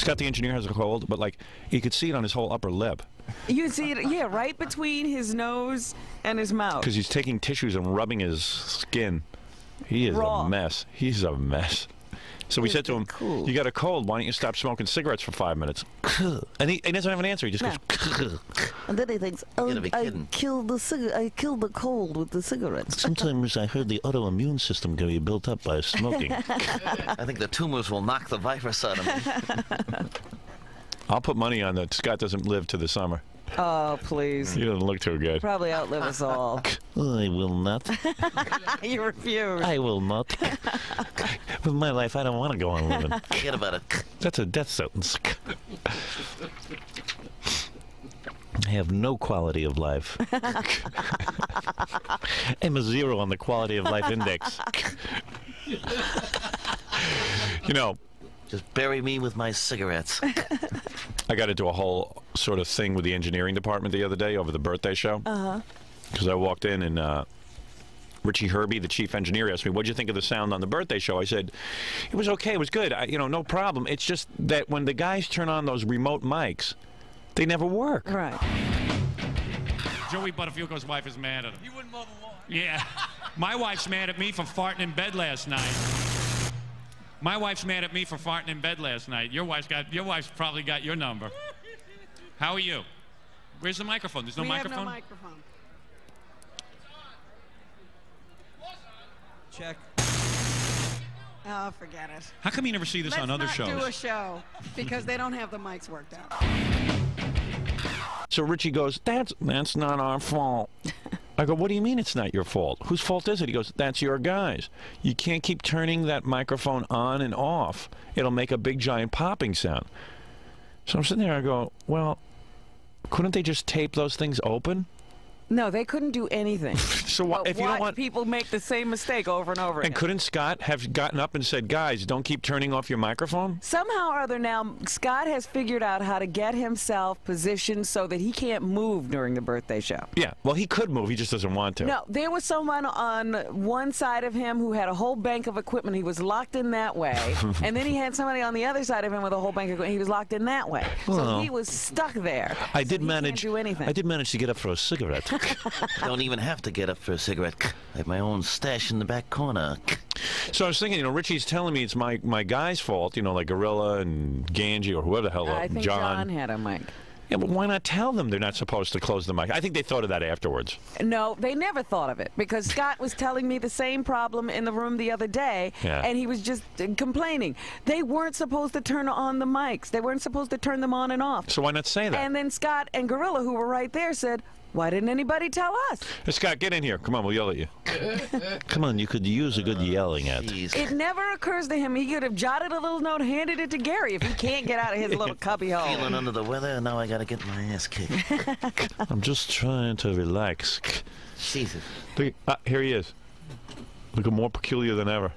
Scott, the engineer, has a cold, but like you could see it on his whole upper lip. You see it, yeah, right between his nose and his mouth. Because he's taking tissues and rubbing his skin. He is a mess. He's a mess. So we said to him, you got a cold, why don't you stop smoking cigarettes for 5 minutes? And he doesn't have an answer, he just goes, and then he thinks, oh, I killed the cold with the cigarettes. Sometimes I heard the autoimmune system can be built up by smoking. I think the tumors will knock the virus out of me. I'll put money on that Scott doesn't live to the summer. Oh, please. He doesn't look too good. Probably outlive us all. I will not. You refuse. I will not. With my life, I don't want to go on living. Forget about it. That's a death sentence. I have no quality of life. I'm a 0 on the quality of life index. You know, just bury me with my cigarettes. I got into a whole sort of thing with the engineering department the other day over the birthday show. Because I walked in and Richie Herbie, the chief engineer, asked me, what'd you think of the sound on the birthday show? I said, it was okay, it was good, you know, no problem. It's just that when the guys turn on those remote mics, they never work. Right. Joey Butterfield's wife is mad at him. You wouldn't mow the lawn. Yeah. My wife's mad at me for farting in bed last night. My wife's mad at me for farting in bed last night. Your wife's probably got your number. How are you? Where's the microphone? There's no microphone? We have no microphone. Check. Oh, forget it. How come you never see this on other shows? Let's not do a show because they don't have the mics worked out. So Richie goes, that's not our fault. I go, what do you mean it's not your fault? Whose fault is it? He goes, that's your guys. You can't keep turning that microphone on and off. It'll make a big giant popping sound. So I'm sitting there, I go, well, couldn't they just tape those things open? No, they couldn't do anything. So what, if you don't want people make the same mistake over and over again. And couldn't Scott have gotten up and said, guys, don't keep turning off your microphone? Somehow or other now, Scott has figured out how to get himself positioned so that he can't move during the birthday show. Yeah, well, he could move, he just doesn't want to. No, there was someone on one side of him who had a whole bank of equipment. He was locked in that way. And then he had somebody on the other side of him with a whole bank of equipment. He was locked in that way. So he was stuck there. I did manage. Can't do anything. I did manage to get up for a cigarette. Don't even have to get up for a cigarette. I have my own stash in the back corner. So I was thinking, you know, Richie's telling me it's my guy's fault, you know, like Gorilla and Ganji or whoever the hell, I think John had a mic. Yeah, but why not tell them they're not supposed to close the mic? I think they thought of that afterwards. No, they never thought of it because Scott was telling me the same problem in the room the other day, and he was just complaining. They weren't supposed to turn on the mics. They weren't supposed to turn them on and off. So why not say that? And then Scott and Gorilla, who were right there, said, why didn't anybody tell us? Hey, Scott, get in here. Come on, we'll yell at you. Come on, you could use a good yelling at. It never occurs to him he could have jotted a little note, handed it to Gary if he can't get out of his little cubby hole. Feeling under the weather, and now I gotta get my ass kicked. I'm just trying to relax. Jesus. Look, here he is. Looking more peculiar than ever.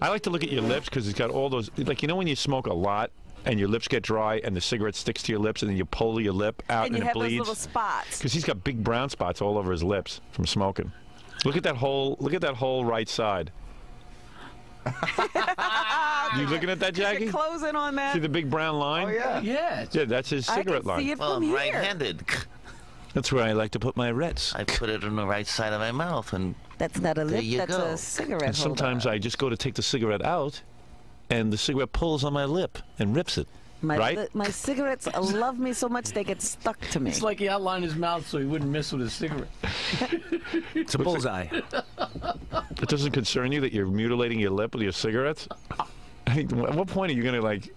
I like to look at your lips because it's got all those, like, you know when you smoke a lot and your lips get dry and the cigarette sticks to your lips and then you pull your lip out and it bleeds? And you have those little spots. Because he's got big brown spots all over his lips from smoking. Look at that whole right side. You looking at that, Jackie? Closing on that. See the big brown line? Oh, yeah. Yeah, that's his cigarette line. I can see it Well, from I'm here. right-handed. That's where I like to put my rets. I put it on the right side of my mouth, and that's not a lip, that's go. a cigarette And sometimes I just go to take the cigarette out, and the cigarette pulls on my lip and rips it. My cigarettes love me so much they get stuck to me. It's like he outlined his mouth so he wouldn't miss with his cigarette. It's a bullseye. It doesn't concern you that you're mutilating your lip with your cigarettes? I mean, at what point are you going to, like,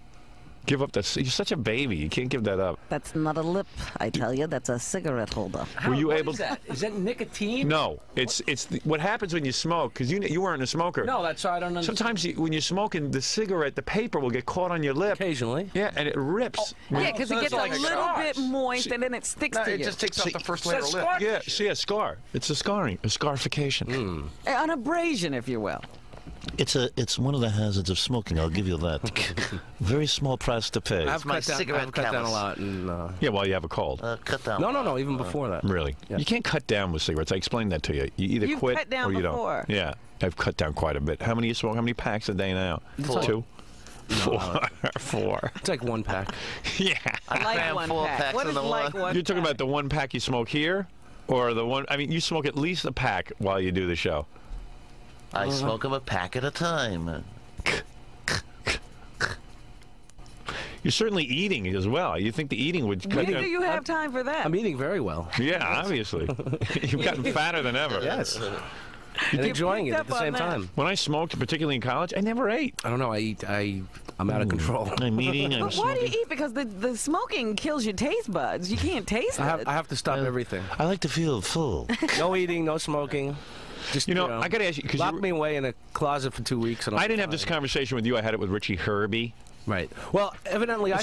give up that? You're such a baby. You can't give that up. That's not a lip, I tell you. That's a cigarette holder. How, Were you what able? Is that? Is that nicotine? No, it's what happens when you smoke. Because you weren't a smoker. No, that's why I don't understand. Sometimes when you're smoking, the cigarette, the paper will get caught on your lip. Occasionally. Yeah, and it rips. Yeah, because it gets like a little bit moist and then it sticks to It you. just takes off the first layer of lip. Yeah, see a scar. It's a scarring, a scarification. An abrasion, if you will. It's one of the hazards of smoking. I'll give you that. Very small price to pay. I've cut down a lot. And, yeah, while you have a cold. Cut down. No. Even before that. Really? Yeah. You can't cut down with cigarettes. I explained that to you. You either You've quit cut down or you before. don't. Yeah, I've cut down quite a bit. How many you smoke? How many packs a day now? 4. 2. No, 4. It's like 1 pack. Yeah. I like 1 pack. What is like 1 You're talking about the 1 pack you smoke here, or the one? I mean, you smoke at least a pack while you do the show. I smoke them a pack at a time. You're certainly eating as well. You think the eating would cut When do you have time for that? I'm eating very well. Yeah, obviously. You've gotten fatter than ever. Yes. And enjoying it at the same time. When I smoked, particularly in college, I never ate. I don't know. I'm out of control. I'm eating. I'm But why do you eat? Because the smoking kills your taste buds. You can't taste it. I have to stop everything. I like to feel full. No eating, no smoking. Just, you know, I got to ask you, because lock me away in a closet for 2 weeks. And I didn't have this conversation with you. I had it with Richie Herbie. Right. Well, evidently, I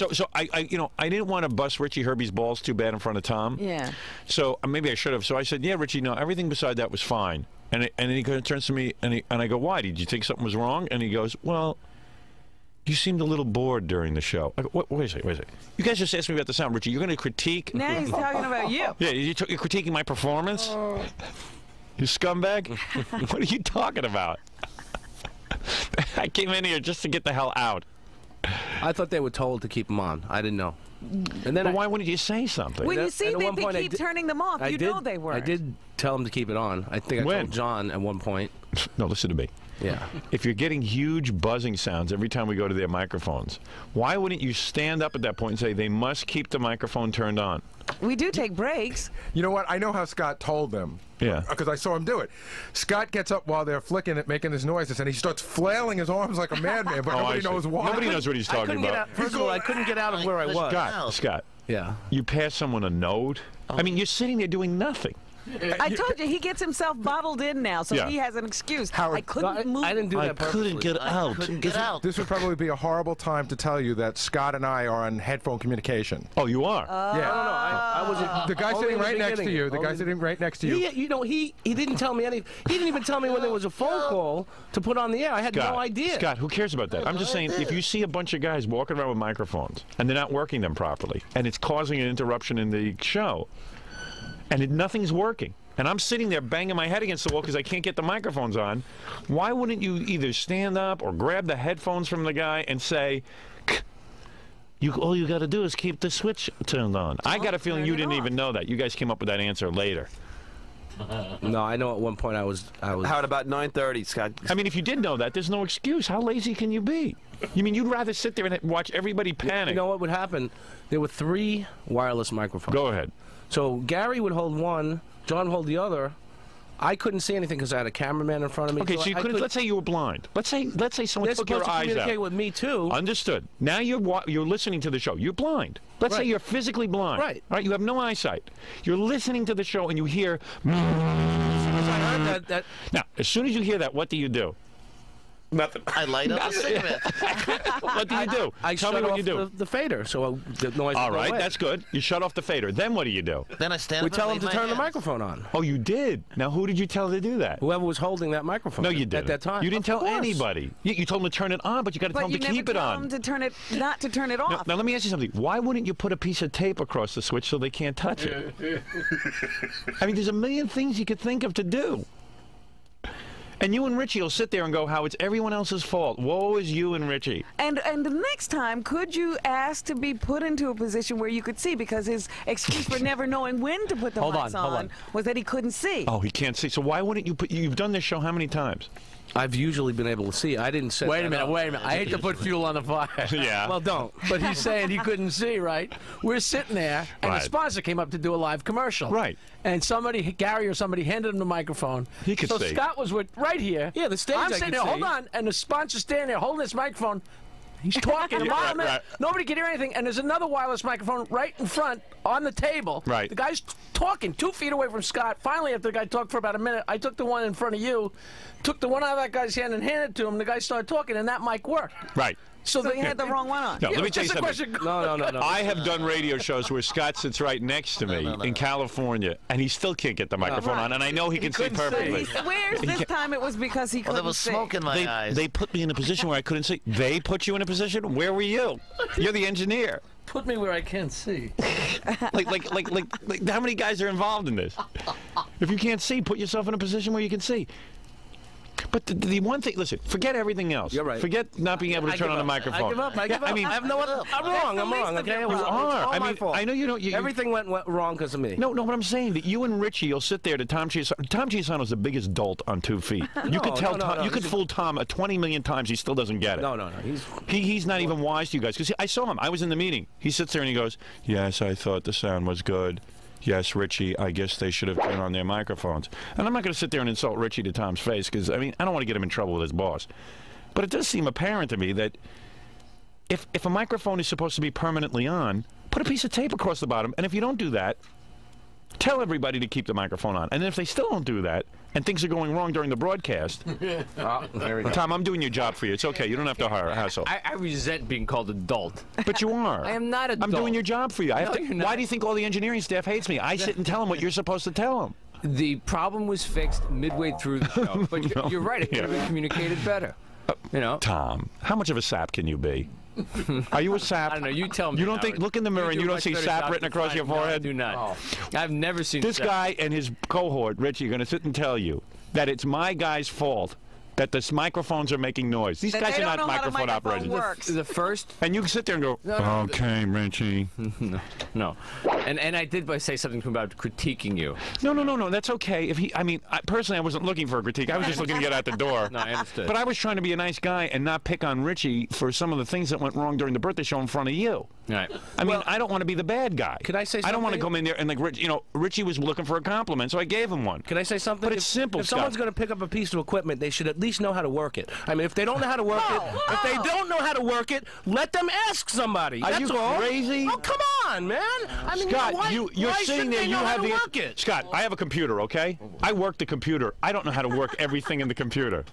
didn't want to bust Richie Herbie's balls too bad in front of Tom. Yeah. So maybe I should have. So I said, yeah, Richie, no, everything beside that was fine. And then he turns to me and I go, why? Did you think something was wrong? And he goes, well, you seemed a little bored during the show. I go, wait a second. You guys just asked me about the sound, Richie. You're going to critique? Now he's talking about you. Yeah, you're critiquing my performance? You scumbag? What are you talking about? I came in here just to get the hell out. I thought they were told to keep them on. I didn't know. And then but why wouldn't you say something? When you see they keep turning them off, you know they weren't. I did tell them to keep it on. I think I told John at one point. No, listen to me. Yeah. If you're getting huge buzzing sounds every time we go to their microphones, why wouldn't you stand up at that point and say they must keep the microphone turned on? We do take breaks. You know what? I know how Scott told them. Yeah. Because I saw him do it. Scott gets up while they're flicking it, making his noises, and he starts flailing his arms like a madman, but nobody knows why. Nobody knows what he's talking about. First of all, I couldn't get out of where I was. Scott. Yeah. You pass someone a note. I mean, you're sitting there doing nothing. I told you, he gets himself bottled in now, so he has an excuse. Howard, I couldn't move. I didn't do that I couldn't get out. I couldn't get out. This would probably be a horrible time to tell you that Scott and I are on headphone communication. Oh, you are? Yeah. No, I was the guy sitting right next to you. The guy sitting right next to you. He didn't tell me anything. He didn't even tell me when there was a phone call to put on the air. I had no idea. Scott, who cares about that? I'm just saying, if you see a bunch of guys walking around with microphones and they're not working them properly, and it's causing an interruption in the show, and nothing's working, and I'm sitting there banging my head against the wall because I can't get the microphones on, why wouldn't you either stand up or grab the headphones from the guy and say, all you got to do is keep the switch turned on? I got a feeling you didn't even know that. You guys came up with that answer later. No, I know at one point I was. How at about 9:30, Scott? I mean, if you did know that, there's no excuse. How lazy can you be? You mean you'd rather sit there and watch everybody panic? You know what would happen? There were 3 wireless microphones. Go ahead. So Gary would hold one, John would hold the other. I couldn't see anything because I had a cameraman in front of me. Okay, so you couldn't. Let's say you were blind. Let's say someone took your eyes out. They're supposed to communicate with me too. Understood. Now you're listening to the show. You're blind. Let's say you're physically blind. Right. All right. You have no eyesight. You're listening to the show and you hear. I heard that. Now, as soon as you hear that, what do you do? Nothing. I light up a cigarette. What do you do? Tell me what you do. The fader, so the noise. All right, that's good. You shut off the fader. Then what do you do? Then I stand. We tell him to turn the microphone on. Oh, you did. Now, who did you tell to do that? Whoever was holding that microphone. No, you didn't. At that time. You didn't tell anybody. You told him to turn it on, but you got to tell him to keep it on. But you never told him to turn it, not to turn it off. Now, let me ask you something. Why wouldn't you put a piece of tape across the switch so they can't touch it? I mean, there's a million things you could think of to do. And you and Richie will sit there and go, how it's everyone else's fault. Woe is you and Richie. And the next time, could you ask to be put into a position where you could see? Because his excuse for never knowing when to put the mics on was that he couldn't see. Oh, he can't see. So why wouldn't you put? You've done this show how many times? I've usually been able to see. I didn't say. Wait a minute. I hate to put fuel on the fire. Yeah. Well, don't. But he's saying he couldn't see, right? We're sitting there, and the sponsor came up to do a live commercial. Right. And Gary or somebody handed him the microphone. He could see. So Scott was right here. Yeah, the stage. I'm sitting there. Hold on, and the sponsor's standing there holding this microphone. He's talking a mile a minute. Nobody can hear anything. And there's another wireless microphone right in front on the table. Right. The guy's talking 2 feet away from Scott. Finally, after the guy talked for about a minute, I took the one in front of you, took the one out of that guy's hand and handed it to him. The guy started talking, and that mic worked. Right. So they had the wrong one on. No, let me tell you something. No. I have done radio shows where Scott sits right next to me in California, and he still can't get the microphone on, and I know he can see perfectly. He swears this time it was because he couldn't there was smoke in my eyes. They put me in a position where I couldn't see. They put you in a position? Where were you? You're the engineer. Put me where I can't see. like, how many guys are involved in this? If you can't see, put yourself in a position where you can see. But the one thing, listen, forget everything else. You're right. Forget not being able to turn on the microphone. I give up. I give up. I have no other. I'm wrong. Okay, you are. It's all my fault. I know you don't. Everything went wrong because of me. No, but I'm saying that you and Richie, you'll sit there to Tom Chiasano. Tom Chiasano's the biggest dolt on 2 feet. You could tell Tom. You could fool Tom 20 million times. He still doesn't get it. No. He's not even wise to you guys. Because I saw him. I was in the meeting. He sits there and he goes, "Yes, I thought the sound was good. Yes, Richie, I guess they should have turned on their microphones." And I'm not going to sit there and insult Richie to Tom's face because, I mean, I don't want to get him in trouble with his boss. But it does seem apparent to me that if a microphone is supposed to be permanently on, put a piece of tape across the bottom. And if you don't do that, tell everybody to keep the microphone on. And if they still don't do that, and things are going wrong during the broadcast, Tom, I'm doing your job for you. It's okay. You don't have to hire a hassle. I resent being called adult. But you are. I am not adult. I'm doing your job for you. You're not. Why do you think all the engineering staff hates me? I sit and tell them what you're supposed to tell them. The problem was fixed midway through the show. But you're right. It could have been communicated better. You know. Tom, how much of a sap can you be? Are you a sap? I don't know. You tell me. You don't think? Look in the mirror and you don't see sap written across your forehead? No, I do not. I've never seen this sap. guy and his cohort, Richie, are going to sit and tell you that it's my guy's fault that the microphones are making noise. These guys are not microphone operators. The first. And you can sit there and go, okay, Richie. No. And I did say something to him about critiquing you. No. That's okay. If he, I mean, personally, I wasn't looking for a critique. I was just looking to get out the door. No, I understood. But I was trying to be a nice guy and not pick on Richie for some of the things that went wrong during the birthday show in front of you. Right. I mean, I don't want to be the bad guy. Can I say something? I don't want to come in there and, like, Richie was looking for a compliment, so I gave him one. Can I say something? But it's simple, If someone's going to pick up a piece of equipment, they should at least know how to work it. I mean, if they don't know how to work if they don't know how to work it, let them ask somebody. Are you crazy? Oh, come on, man. I mean, Scott, you're sitting there. You have the Scott, I have a computer, okay? I work the computer. I don't know how to work everything in the computer.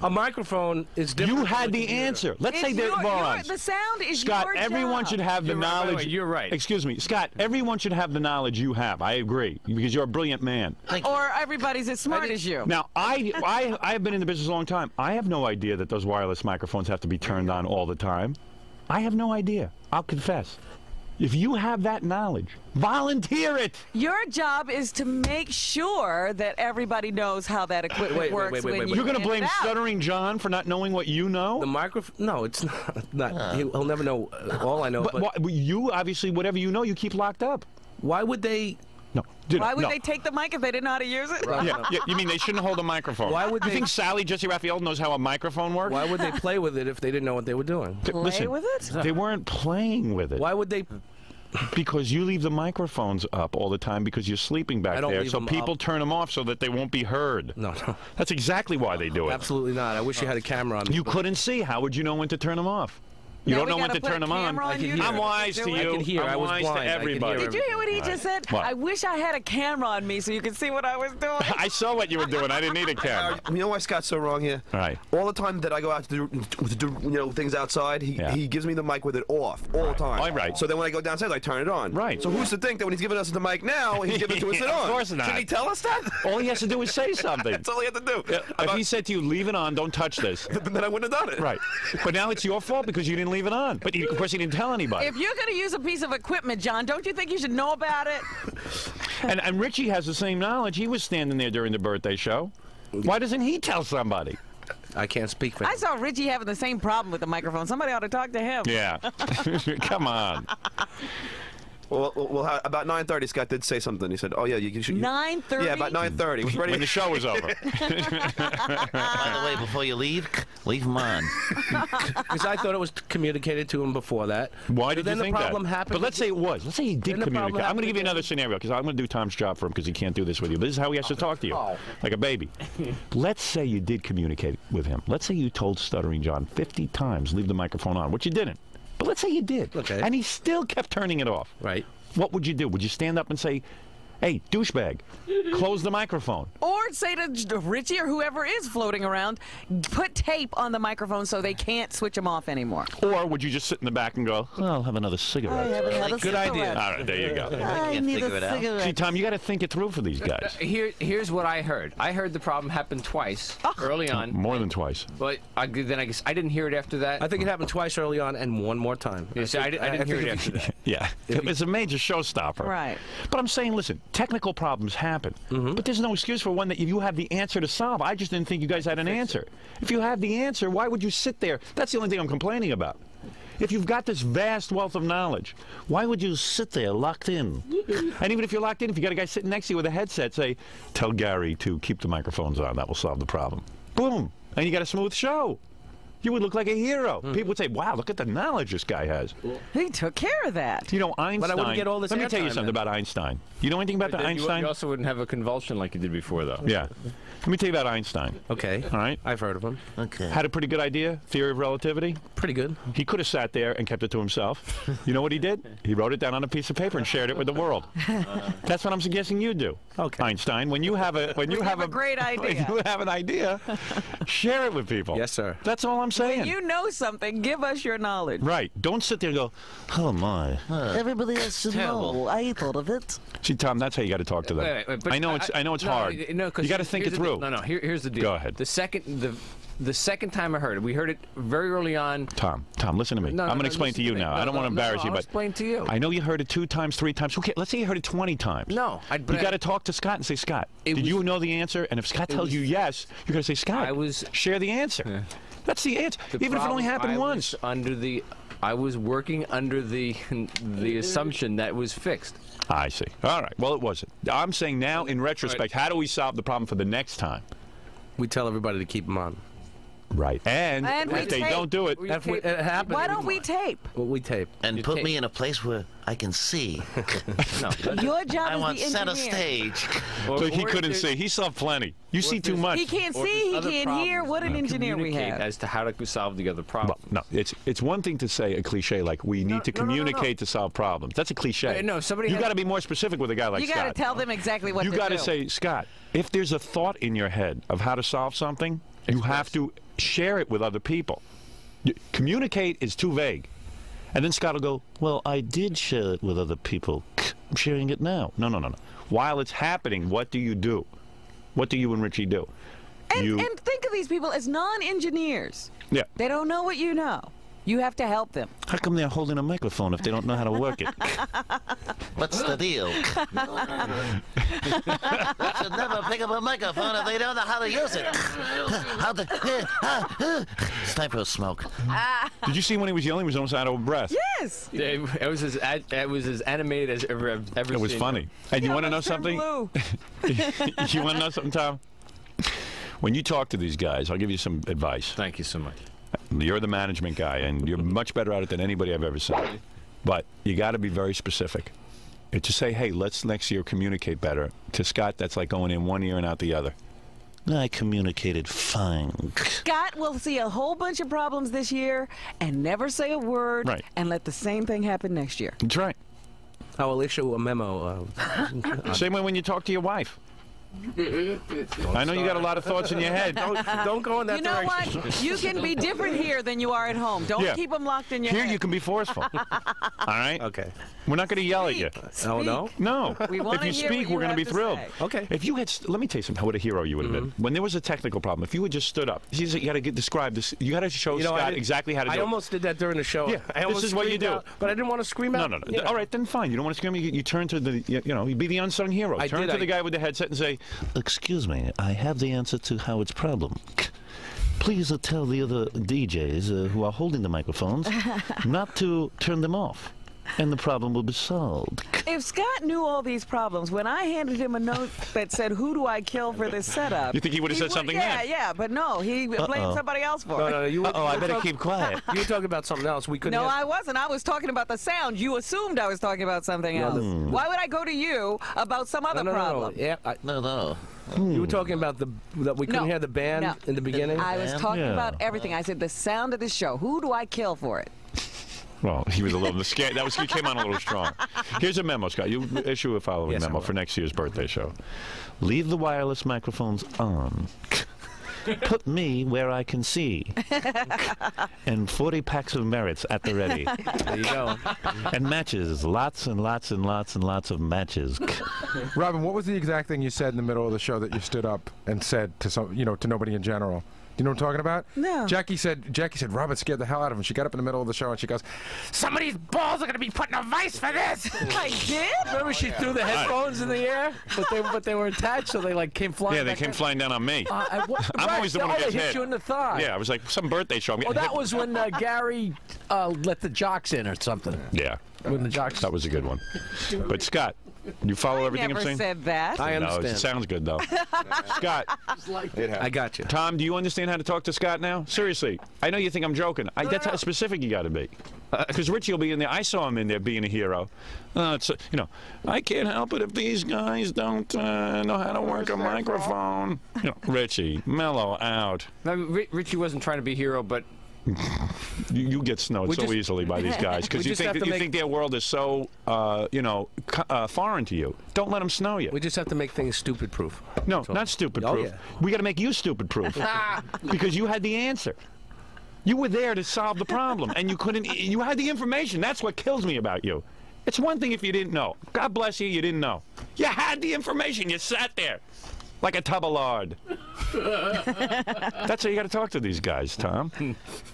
A microphone is different. You had the answer. Let's say they're morons. The sound is Scott, your everyone job. should have the knowledge. You're right. Excuse me, Scott. Everyone should have the knowledge you have. I agree because you're a brilliant man. Or everybody's as smart as you. Now, I have been in the business a long time. I have no idea that those wireless microphones have to be turned on all the time. I have no idea. I'll confess. If you have that knowledge, volunteer it. Your job is to make sure that everybody knows how that equipment works. You're going to blame Stuttering John for not knowing what you know? The microphone? No, it's not. He'll never know all I know. But you, obviously, whatever you know, you keep locked up. Why would they... No. Why would they take the mic if they didn't know how to use it? Right. Yeah, you mean they shouldn't hold a microphone? Why would you think Sally Jesse Raphael knows how a microphone works? Why would they play with it if they didn't know what they were doing? Play with it? They weren't playing with it. Why would they... Because you leave the microphones up all the time because you're sleeping back there, so people turn them off so that they won't be heard. No. That's exactly why they do it. Absolutely not. I wish you had a camera on me. You couldn't see. How would you know when to turn them off? You don't know when to turn them on. I'm wise to you. I can hear. I'm wise to everybody. Did you hear what he just said? What? I wish I had a camera on me so you could see what I was doing. I saw what you were doing. I didn't need a camera. You know why Scott's so wrong here? Right. All the time that I go out to do things outside, he gives me the mic with it off all the time. Oh, right. So then when I go downstairs, I turn it on. Right. So who's to think that when he's giving us the mic now, he's giving it to us on? Of course not. Can he tell us that? All he has to do is say something. That's all he had to do. Yeah. If he said to you, leave it on, don't touch this. Then I wouldn't have done it. Right. But now it's your fault because you didn't leave it on. But of course he didn't tell anybody. If you're going to use a piece of equipment, John, don't you think you should know about it? And Richie has the same knowledge. He was standing there during the birthday show. Why doesn't he tell somebody? I can't speak for him. I saw Richie having the same problem with the microphone. Somebody ought to talk to him. Yeah. Come on. Well, about 9:30, Scott did say something. He said, "Oh yeah, you should." 9:30. Yeah, about 9:30. Was ready when the show was over. By the way, before you leave them on. Because I thought it was communicated to him before that. Why did you think that? Then the problem happened. But let's say it was. Let's say he did communicate. I'm going to give you another scenario because I'm going to do Tom's job for him because he can't do this with you. This is how he has to talk to you, like a baby. Let's say you did communicate with him. Let's say you told Stuttering John 50 times, leave the microphone on, which you didn't. But let's say you did, and he still kept turning it off. Right. What would you do? Would you stand up and say, hey, douchebag, close the microphone. Or say to Richie or whoever is floating around, put tape on the microphone so they can't switch them off anymore. Or would you just sit in the back and go, oh, I'll have another cigarette? I haven't had a Good cigarette. idea. All right, there you go. I need a cigarette. See, Tom, you got to think it through for these guys. Here's what I heard. I heard the problem happened twice early on. More than twice. But then I guess I didn't hear it after that. I think it happened twice early on and one more time. Yeah, see, I didn't hear it after that. Yeah, it's a major showstopper. Right. But I'm saying, listen, technical problems happen. But there's no excuse for one that you have the answer to solve. I just didn't think you guys had an answer. If you have the answer, why would you sit there? That's the only thing I'm complaining about. If you've got this vast wealth of knowledge, why would you sit there locked in? And even if you're locked in, if you got a guy sitting next to you with a headset, say, tell Gary to keep the microphones on. That will solve the problem. Boom. And you got a smooth show. You would look like a hero. People would say, wow, look at the knowledge this guy has. He took care of that. You know, Einstein. But I wouldn't get all this Let me tell you airtime something then. about Einstein. You know anything about the Einstein? You also wouldn't have a convulsion like you did before, though. Yeah. Let me tell you about Einstein. Okay. All right? I've heard of him. Okay. Had a pretty good idea, theory of relativity. Pretty good. He could have sat there and kept it to himself. You know what he did? He wrote it down on a piece of paper and shared it with the world. That's what I'm suggesting you do. Okay. Einstein, when you have a great idea. when you have an idea, share it with people. Yes, sir. That's all I'm saying. When you know something, give us your knowledge. Right. Don't sit there and go, oh my. Everybody else should terrible. know. I thought of it. See, Tom, that's how you got to talk to them. Wait, but I know it's hard. No, you got to think it through. Here's the deal. Go ahead. The second time I heard it, we heard it very early on. Tom, listen to me. I'm going to explain to you now. I don't want to embarrass you, I'll but explain to you. I know you heard it 2 times, 3 times. Okay, let's say you heard it 20 times. No, you got to talk to Scott and say, Scott, did you know the answer? And if Scott tells you yes, you're going to say, Scott, share the answer. Yeah. That's the answer. Even if it only happened once. I was working under the assumption that it was fixed. I see. All right. Well, it wasn't. I'm saying now, in retrospect, how do we solve the problem for the next time? We tell everybody to keep them on. Right. And if they don't do it, it happens. Why don't we tape? Well, we tape. And put me in a place where I can see. Your job I is want the center engineer. stage. So he couldn't see. He saw plenty. You see too much. He can't see. He can't hear. What an engineer we have. As to how to solve the other problem. Well, no, it's one thing to say a cliche like we need to communicate to solve problems. That's a cliche. No, somebody. You got to be more specific with a guy like Scott. You got to tell them exactly what to do. You got to say, Scott, if there's a thought in your head of how to solve something, you have to share it with other people. Communicate is too vague. And then Scott will go, well, I did share it with other people. I'm sharing it now. No. While it's happening, what do you do? What do you and Richie do? And think of these people as non-engineers. Yeah. They don't know what you know. You have to help them. How come they're holding a microphone if they don't know how to work it? What's the deal? You should never pick up a microphone if they don't know how to use it. It's time for a smoke. Did you see when he was yelling? He was almost out of breath. Yes. It was as animated as ever It was seen. funny. And you want to know something? You want to know something, Tom? When you talk to these guys, I'll give you some advice. Thank you so much. You're the management guy, and you're much better at it than anybody I've ever seen. But you got to be very specific. It's to say, hey, let's next year communicate better. To Scott, that's like going in one ear and out the other. I communicated fine. Scott will see a whole bunch of problems this year and never say a word and let the same thing happen next year. That's right. I will issue a memo. Same way when you talk to your wife. I know you got a lot of thoughts in your head. Don't go in that direction. You know what? You can be different here than you are at home. Don't keep them locked in your head. Here you can be forceful. All right? Okay. We're not going to yell at you. Oh, no? No. We want if you to hear speak, what you we're going to be have to thrilled. say. Okay. If you had, let me tell you something, what a hero you would have been. When there was a technical problem, if you had just stood up, you got to describe this, you got to show Scott exactly how to do it. I almost did that during the show. Yeah, this is what you do. Out, but I didn't want to scream out. No. All right, then fine. You don't want to scream. You turn to the, you be the unsung hero. Turn to the guy with the headset and say, excuse me, I have the answer to Howard's problem. Please tell the other DJs who are holding the microphones not to turn them off, and the problem will be solved. If Scott knew all these problems, when I handed him a note that said, who do I kill for this setup? You think he would have said something then? Yeah, but no, he blamed somebody else for it. No, I better keep quiet. You were talking about something else. We couldn't. No, I wasn't. I was talking about the sound. You assumed I was talking about something else. Why would I go to you about some other problem? Yeah, No. You were talking about that we couldn't hear the band in the beginning? I was talking about everything. I said the sound of the show. Who do I kill for it? Well, he was a little scared. He came on a little strong. Here's a memo, Scott. You issue a following memo for next year's birthday show. Leave the wireless microphones on. Put me where I can see. And 40 packs of Merits at the ready. There you go. And matches. Lots and lots and lots and lots of matches. Robin, what was the exact thing you said in the middle of the show that you stood up and said to to nobody in general? You know what I'm talking about? No. Jackie said Robin scared the hell out of him. She got up in the middle of the show and she goes, "Somebody's balls are going to be put in a vice for this." I did? Remember she threw the headphones in the air, but they were attached, so they like came flying. Yeah, they came flying down on me. I'm always the one who gets hit hit. you in the thigh. Yeah, it was like some birthday show. Oh, that was when Gary let the jocks in or something. Yeah. When the jocks. That was a good one. But Scott, you follow everything I'm saying? I never said that. I understand. No, it sounds good though. Scott, I got you. Tom, do you understand how to talk to Scott now? Seriously, I know you think I'm joking. That's how specific you got to be. Because Richie will be in there. I saw him in there being a hero. I can't help it if these guys don't know how to work a microphone. Richie, mellow out. Richie wasn't trying to be a hero, but you get snowed so easily by these guys because you think their world is so foreign to you. Don't let them snow you. We just have to make things stupid-proof. No, not stupid-proof. Yeah. We got to make you stupid-proof because you had the answer. You were there to solve the problem, and you couldn't. You had the information. That's what kills me about you. It's one thing if you didn't know. God bless you, you didn't know. You had the information. You sat there like a tub of lard. That's how you got to talk to these guys, Tom.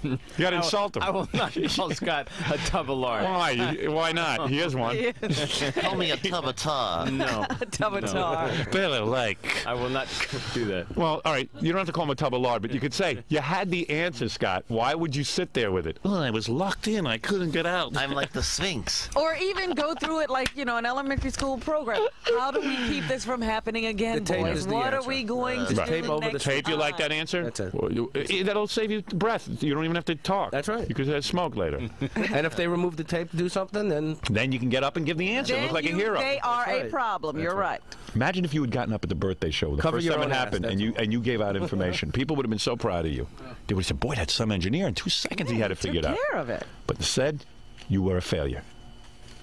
You got to insult them. I will not call Scott a tub of lard. Why? Why not? He is one. Call me a tub of tar. No. A tub of tar. Barely like. I will not do that. Well, all right. You don't have to call him a tub of lard, but you could say, you had the answer, Scott. Why would you sit there with it? Oh, I was locked in. I couldn't get out. I'm like the Sphinx. Or even go through it like, an elementary school program. How do we keep this from happening again, boys? What are we going to do next time? You like that answer? That's it. That'll save you breath. You don't even have to talk. That's right. You could have smoke later. And if they remove the tape to do something, then you can get up and give the answer. Then Look like a hero. They are a problem. You're right. Imagine if you had gotten up at the birthday show the first time it happened, and you gave out information. People would have been so proud of you. They would have said, "Boy, that's some engineer. In 2 seconds, he had it figured out." Took care of it. But instead, you were a failure.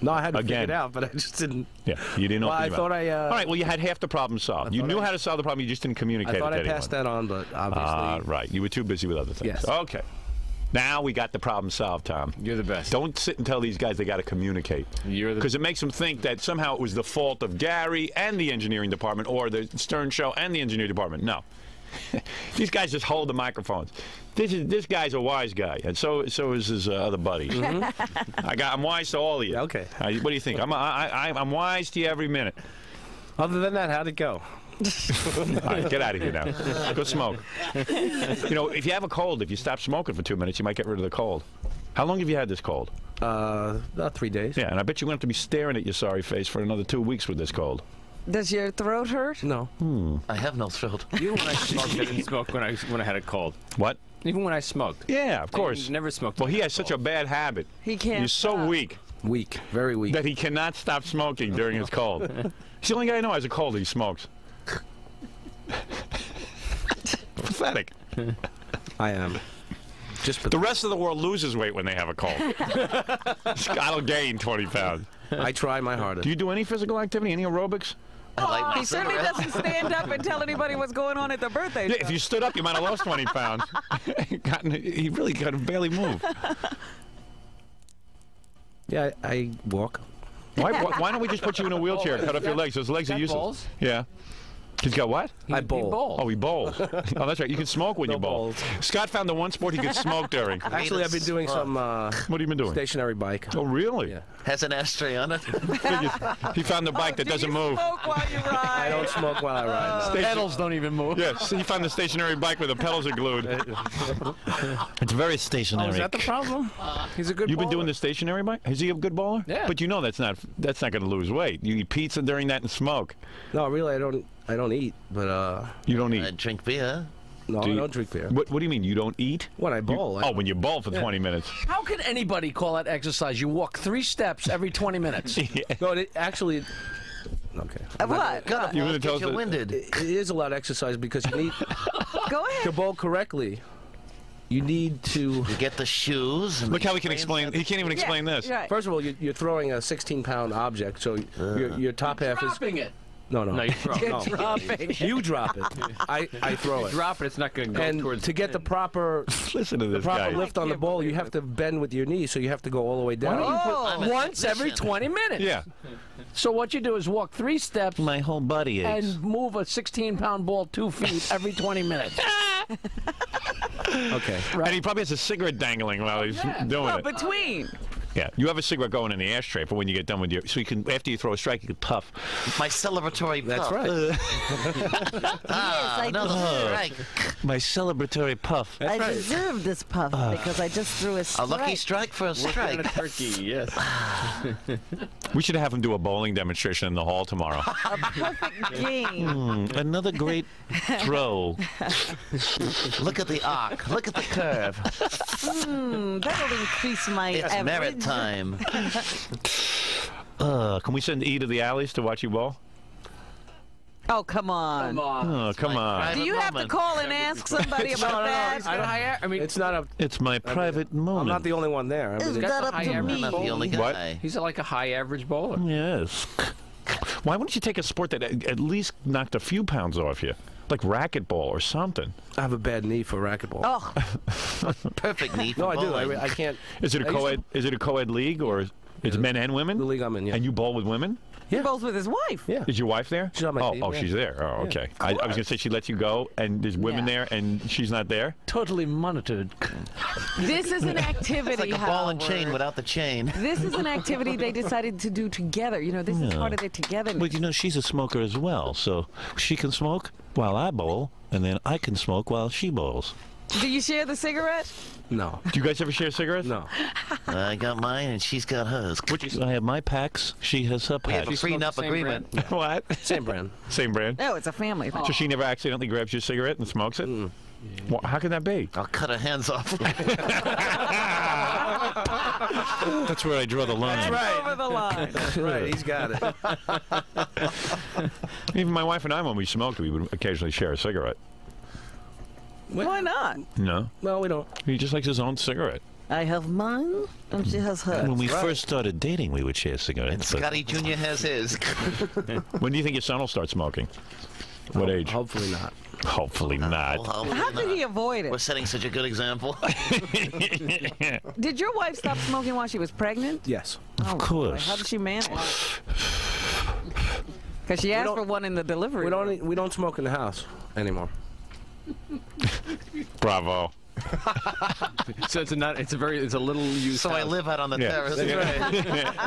No, I had to figure it out, but I just didn't. Yeah, you didn't know. Well, I thought all right, well, you had half the problem solved. You knew how to solve the problem. You just didn't communicate it to anyone. I thought I passed that on, but obviously. Right. You were too busy with other things. Yes. Okay. Now we got the problem solved, Tom. You're the best. Don't sit and tell these guys they got to communicate. Because it makes them think that somehow it was the fault of Gary and the engineering department or the Stern show and the engineering department. No. These guys just hold the microphones. This guy's a wise guy, and so is his other buddy. I'm wise to all of you. Okay. What do you think? I'm wise to you every minute. Other than that, how'd it go? All right, get out of here now. Go smoke. If you have a cold, if you stop smoking for 2 minutes, you might get rid of the cold. How long have you had this cold? About 3 days. Yeah, and I bet you're going to have to be staring at your sorry face for another 2 weeks with this cold. Does your throat hurt? No. I have no throat. Even when I smoked, I didn't smoke when I had a cold. What? Even when I smoked. Yeah, of course. I never smoked. Well, he has such a bad habit. He can't. He's so weak. Weak. Very weak. That he cannot stop smoking during his cold. He's the only guy I know who has a cold and he smokes. Pathetic. I am. The rest of the world loses weight when they have a cold. Scott will gain 20 pounds. I try my hardest. Do you do any physical activity, any aerobics? He certainly doesn't stand up and tell anybody what's going on at the birthday show. If you stood up, you might have lost 20 pounds. He really could barely move. Yeah, I walk. Why don't we just put you in a wheelchair and cut off your legs? His legs are useless. Balls? Yeah. He's got what? I bowl. He bowls. Oh, he bowls. Oh, that's right. You can smoke when you bowl. Scott found the one sport he could smoke during. Actually, I've been doing some. What have you been doing? Stationary bike. Oh, really? Yeah. Has an ashtray on it. He found the bike that doesn't move. Smoke while you ride. I don't smoke while I ride. Pedals don't even move. Yes, he found the stationary bike where the pedals are glued. It's very stationary. Oh, is that the problem? He's a good You've been baller. doing the stationary bike? Is he a good bowler? Yeah. But you know that's not going to lose weight. You eat pizza during that and smoke. No, really, I don't eat, but You don't eat? I drink beer. No, I don't drink beer. What do you mean you don't eat? When I bowl. When you bowl for 20 minutes. How could anybody call that exercise? You walk 3 steps every 20 minutes. No, actually. Okay. What? You're going to tell us Get winded. It is a lot of exercise because you need Go ahead. to bowl correctly. you need to... You get the shoes. And Look how he can explain. He can't even explain this. Right. First of all, you're throwing a 16-pound object, so your top half is... Dropping it. No, you throw You're it. dropping. You drop it. I throw it. Drop it. It's not going to go And towards. to get the proper Listen to this guy. lift on the ball, you have to bend with your knee, so you have to go all the way down. Once every 20 minutes. Yeah. So what you do is walk 3 steps My whole body aches. and move a 16-pound ball 2 feet every 20 minutes. Okay. And he probably has a cigarette dangling while he's doing Well, it. between. Yeah, you have a cigarette going in the ashtray for when you get done with your. So you can, after you throw a strike, you can puff. My celebratory That's puff. right. I Another strike. My celebratory puff. I deserve this puff because I just threw a A strike. lucky strike for a strike. turkey, yes. We should have him do a bowling demonstration in the hall tomorrow. A perfect game. Another great throw. Look at the arc. Look at the curve. That'll increase my It's average. merit time. Can we send E to the alleys to watch you bowl? Oh, come on. Oh, come on. Do you have to call and ask somebody about that? I mean, It's not a... It's my private I'm moment. not the only one there. Is got that the up high to average me? Not the only What? guy. he's like a high average bowler. Yes. Why wouldn't you take a sport that at least knocked a few pounds off you? Like racquetball or something. I have a bad knee for racquetball. Oh, Perfect knee for No, I do. bowling. I can't... Is it a I used co-ed? Is it a co-ed league or it's men and women? The league I'm in, yeah. And you bowl with women? he bowls with his wife. Yeah. Is your wife there? She's on my team, Oh, yeah. she's there. Oh, Yeah. okay. I was going to say she lets you go, and there's women Yeah. there, and she's not there. Totally monitored. This is an activity, It's like a ball and chain Howard. without the chain. This is an activity they decided to do together. You know, this is part of their togetherness. But you know, she's a smoker as well, so she can smoke while I bowl, and then I can smoke while she bowls. Do you share the cigarette? No. Do you guys ever share cigarettes? No. I got mine and she's got hers. I have my packs, she has her We have packs. a prenup agreement. What? Same brand. Same brand? No, it's a family thing. So she never accidentally grabs your cigarette and smokes it? Well, how can that be? I'll cut her hands off. That's where I draw the line. Over the line. Right, he's got it. Even my wife and I, when we smoked, we would occasionally share a cigarette. Why not? No. No, we don't. He just likes his own cigarette. I have mine, and she has hers. When we first started dating, we would share cigarettes. but- Scotty Jr. has his. When do you think your son will start smoking? What age? Hopefully not. Hopefully not. How could he avoid We're it? setting such a good example. Did your wife stop smoking while she was pregnant? Yes. Of course. How did she manage? Because she asked don't- for one in the delivery. We don't smoke in the house anymore. Bravo. So it's a little used. So I live out on the terrace.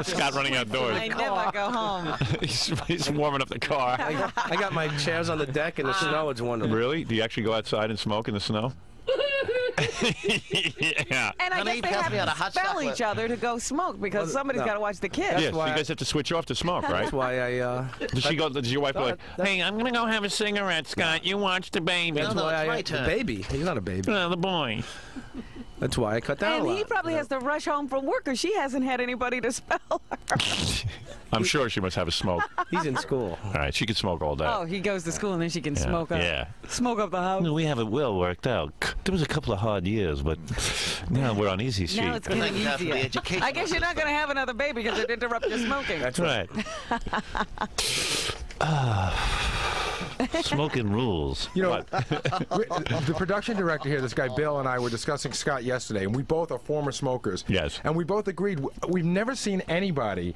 Scott running outdoors. I never go home. He's warming up the car. I got my chairs on the deck in the snow. It's wonderful. Really? Do you actually go outside and smoke in the snow? Yeah. And I Honey, guess they pass have me out a to hot spell chocolate. each other to go smoke because somebody's no. got to watch the kids. Yes, so why you guys have to switch off to smoke, right? That's why I. Does your wife go like, that- hey, I'm going to go have a cigarette, Scott. You watch the baby. That's no, why it's my the turn. baby. He's not a baby. The boy. That's why I cut down a And lot. he probably has to rush home from work because she hasn't had anybody to spell her. I'm sure she must have a smoke. He's in school. All right, she could smoke all day. Oh, he goes to school and then she can smoke up. Yeah. Smoke up the house. We have it well worked out. There was a couple of hard years, but now we're on easy street. Now it's getting Thank God for the easier. education I guess you're not going to have another baby because it interrupts your smoking. That's right. Smoking rules. You know, the production director here, this guy Bill, and I were discussing Scott yesterday, and we both are former smokers. Yes. And we both agreed we've never seen anybody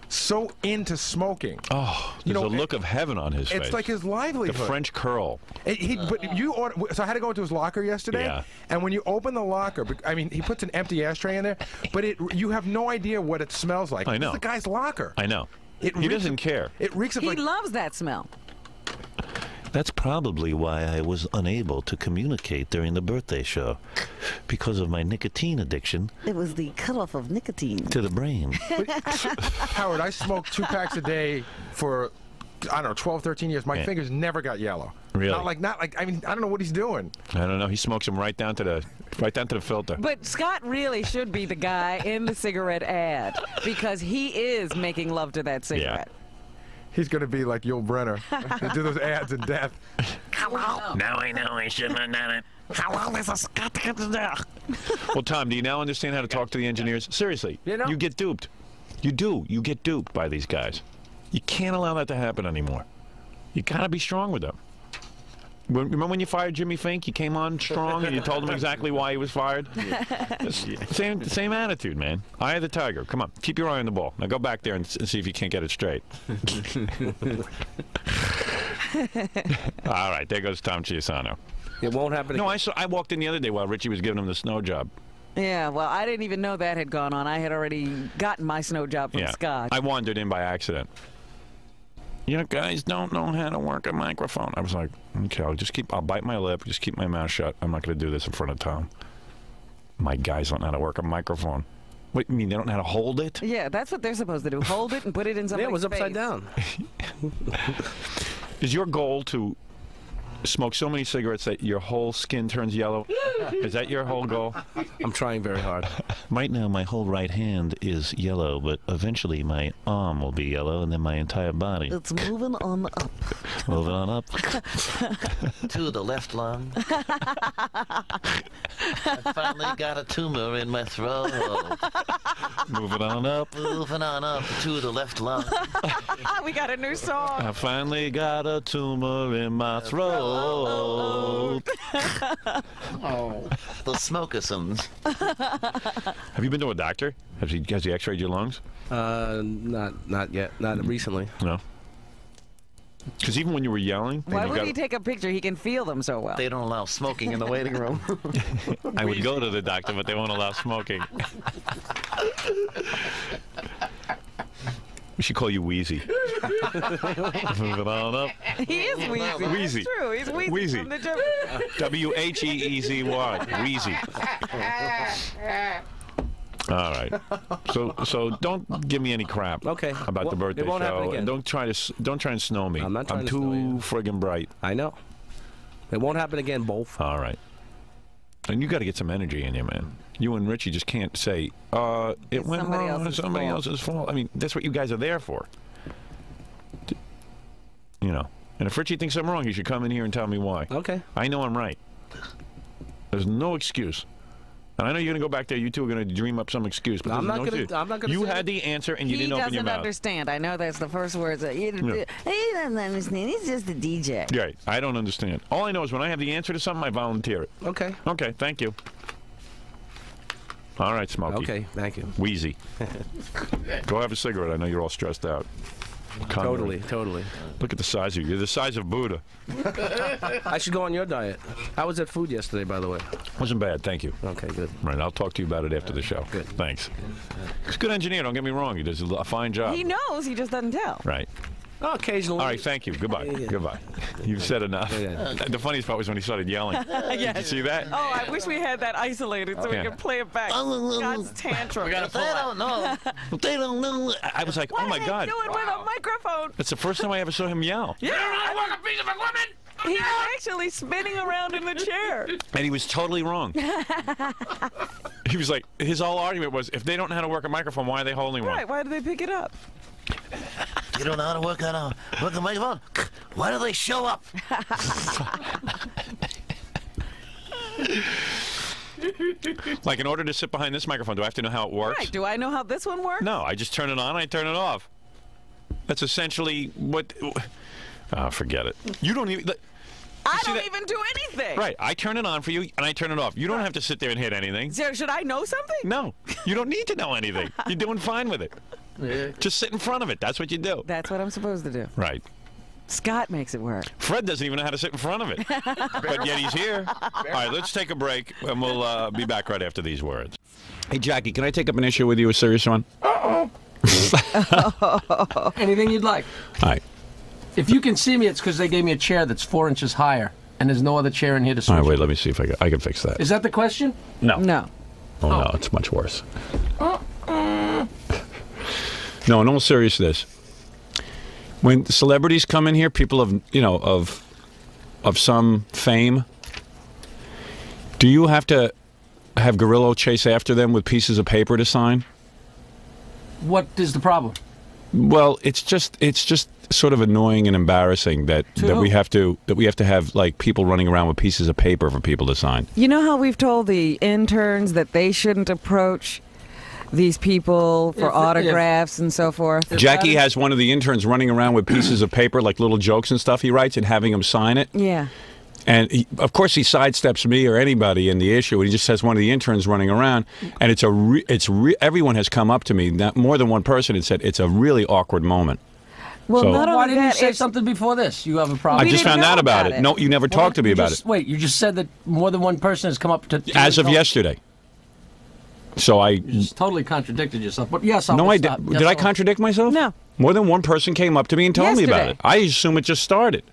so into smoking. Oh, there's a look of heaven on his face. It's like his livelihood. The French curl. But you order, so I had to go into his locker yesterday. Yeah. And when you open the locker, I mean, he puts an empty ashtray in there, but you have no idea what it smells like. I know. It's the guy's locker. I know. He doesn't care. It reeks of He like. loves that smell. That's probably why I was unable to communicate during the birthday show, because of my nicotine addiction It was the cutoff of nicotine. to the brain. Howard, I smoked 2 packs a day for, I don't know, 12, 13 years. My fingers never got yellow. Really? Not like. I mean, I don't know what he's doing. I don't know. He smokes them right down to the filter. But Scott really should be the guy in the cigarette ad because he is making love to that cigarette. He's going to be like Yul Brenner. They do those ads in death. Now I know I shouldn't have done it. How long is a Scott to get to there? Well, Tom, do you now understand how to talk to the engineers? Seriously, you get duped. You do. You get duped by these guys. You can't allow that to happen anymore. You gotta be strong with them. Remember when you fired Jimmy Fink? You came on strong and you told him exactly why he was fired? Same attitude, man. Eye of the tiger. Come on, keep your eye on the ball. Now go back there and see if you can't get it straight. All right, there goes Tom Chiusano. It won't happen again. No, I walked in the other day while Richie was giving him the snow job. Yeah, well, I didn't even know that had gone on. I had already gotten my snow job from Scott. I wandered in by accident. You know, guys don't know how to work a microphone. I was like, okay, I'll bite my lip, just keep my mouth shut. I'm not going to do this in front of Tom. My guys don't know how to work a microphone. What, you mean they don't know how to hold it? Yeah, that's what they're supposed to do. Hold it and put it in somebody's Yeah, it was upside face. down. Is your goal to smoke so many cigarettes that your whole skin turns yellow? Is that your whole goal? I'm trying very hard. Right now, my whole right hand is yellow, but eventually my arm will be yellow, and then my entire body. It's moving on up. Moving on up. To the left lung. I finally got a tumor in my throat. Moving on up. Moving on up to the left lung. We got a new song. I finally got a tumor in my throat. Oh, the smokersons. Have you been to a doctor? Has he x-rayed your lungs? Not yet. Not recently. No. Because even when you were yelling... Why would he take a picture? He can feel them so well. They don't allow smoking in the waiting room. I would go to the doctor, but they won't allow smoking. We should call you Wheezy. Moving on up. He is Wheezy. Wheezy. That's true. He's Wheezy. Wheezy. From the W-H-E-E-Z-Y. Wheezy. All right. So don't give me any crap. Okay. About the birthday it won't happen show, again. and don't try and snow me. I'm not trying I'm to too snow you. friggin' bright. I know. It won't happen again, both. All right. And you got to get some energy in you, man. You and Richie just can't say, it went wrong, it's somebody else's fault. I mean, that's what you guys are there for. You know. And if Richie thinks I'm wrong, he should come in here and tell me why. Okay. I know I'm right. There's no excuse. And I know you're going to go back there. You two are going to dream up some excuse. But I'm there's not no gonna. excuse. I'm not going to. You had the answer and you didn't open your He mouth. doesn't understand. I know that's the first words. He doesn't understand. He's just a DJ. Right. I don't understand. All I know is when I have the answer to something, I volunteer it. Okay. Okay. Thank you. All right, Smokey. Okay. Thank you. Wheezy. Go have a cigarette. I know you're all stressed out. Totally. Look at the size of you. You're the size of Buddha. I should go on your diet. How was that food yesterday, by the way? Wasn't bad, thank you. Okay, good. Right, I'll talk to you about it after the show. Good. Thanks. He's a good engineer, don't get me wrong. He does a fine job. He knows, he just doesn't tell. Right. Oh, occasionally. All right, thank you. Goodbye. Goodbye. You've said enough. The funniest part was when he started yelling. Yes. Did you see that? Oh, I wish we had that isolated so we could play it back. Scott's tantrum. We gotta pull out. No. They don't know. I was like, oh my God. Do it with a microphone. That's the first time I ever saw him yell. Yeah. a piece of equipment. He was actually spinning around in the chair. And he was totally wrong. He was like, his whole argument was, if they don't know how to work a microphone, why are they holding one? Right, why do they pick it up? You don't know how to work a microphone? Why do they show up? Like, in order to sit behind this microphone, do I have to know how it works? Right, do I know how this one works? No, I just turn it on, I turn it off. That's essentially what... Oh, forget it. You don't even... I don't even do anything. Right, I turn it on for you, and I turn it off. You don't have to sit there and hit anything. So should I know something? No, you don't need to know anything. You're doing fine with it. Just sit in front of it. That's what you do. That's what I'm supposed to do. Right. Scott makes it work. Fred doesn't even know how to sit in front of it. But yet he's here. All right, let's take a break, and we'll be back right after these words. Hey, Jackie, can I take up an issue with you, a serious one? Anything you'd like. All right. If you can see me, it's because they gave me a chair that's 4 inches higher, and there's no other chair in here to switch. All right, wait, let me see if I can fix that. Is that the question? No. No. Oh, no, it's much worse. No, in all seriousness, when celebrities come in here, people of some fame, do you have to have Grillo chase after them with pieces of paper to sign? What is the problem? Well, it's just sort of annoying and embarrassing that we have to have like people running around with pieces of paper for people to sign. You know how we've told the interns that they shouldn't approach these people for autographs and so forth? Jackie has one of the interns running around with pieces of paper, like little jokes and stuff he writes, and having him sign it. Yeah. And of course, he sidesteps me or anybody in the issue, and he just has one of the interns running around. And everyone has come up to me, more than one person, and said it's a really awkward moment. Well, not why only didn't you that, say something before this? You have a problem. I just found out about it. No, you never talked to me about it. Wait, you just said that more than one person has come up to as of yesterday. So you just totally contradicted yourself. But yes, no, I did. Did I contradict myself? No. More than one person came up to me and told me about it. I assume it just started.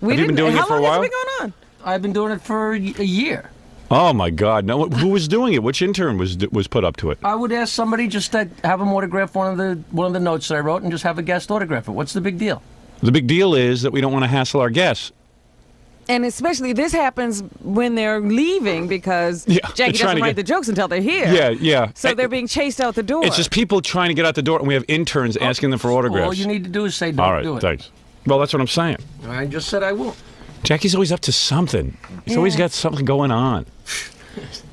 Have you been doing it for a while? How long has it been going on? I've been doing it for a year. Oh my God! No, who was doing it? Which intern was put up to it? I would ask somebody just to have them autograph one of the notes that I wrote and just have a guest autograph it. What's the big deal? The big deal is that we don't want to hassle our guests. And especially this happens when they're leaving because Jackie doesn't write the jokes until they're here. Yeah, yeah. So they're being chased out the door. It's just people trying to get out the door, and we have interns asking them for autographs. All you need to do is say, don't do it. Thanks. Well, that's what I'm saying. I just said I won't. Jackie's always up to something. He's always got something going on.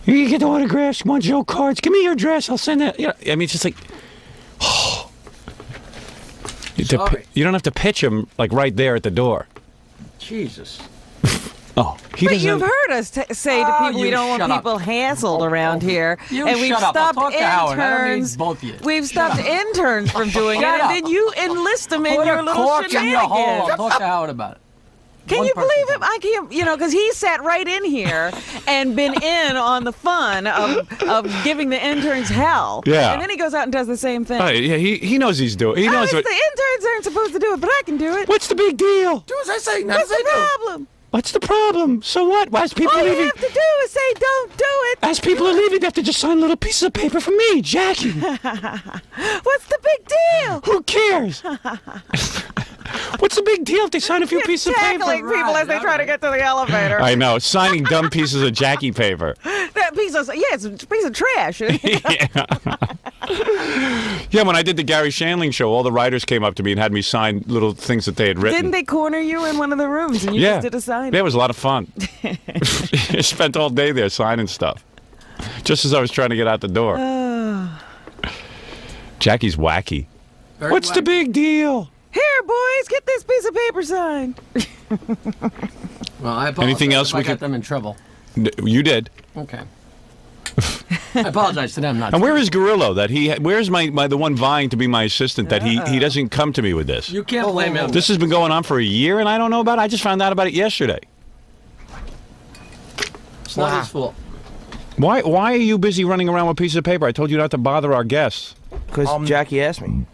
You get the autographs, you want Joe cards, give me your address, I'll send that. You know, I mean, it's just like, oh. You don't have to pitch him like right there at the door. Jesus. Oh, but you've heard us say to people we don't want people hassled around here, and we've stopped interns. We've stopped interns from doing it, and then you enlist them in your little shenanigans. I'll talk to Howard about it. Can you believe him? I can't, because he sat right in here and been in on the fun of giving the interns hell. Yeah. And then he goes out and does the same thing. Yeah, he knows he's doing. He knows what the interns aren't supposed to do it, but I can do it. What's the big deal? Do as I say. What's the problem? What's the problem? So what? Why is people All leaving? you have to do is say, don't do it. As people are leaving, they have to just sign little pieces of paper for me, Jackie. What's the big deal? Who cares? What's the big deal if they sign a few pieces of paper? Tackling people as they try to get to the elevator. I know, signing dumb pieces of Jackie paper. That piece of, it's a piece of trash. Yeah, when I did the Gary Shandling show, all the writers came up to me and had me sign little things that they had written. Didn't they corner you in one of the rooms and you just did a sign? Yeah, it was a lot of fun. I spent all day there signing stuff, just as I was trying to get out the door. Jackie's wacky. What's the big deal? Here, boys, get this piece of paper signed. Well, I apologize. Anything else if I got them in trouble. You did. Okay. I apologize to them. And where is Grillo? Where's the one vying to be my assistant? That he doesn't come to me with this. You can't blame him. This has been going on for a year, and I don't know about it. I just found out about it yesterday. It's not his fault. Why are you busy running around with pieces of paper? I told you not to bother our guests. Because Jackie asked me.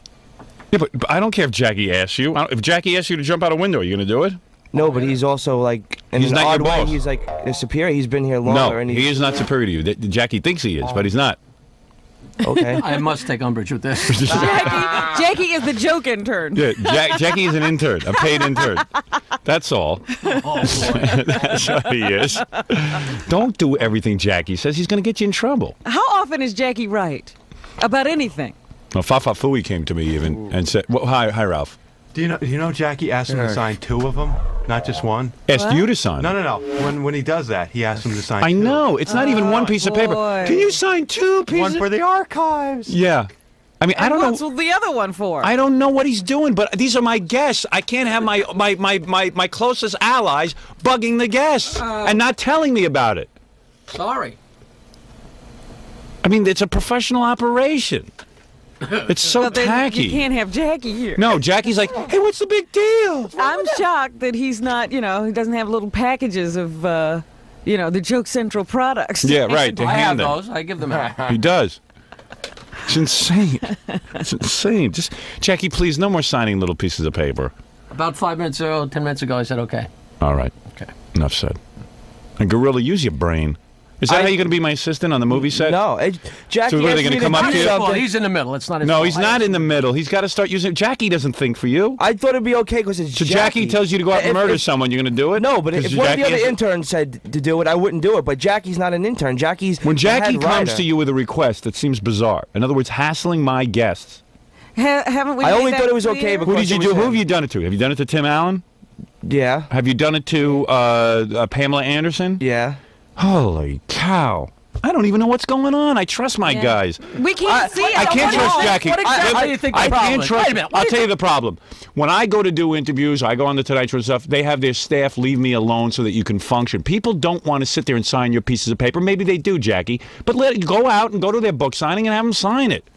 Yeah, but I don't care if Jackie asks you. If Jackie asks you to jump out a window, are you going to do it? No, but he's also like in an odd way. He's like a superior. He's been here longer. No, and he is not superior to you. Jackie thinks he is, but he's not. Okay. I must take umbrage with this. Jackie is the joke intern. Yeah, Jackie is an intern, a paid intern. That's all. That's what he is. Don't do everything Jackie says. He's going to get you in trouble. How often is Jackie right about anything? Well, Fafa Fooey came to me even and said, well, hi, Ralph. Do you know Jackie asked him to sign 2 of them, not just 1? Asked you to sign? No. When he does that, he asks him to sign 2. I know. It's not even 1 piece of paper. Can you sign 2 pieces? 1 for the archives. Yeah. I mean, I don't know. What's the other one for? I don't know what he's doing, but these are my guests. I can't have my closest allies bugging the guests and not telling me about it. Sorry. I mean, it's a professional operation. It's so tacky. You can't have Jackie here. No, Jackie's like, hey, what's the big deal? I'm shocked that he's not, he doesn't have little packages of, the Joke Central products. Yeah, right. I have those. I give them out. He does. It's insane. It's insane. Just, Jackie, please, no more signing little pieces of paper. About 5 minutes ago, 10 minutes ago, I said okay. All right. Okay. Enough said. And Gorilla, use your brain. Is that how you're going to be my assistant on the movie set? No, Jackie. So are they going to come up to you? Well, he's in the middle. It's not his No, fault. he's not in the middle. He's got to start using. Jackie doesn't think for you. I thought it'd be okay because it's so Jackie tells you to go out and murder someone. You're going to do it? No, but if one of the other interns said to do it, I wouldn't do it. But Jackie's not an intern. Jackie's when Jackie the head comes writer. to you with a request that seems bizarre. In other words, hassling my guests. Haven't we? I made only that thought it was clear? okay because Who did you do? Who have you done it to? Have you done it to Tim Allen? Yeah. Have you done it to Pamela Anderson? Yeah. Holy cow. I don't even know what's going on. I trust my guys. We can't see it. I can't trust Jackie. What exactly do you think the problem is? Wait a minute. I'll tell you the problem. When I go to do interviews, I go on the Tonight Show and stuff, they have their staff leave me alone so that you can function. People don't want to sit there and sign your pieces of paper. Maybe they do, Jackie. But go out and go to their book signing and have them sign it.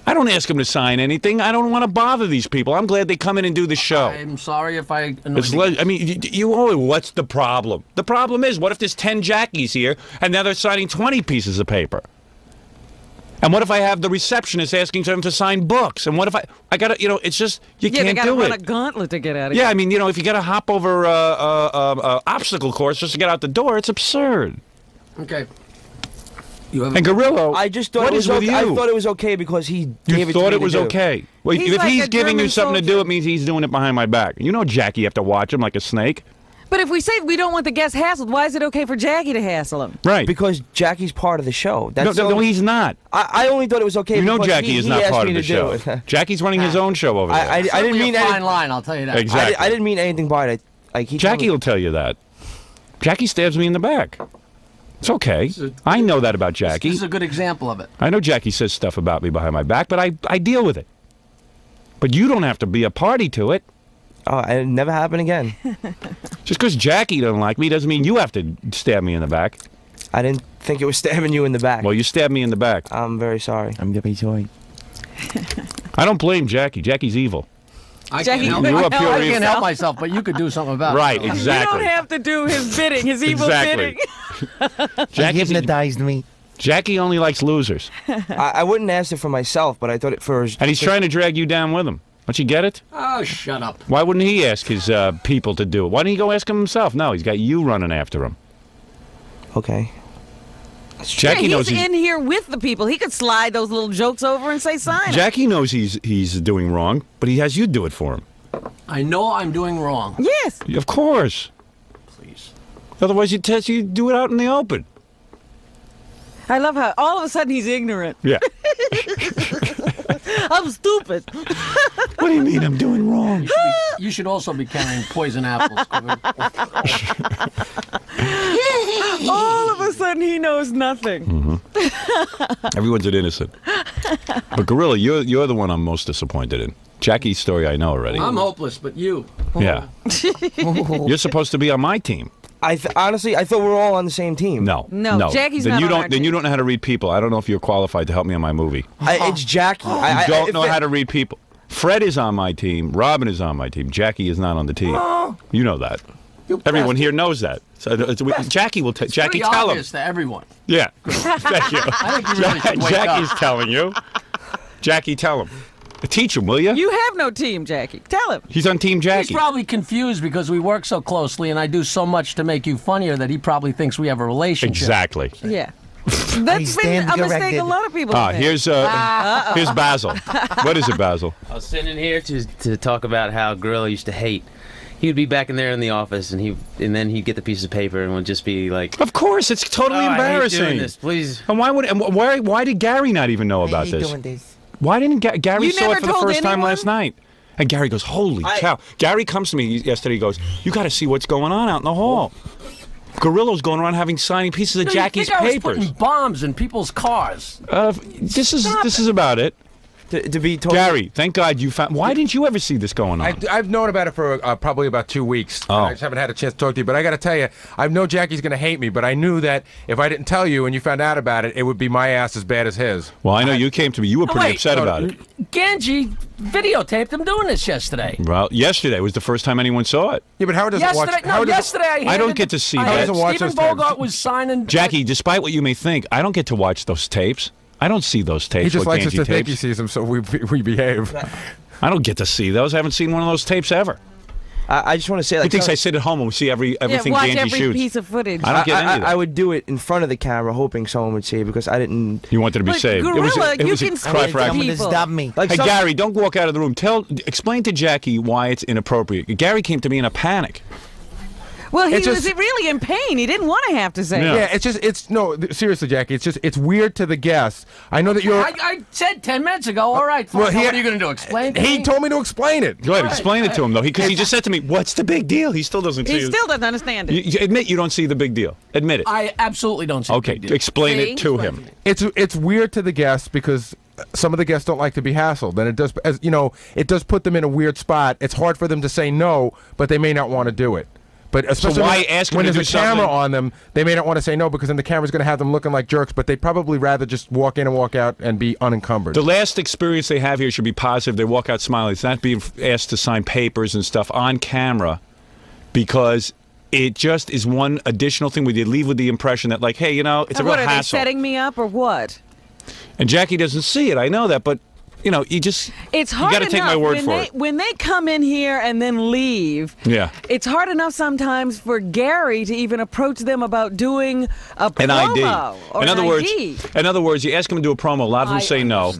I don't ask them to sign anything. I don't want to bother these people. I'm glad they come in and do the show. I'm sorry if I annoyed you. I mean, what's the problem? The problem is, what if there's 10 Jackies here, and now they're signing 20 pieces of paper? And what if I have the receptionist asking them to sign books? And what if I got to, it's just, you can't do it. Yeah, they got to run a gauntlet to get out of here. Yeah, I mean, if you got to hop over a obstacle course just to get out the door, it's absurd. Okay. And Grillo, I just thought what it was is with okay. you? I thought it was okay because he gave it to me. You thought it was to do. okay? Well, if he's giving you something to do, it means he's doing it behind my back. You know, Jackie, you have to watch him like a snake. But if we say we don't want the guest hassled, why is it okay for Jackie to hassle him? Right. Because Jackie's part of the show. That's no, he's not. I only thought it was okay. You know, because Jackie is not part of the show. Jackie's running his own show over there. I didn't mean a fine line. I'll tell you that. Exactly. I didn't mean anything by it. Like Jackie will tell you that. Jackie stabs me in the back. It's okay. I know that about Jackie. This is a good example of it. I know Jackie says stuff about me behind my back, but I deal with it. But you don't have to be a party to it. Oh, it never happened again. Just because Jackie doesn't like me doesn't mean you have to stab me in the back. I didn't think it was stabbing you in the back. Well, you stabbed me in the back. I'm very sorry. I'm very sorry. I don't blame Jackie. Jackie's evil. I can't help myself, but you could do something about it. Right, exactly. You don't have to do his bidding, his evil bidding. Jackie hypnotized me. Jackie only likes losers. I wouldn't ask it for myself, but I thought it for... And he's trying to drag you down with him. Don't you get it? Oh, shut up. Why wouldn't he ask his people to do it? Why didn't he go ask him himself? No, he's got you running after him. Okay. Jackie knows he's in here with the people. He could slide those little jokes over and say sign it. Jackie knows he's doing wrong, but he has you do it for him. I know I'm doing wrong. Yes. Of course. Please. Otherwise, you do it out in the open. I love how all of a sudden he's ignorant. Yeah. I'm stupid. What do you mean I'm doing wrong? You should also be carrying poison apples. All of a sudden he knows nothing. Mm-hmm. Everyone's an innocent. But Grillo, you're the one I'm most disappointed in. Jackie's story I know already. I'm hopeless, but you. Yeah. You're supposed to be on my team. Honestly, I thought we were all on the same team. No. Jackie's then not you on don't. our Then team. you don't know how to read people. I don't know if you're qualified to help me on my movie. It's Jackie. You don't know how to read people. Fred is on my team. Robin is on my team. Jackie is not on the team. You know that. Everyone here knows that. So Jackie will tell. Jackie, tell him. It's obvious to everyone. Yeah. Thank you. I think you really should wake Jackie's up. telling you. Jackie, tell him. Teach him, will you? You have no team, Jackie. Tell him. He's on Team Jackie. He's probably confused because we work so closely and I do so much to make you funnier that he probably thinks we have a relationship. Exactly. Yeah. That's been a mistake a lot of people have made. Here's Basil. What is it, Basil? I was sitting in here to talk about how Grillo used to hate. He would be back in there in the office, and then he'd get the piece of paper and would just be like, "Of course, it's totally embarrassing. I hate doing this, please." And why did Gary not even know about this? Why didn't Gary saw it for the first time last night? And Gary goes, "Holy cow!" Gary comes to me yesterday. He goes, "You got to see what's going on out in the hall." Grillo's going around signing pieces of Jackie's I was papers. putting bombs in people's cars. This is about it. To be told. Gary, thank God you found. Why didn't you ever see this going on? I've known about it for probably about 2 weeks. Oh. I just haven't had a chance to talk to you. But I got to tell you, I know Jackie's going to hate me, but I knew that if I didn't tell you and you found out about it, it would be my ass as bad as his. Well, I know you came to me. You were pretty upset about it. Ganji videotaped him doing this yesterday. Well, yesterday was the first time anyone saw it. Yeah, but Howard doesn't watch. Yesterday I don't get to see that. Stephen Bogart was signing. Jackie, despite what you may think, I don't get to watch those tapes. I don't see those tapes. He just likes us to think he tapes. sees them, so we behave. I don't get to see those. I haven't seen one of those tapes ever. I just want to say, like, he thinks I sit at home and we see everything watch Ganji every shoots. piece of footage. I don't get any of that. I would do it in front of the camera, hoping someone would see it because I didn't. You wanted to be But saved. Gorilla, it was you a can cry speak for to action. people. Stop me. Like Hey, Gary, don't walk out of the room. Explain to Jackie why it's inappropriate. Gary came to me in a panic. Well, he was really in pain. He didn't want to have to say it. Yeah, it's no, seriously, Jackie, it's weird to the guests. I know that you're... I said 10 minutes ago, all right, fine. What are you going to do, explain it? He told me to explain it. Go ahead, explain it to him, though, because he just said to me, what's the big deal? He still doesn't see it. He still doesn't understand it. You admit you don't see the big deal. Admit it. I absolutely don't see the big deal. Explain it to him. It's weird to the guests because some of the guests don't like to be hassled, and it does, as you know, it does put them in a weird spot. It's hard for them to say no, but they may not want to do it. But especially when there's a camera on them, they may not want to say no because then the camera's going to have them looking like jerks, but they'd probably rather just walk in and walk out and be unencumbered. The last experience they have here should be positive. They walk out smiling. It's not being asked to sign papers and stuff on camera because it just is one additional thing where you leave with the impression that, like, hey, you know, it's a real hassle. What, are they setting me up or what? And Jackie doesn't see it. I know that, but... You know, it's hard you got to take my word for it. When they come in here and then leave, it's hard enough sometimes for Gary to even approach them about doing a promo or in other words, you ask them to do a promo. A lot of them say no.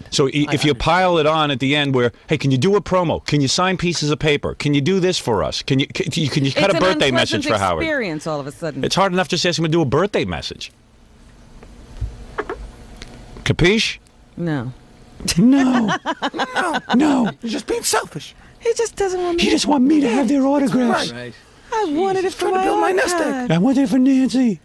So if you pile it on at the end, where hey, can you do a promo? Can you sign pieces of paper? Can you do this for us? Can you cut a birthday message for Howard? It's an experience all of a sudden. It's hard enough just to ask him to do a birthday message. Capiche? No. No. No. You're just being selfish. He just doesn't want me. He just want me to have their autographs. Right. I wanted it for my nest egg. I wanted it for Nancy.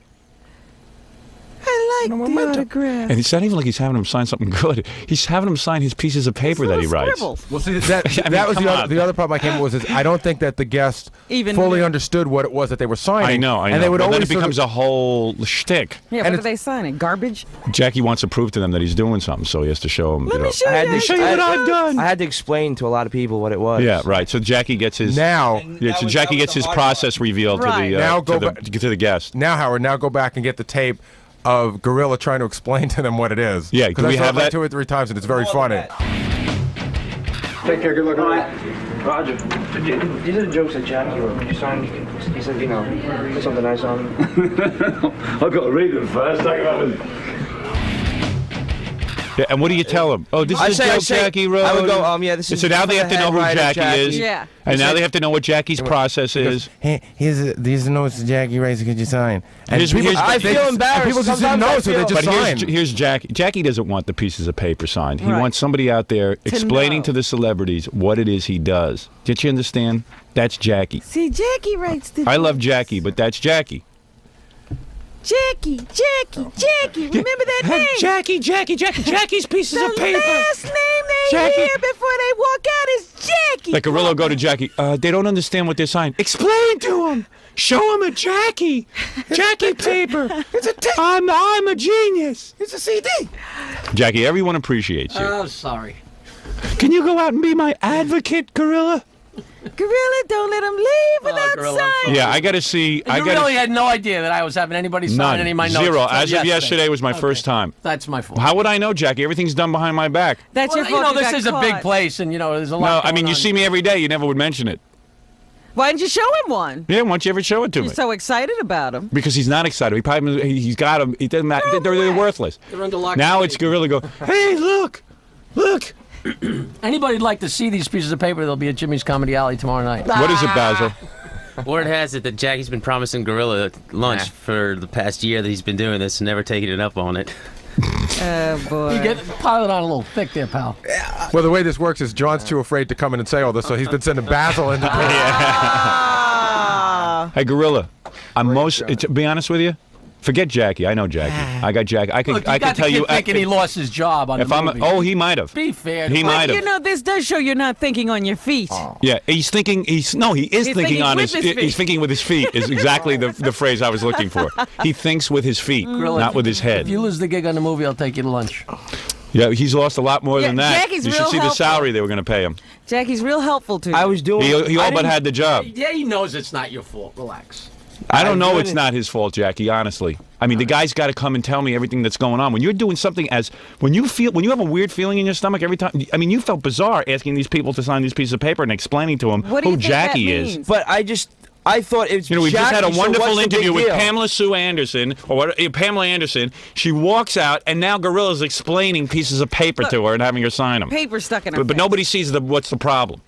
I like the autograph. And it's not even like he's having him sign something good. He's having him sign his pieces of paper that he writes. Well, see, that was the other problem I came with is I don't think that the guests fully understood what it was that they were signing. I know. And they would always then it becomes a whole shtick. Yeah, what are they signing? Garbage? Jackie wants to prove to them that he's doing something, so he has to show them. Let me show you what I've done. I had to explain to a lot of people what it was. Yeah, right. So Jackie gets his Jackie gets his process revealed to the guest. Now, Howard, go back and get the tape of Grillo trying to explain to them what it is. Yeah, do we have that? 2 or 3 times, and it's very funny. Take care. Good luck. Roger. These are the jokes that Jackie wrote. Could you sign? He said, you know, put something nice on them. I've got to read them first. Yeah, and what do you tell them? Oh, this is a joke Jackie wrote. I would go, yeah, this is. So now they have to know who Jackie is. Yeah. And now they have to know what Jackie's process is. Hey, these are notes Jackie writes. Could you sign? And I feel embarrassed. People just didn't know, so they just signed. Here's Jackie. Jackie doesn't want the pieces of paper signed. He wants somebody out there explaining to the celebrities what it is he does. Did you understand? That's Jackie. See, Jackie writes the. I love Jackie, but that's Jackie. Jackie. Remember that name? Jackie's pieces of paper. The last name they hear before they walk out is Jackie. Like Grillo go to Jackie. They don't understand what they're signing. Explain to them. Show them a Jackie paper. It's a tape. I'm a genius. It's a CD. Jackie, everyone appreciates you. Oh, sorry. Can you go out and be my advocate, Gorilla? Gorilla, don't let him leave without signing. Yeah, I got to see. You really had no idea that I was having anybody sign any of my notes. Zero. As of yesterday was my first time. That's my fault. How would I know, Jackie? Everything's done behind my back. That's your fault. You know, this is a big place, and you know, there's a lot. No, I mean, you see me every day. You never would mention it. Why didn't you show him one? Yeah, why don't you ever show it to me? You're so excited about him. Because he's not excited. He's got them. It doesn't matter. They're worthless. They're under lock. Now it's Gorilla go, hey, look. Anybody'd like to see these pieces of paper, they'll be at Jimmy's Comedy Alley tomorrow night. What is it, Basil? Word has it that Jackie's been promising Gorilla lunch for the past year that he's been doing this and never taking it up on it. Oh, boy. You pile it on a little thick there, pal. Well, the way this works is John's too afraid to come in and say all this, so he's been sending Basil into Hey, Gorilla, to be honest with you, forget Jackie. I know Jackie. I got Jackie. I can tell you. Thinking he lost his job on the movie. He might have. Be fair. He might have. You know, this does show you're not thinking on your feet. Oh. Yeah, he's thinking. He is thinking on his. He's thinking with his feet. Is exactly the phrase I was looking for. He thinks with his feet, not with his head. If you lose the gig on the movie, I'll take you to lunch. Yeah, he's lost a lot more than that. Jackie's you should see the salary they were going to pay him. Jackie's real helpful to you. I was doing. He all but had the job. Yeah, he knows it's not your fault. Relax. I don't know it's not his fault, Jackie, honestly. I mean, the guy's got to come and tell me everything that's going on. When you're doing something when you have a weird feeling in your stomach every time, I mean, you felt bizarre asking these people to sign these pieces of paper and explaining to them who Jackie is. But I thought it's we Jackie, just had a wonderful interview with Pamela Pamela Anderson. She walks out, and now Gorilla's explaining pieces of paper to her and having her sign them. Paper stuck in her But nobody sees what's the problem.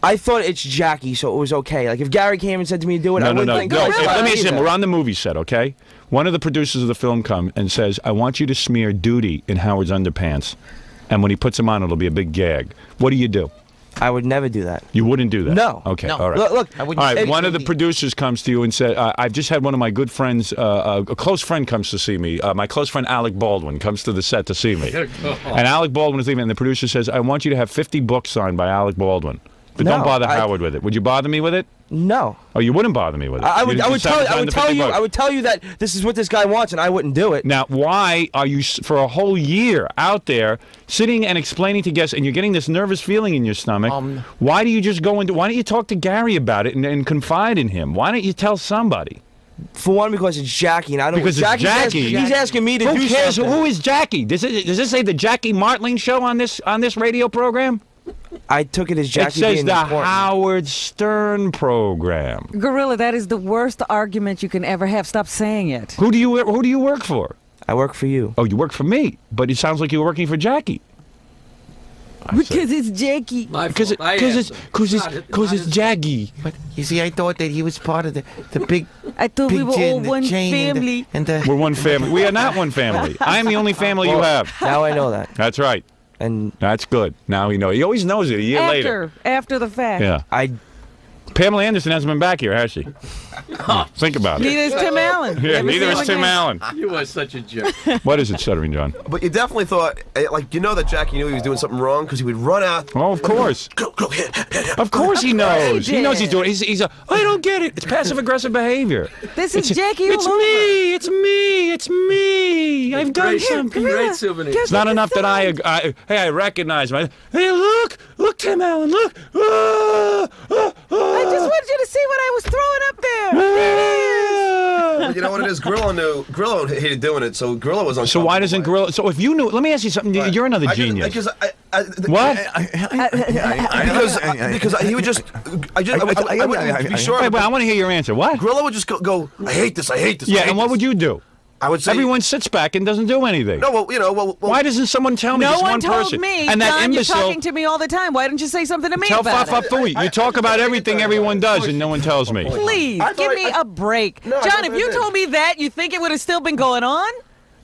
I thought it's Jackie, so it was okay. Like if Gary came and said to me to do it, I wouldn't think. No. Let me ask you. We're on the movie set, okay? One of the producers of the film comes and says, "I want you to smear Duty in Howard's underpants, and when he puts them on, it'll be a big gag." What do you do? I would never do that. You wouldn't do that? No. Okay, No. all right. Look, all right, one of the producers comes to you and said, I've just had one of my good friends, a close friend comes to see me. My close friend Alec Baldwin comes to the set to see me. And Alec Baldwin is leaving, and the producer says, I want you to have 50 books signed by Alec Baldwin. But don't bother Howard with it. Would you bother me with it? No. Oh, you wouldn't bother me with it? I would tell you that this is what this guy wants, and I wouldn't do it. Now, why are you, for a whole year, out there sitting and explaining to guests, and you're getting this nervous feeling in your stomach? Why do you just go into? Why don't you talk to Gary about it and confide in him? Why don't you tell somebody? For one, because it's Jackie, and I don't. Because it's Jackie. He's asking me to do Who cares? something. Who is Jackie? Does this say the Jackie Martling Show on this radio program? I took it as Jackie. It says being the important. Howard Stern program. Gorilla, that is the worst argument you can ever have. Stop saying it. Who do you work for? I work for you. Oh, you work for me, but it sounds like you're working for Jackie. Because it's Jackie. Because it's Jackie. But you see, I thought that he was part of the big. I thought we were all one family. We're one family. We are not one family. I am the only family you have. Now I know that. That's right. And that's good. Now he knows. He always knows it a year later. After the fact. Yeah. Pamela Anderson hasn't been back here, has she? Think about it. Neither is Tim Allen. Yeah, neither is Tim Allen. You are such a jerk. What is it, Stuttering John? But you definitely thought, like, that Jackie knew he was doing something wrong because he would run out. Oh, of course. Of course he knows. He knows he's doing it. He's I don't get it. It's passive-aggressive behavior. This is Jackie. It's me. It's me. It's me. I've done something. Great souvenir. It's not enough that I recognize my. Hey, look, Tim Allen, look. I just wanted you to see what I was throwing up there. You know what it is? Grillo knew. Grillo hated doing it, so Grillo was on. So why doesn't Grillo? So if you knew, let me ask you something. You're another genius. What? Because he would just. I wouldn't be sure. Wait, I want to hear your answer. What? Grillo would just go. I hate this. I hate this. Yeah, and what would you do? I would say everyone sits back and doesn't do anything. No, well, why doesn't someone tell me? No just one one told person? me. And that John, imbecile. you're talking to me all the time. Why don't you say something to me Tell about it? Fafafui. You talk about everything everyone does, and no one tells me. Please give me a break, John. If you told me that, you think it would have still been going on?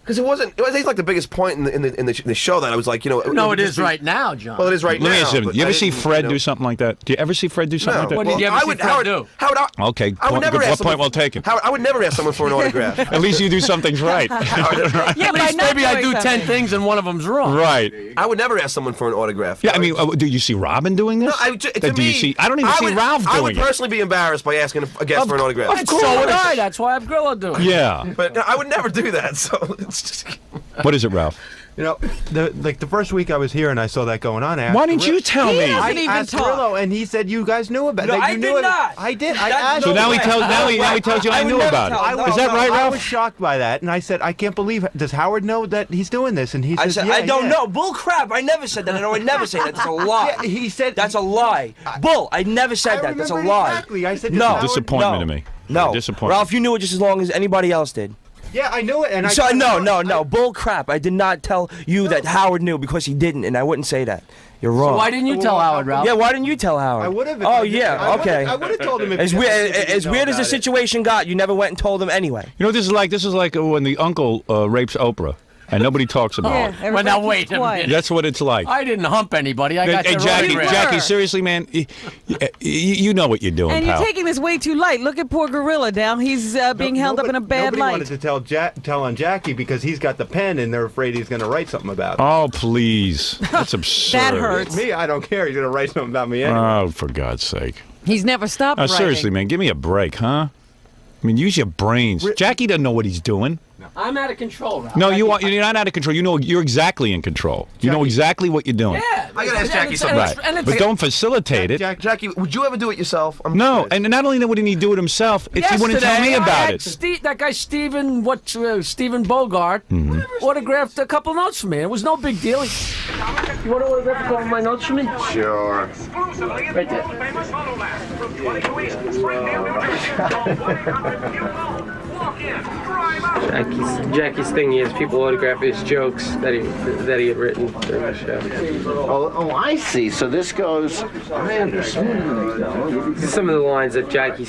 Because it wasn't. It was like the biggest point in the show that I was like, No, it is right now, John. Well, it is right now. Let me ask you, you ever see Fred do something like that? Do you ever see Fred do something like that? What did you ever see Fred do? Howard, okay. I would never what ask point well taken? Howard, I would never ask someone for an autograph. At least you do something's right. Yeah, At least maybe I do 10 things and one of them's wrong. Right. I would never ask someone for an autograph. Yeah, I mean, do you see Robin doing this? No, do you see? I don't even see Ralph doing it. I would personally be embarrassed by asking a guest for an autograph. Of course. So would I. That's why I'm Grillo doing it. Yeah. But I would never do that. So it's just. What is it, Ralph? You know, the first week I was here and I saw that going on. Why didn't you tell me? I asked Grillo and he said you guys knew about it. No, I did not. I did. I asked. So now he tells you I knew about it. Is that right, Ralph? I was shocked by that, and I said I can't believe. Does Howard know that he's doing this? And he said, I said, yeah, I don't know. Bull crap. I never said that. I would never say that. That's a lie. Yeah, he said that's a lie. Bull. I never said that. That's a lie. Exactly. I said no. Disappointment to me. No. Disappointment. Ralph, you knew it just as long as anybody else did. Yeah, I knew it, and I. No. Bull crap. I did not tell you that Howard knew because he didn't, and I wouldn't say that. You're wrong. So why didn't you tell Howard, Ralph? Yeah, why didn't you tell Howard? I would have. Oh yeah, okay. I would have told him. As weird as the situation got, you never went and told him anyway. You know, this is like when the uncle rapes Oprah. And nobody talks about it. Well, now wait a minute. That's what it's like. I didn't hump anybody. I got Jackie, seriously, man, you know what you're doing, and pal. you're taking this way too light. Look at poor Gorilla down. He's being held up in a bad light. Nobody wanted to tell on Jackie because he's got the pen and they're afraid he's going to write something about it. Oh, please. That's absurd. That hurts. Me, I don't care. He's going to write something about me anyway. Oh, for God's sake. He's never stopped writing. Seriously, man, give me a break, huh? I mean, use your brains. Jackie doesn't know what he's doing. I'm out of control, Ralph. No, you're not out of control. You know, you're exactly in control. You know exactly what you're doing. Yeah. I gotta ask Jackie something. Right. But don't facilitate it. Jackie, would you ever do it yourself? No, and not only wouldn't he do it himself, he wouldn't tell me about it. That guy Stephen Bogart autographed a couple notes for me. It was no big deal. You want to autograph a couple of my notes for me? Sure. Right there. Jackie's thing is people autograph his jokes that he had written during the show. Oh, I see. So this goes. I understand. Some of the lines that Jackie,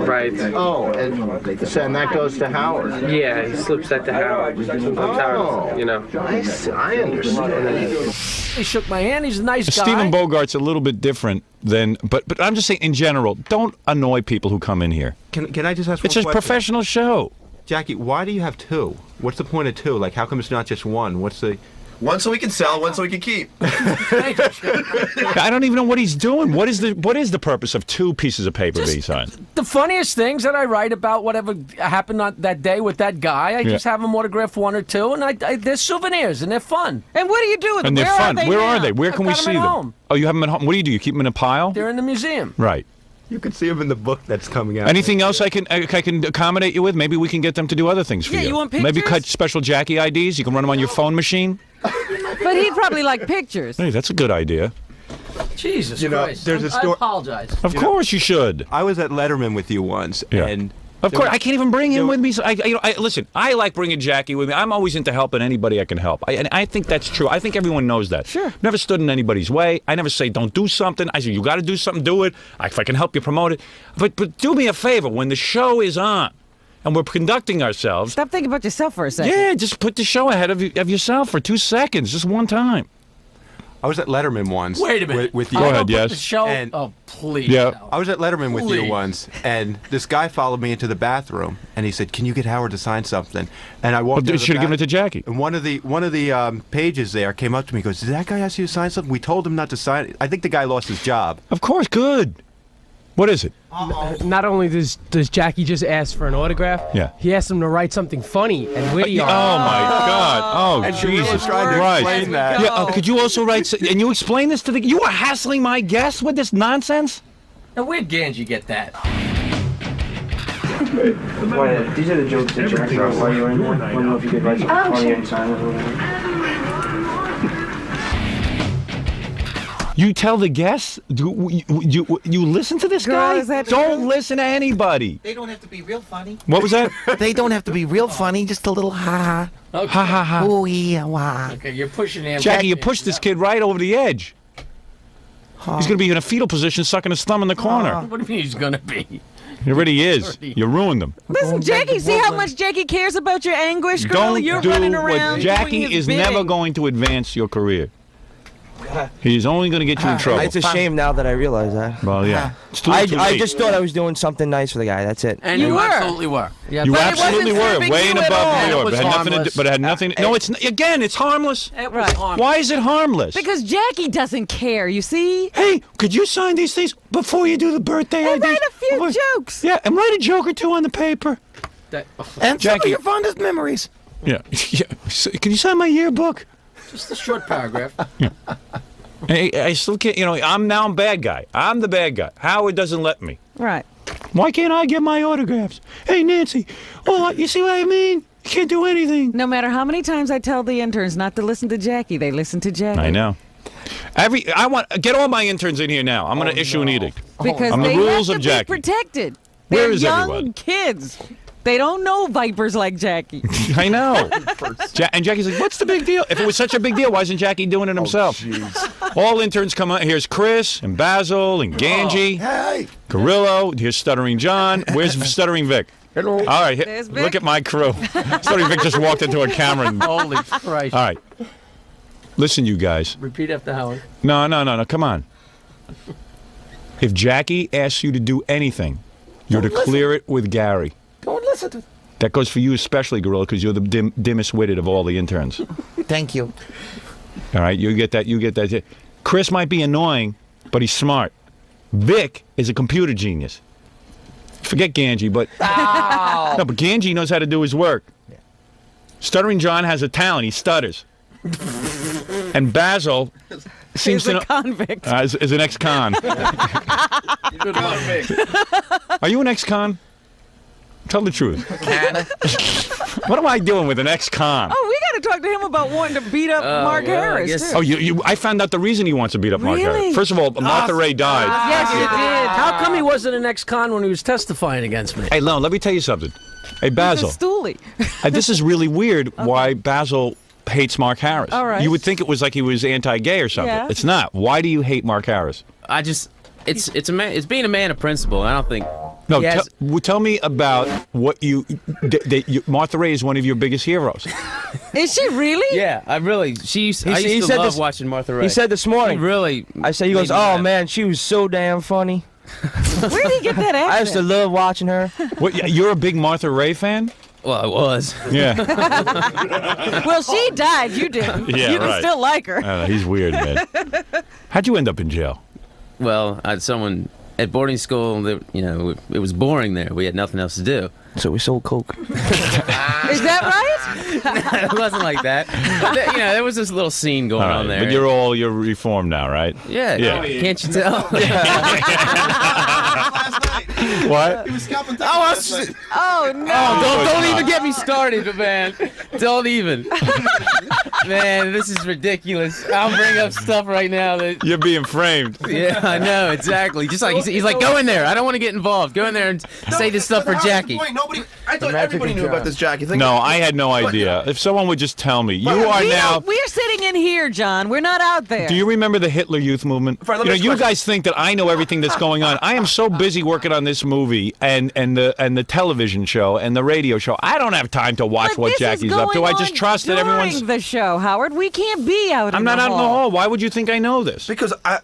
writes. Oh, and that goes to Howard. Yeah, he slips that to Howard. Sometimes Howard, I see. I understand. He shook my hand. He's a nice guy. Stephen Bogart's a little bit different than, but I'm just saying in general, don't annoy people who come in here. Can I just ask? It's a professional show. Jackie, why do you have two? What's the point of two? Like, how come it's not just one? What's the? One so we can sell, one so we can keep. I don't even know what he's doing. What is the purpose of two pieces of paper being signed? The funniest things that I write about whatever happened on that day with that guy, I just have him autograph one or two, and they're souvenirs, and they're fun. And what do you do with them? And they're fun. Where are they? Where can we I've got see them at them? home. Oh, you have them at home. What do? You keep them in a pile? They're in the museum. Right. You can see them in the book that's coming out. Anything else I can accommodate you with? Maybe we can get them to do other things for you. Yeah, you want pictures? Maybe cut special Jackie IDs. You can run them on your phone machine. But he'd probably like pictures. Hey, that's a good idea. Jesus Christ. There's a I story. apologize. Of course you should. I was at Letterman with you once, and of course I can't even bring him with me. So listen. I like bringing Jackie with me. I'm always into helping anybody I can help. And I think that's true. I think everyone knows that. Sure. Never stood in anybody's way. I never say don't do something. I say you got to do something. Do it. If I can help you promote it. But do me a favor when the show is on. And we're conducting ourselves. Stop thinking about yourself for a second. Yeah, just put the show ahead of yourself for 2 seconds, just one time. I was at Letterman once. Wait a minute. With you. Go ahead, yes. The show. And Oh, please. Yeah. I was at Letterman with you once, and this guy followed me into the bathroom, and he said, "Can you get Howard to sign something?" And I walked. Well, should have given it to Jackie. And one of the pages there came up to me, and goes, "Did that guy ask you to sign something? We told him not to sign it." I think the guy lost his job. Of course, good. What is it? Not only does Jackie just ask for an autograph, he asks him to write something funny and witty on it. Oh my God! Oh And Jesus trying to Christ! explain that. Yeah, could you also write? And you explain this to the? You are hassling my guests with this nonsense. Now, where'd Ganji get that? Why, these are the jokes that Jack wrote while you were in there. I don't know if you could write something funny and sign it or whatever. You tell the guests? You listen to this guy? Don't listen to anybody. They don't have to be real funny. What was that? They don't have to be real funny, just a little ha ha. Okay. Ha ha ha. Oh yeah, wow. Okay, you're pushing him. Jackie, you pushed this kid right over the edge. He's going to be in a fetal position sucking his thumb in the corner. What do you mean he's going to be? He already is. You ruined him. Listen, Jackie, see how much Jackie cares about your anguish, girl? You're running around. What Jackie doing his is bidding. never going to advance your career. He's only going to get you in trouble. It's a shame now that I realize that. Well, yeah. It's too I late. just thought I was doing something nice for the guy. That's it. And you absolutely were. Yeah, You but it absolutely wasn't were serving way and you at above all. New York. It was It had nothing to do, harmless. but it had nothing. No, it's again. It's harmless. It was harmless. Why is it harmless? Because Jackie doesn't care, you see? Hey, could you sign these things before you do the birthday And IDs? write a few jokes. Yeah, and write a joke or two on the paper. And Jackie. some of your fondest memories. Yeah. Can you sign my yearbook? Just a short paragraph. Hey, I still can't. I'm bad guy. I'm the bad guy. Howard doesn't let me. Right. Why can't I get my autographs? Hey, Nancy. Oh, you see what I mean? You can't do anything. No matter how many times I tell the interns not to listen to Jackie, they listen to Jackie. I know. I want get all my interns in here now. I'm going to issue an edict. Because on the they rules have of to Jackie. be protected. Where They're is young everyone? kids. They don't know vipers like Jackie. I know. And Jackie's like, what's the big deal? If it was such a big deal, why isn't Jackie doing it himself? All interns come out. Here's Chris and Basil and Ganji. Hey. Grillo. Here's Stuttering John. Where's Stuttering Vic? Hello. All right. There's Vic. Look at my crew. Stuttering Vic just walked into a camera. And, all Holy Christ. right. Listen, you guys. Repeat after Howard. No. Come on. If Jackie asks you to do anything, you're to clear it with Gary. Don't listen to. That goes for you especially, Gorilla, because you're the dimmest witted of all the interns. Thank you. All right, you get that. Chris might be annoying, but he's smart. Vic is a computer genius. Forget Ganji, but no, but Ganji knows how to do his work. Stuttering John has a talent; he stutters. And Basil seems He's to a convict. is an ex-con. Good luck. Are you an ex-con? Tell the truth. What am I doing with an ex-con? Oh, we got to talk to him about wanting to beat up Mark Harris. Oh, I found out the reason he wants to beat up Mark Really? Harris. First of all, Martha Ray died. Yes, you did. How come he wasn't an ex-con when he was testifying against me? Hey, Lone, let me tell you something. Hey, Basil. He's a stoolie. This is really weird why Basil hates Mark Harris. All right. You would think it was like he was anti-gay or something. Yeah. It's not. Why do you hate Mark Harris? It's being a man of principle. I don't think. No, tell me about what Martha Ray is one of your biggest heroes. Is she really? Yeah, I used to love watching Martha Ray. He said this morning. He goes, oh man, she was so damn funny. Where did he get that accent? I used to love watching her. What? You're a big Martha Ray fan? Well, I was. Yeah. Well, she died. You didn't. Yeah, you can still like her. He's weird, man. How'd you end up in jail? Well, I had someone at boarding school. That, it was boring there. We had nothing else to do. So we sold coke. Is that right? It wasn't like that. But, there was this little scene going on there. But you're reformed now, right? Yeah. Can't you tell? What? He was scalping Oh no! Oh, don't even get me started, man. Don't even. Man, this is ridiculous. I'll bring up stuff right now that you're being framed. Yeah, I know exactly. Just like he's like, go in there. I don't want to get involved. Go in there and say this stuff for Jackie. I thought everybody knew about this Jackie thing. No, I had no idea. If someone would just tell me, We're sitting in here, John. We're not out there. Do you remember the Hitler Youth movement? You guys think that I know everything that's going on. I am so busy working on this movie and the television show and the radio show. I don't have time to watch what Jackie's up to. I just trust that everyone's during the show, Howard. We can't be out. I'm not out in the hall. Why would you think I know this? Because I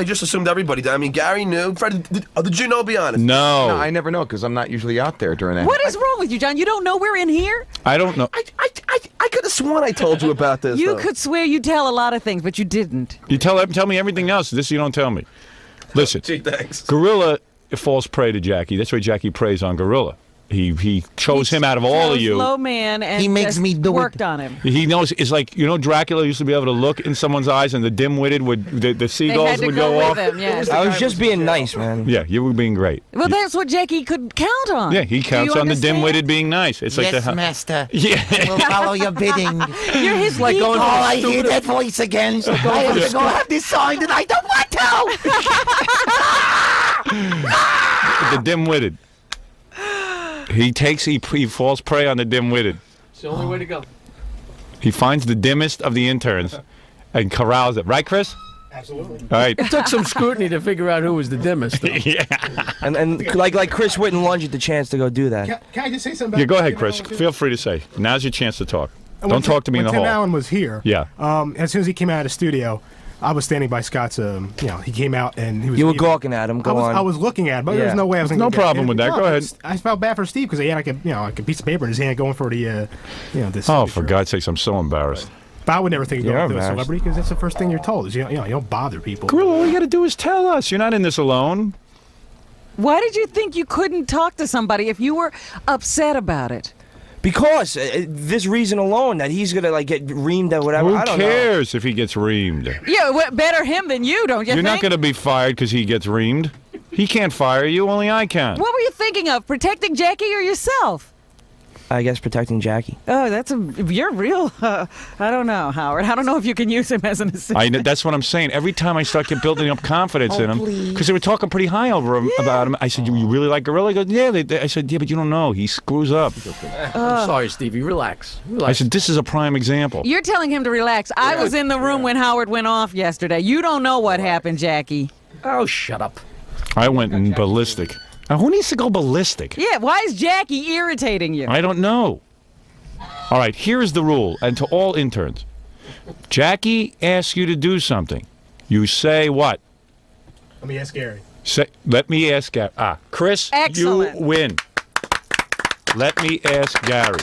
just assumed everybody did. I mean, Gary knew. Fred, did you know? Be honest. No. I never know because I'm not usually out there during that. What is wrong with you, John? You don't know we're in here? I don't know. I could have sworn I told you about this. You could swear you tell a lot of things, but you didn't. You tell me everything else. This you don't tell me. Listen, gee, thanks. Grillo falls prey to Jackie. That's why Jackie preys on Grillo. He chose him out of all of you. Low man, and he makes me do worked on him. He knows. It's like Dracula used to be able to look in someone's eyes, and the dim-witted the seagulls would go off. Him, yes. I was just being nice, man. Yeah, you were being great. Well, that's what Jackie could count on. Yeah, he counts on the dim-witted being nice. It's like yes, master. Yeah, we'll follow your bidding. You're his like going. Oh, I hear that voice again. I have to go have this signed, and I don't want to. The dim-witted. He falls prey on the dim-witted. It's the only way to go. He finds the dimmest of the interns and corrals it. Right, Chris? Absolutely. All right. It took some scrutiny to figure out who was the dimmest. Yeah. And like Chris wouldn't lunge at the chance to go do that. Can I just say something? Yeah, go ahead, Chris. Feel free to say. Now's your chance to talk. Don't talk to me in the hall. When Tim Allen was here, yeah. As soon as he came out of the studio, I was standing by Scott's. He came out and he was. You were gawking at him. I was looking at him, but there was no way I was. No problem with that. Go ahead. I felt bad for Steve because he had like a piece of paper in his hand, going for the, this. Oh, for God's sakes, I'm so embarrassed. But I would never think of going to a celebrity because that's the first thing you're told is you don't bother people. Grillo, all you got to do is tell us. You're not in this alone. Why did you think you couldn't talk to somebody if you were upset about it? Because this reason alone that he's gonna get reamed or whatever. Who I don't cares if he gets reamed? Yeah, better him than you, don't you You're think? not gonna be fired because he gets reamed. He can't fire you. Only I can. What were you thinking of? Protecting Jackie or yourself? I guess protecting Jackie. Oh, you're real. I don't know, Howard. I don't know if you can use him as an assistant. That's what I'm saying. Every time I start building up confidence in him, because they were talking pretty high over him about him. I said, "You really like Grillo?" He goes, "Yeah." I said, "Yeah, but you don't know. He screws up." I'm sorry, Stevie. Relax. I said, "This is a prime example." You're telling him to relax. I was in the room when Howard went off yesterday. You don't know what happened, Jackie. Oh, shut up. I went ballistic. Now, who needs to go ballistic? Yeah, why is Jackie irritating you? I don't know. All right, here's the rule, and to all interns. Jackie asks you to do something. You say what? Let me ask Gary. Let me ask Gary. Chris, excellent. You win. Let me ask Gary.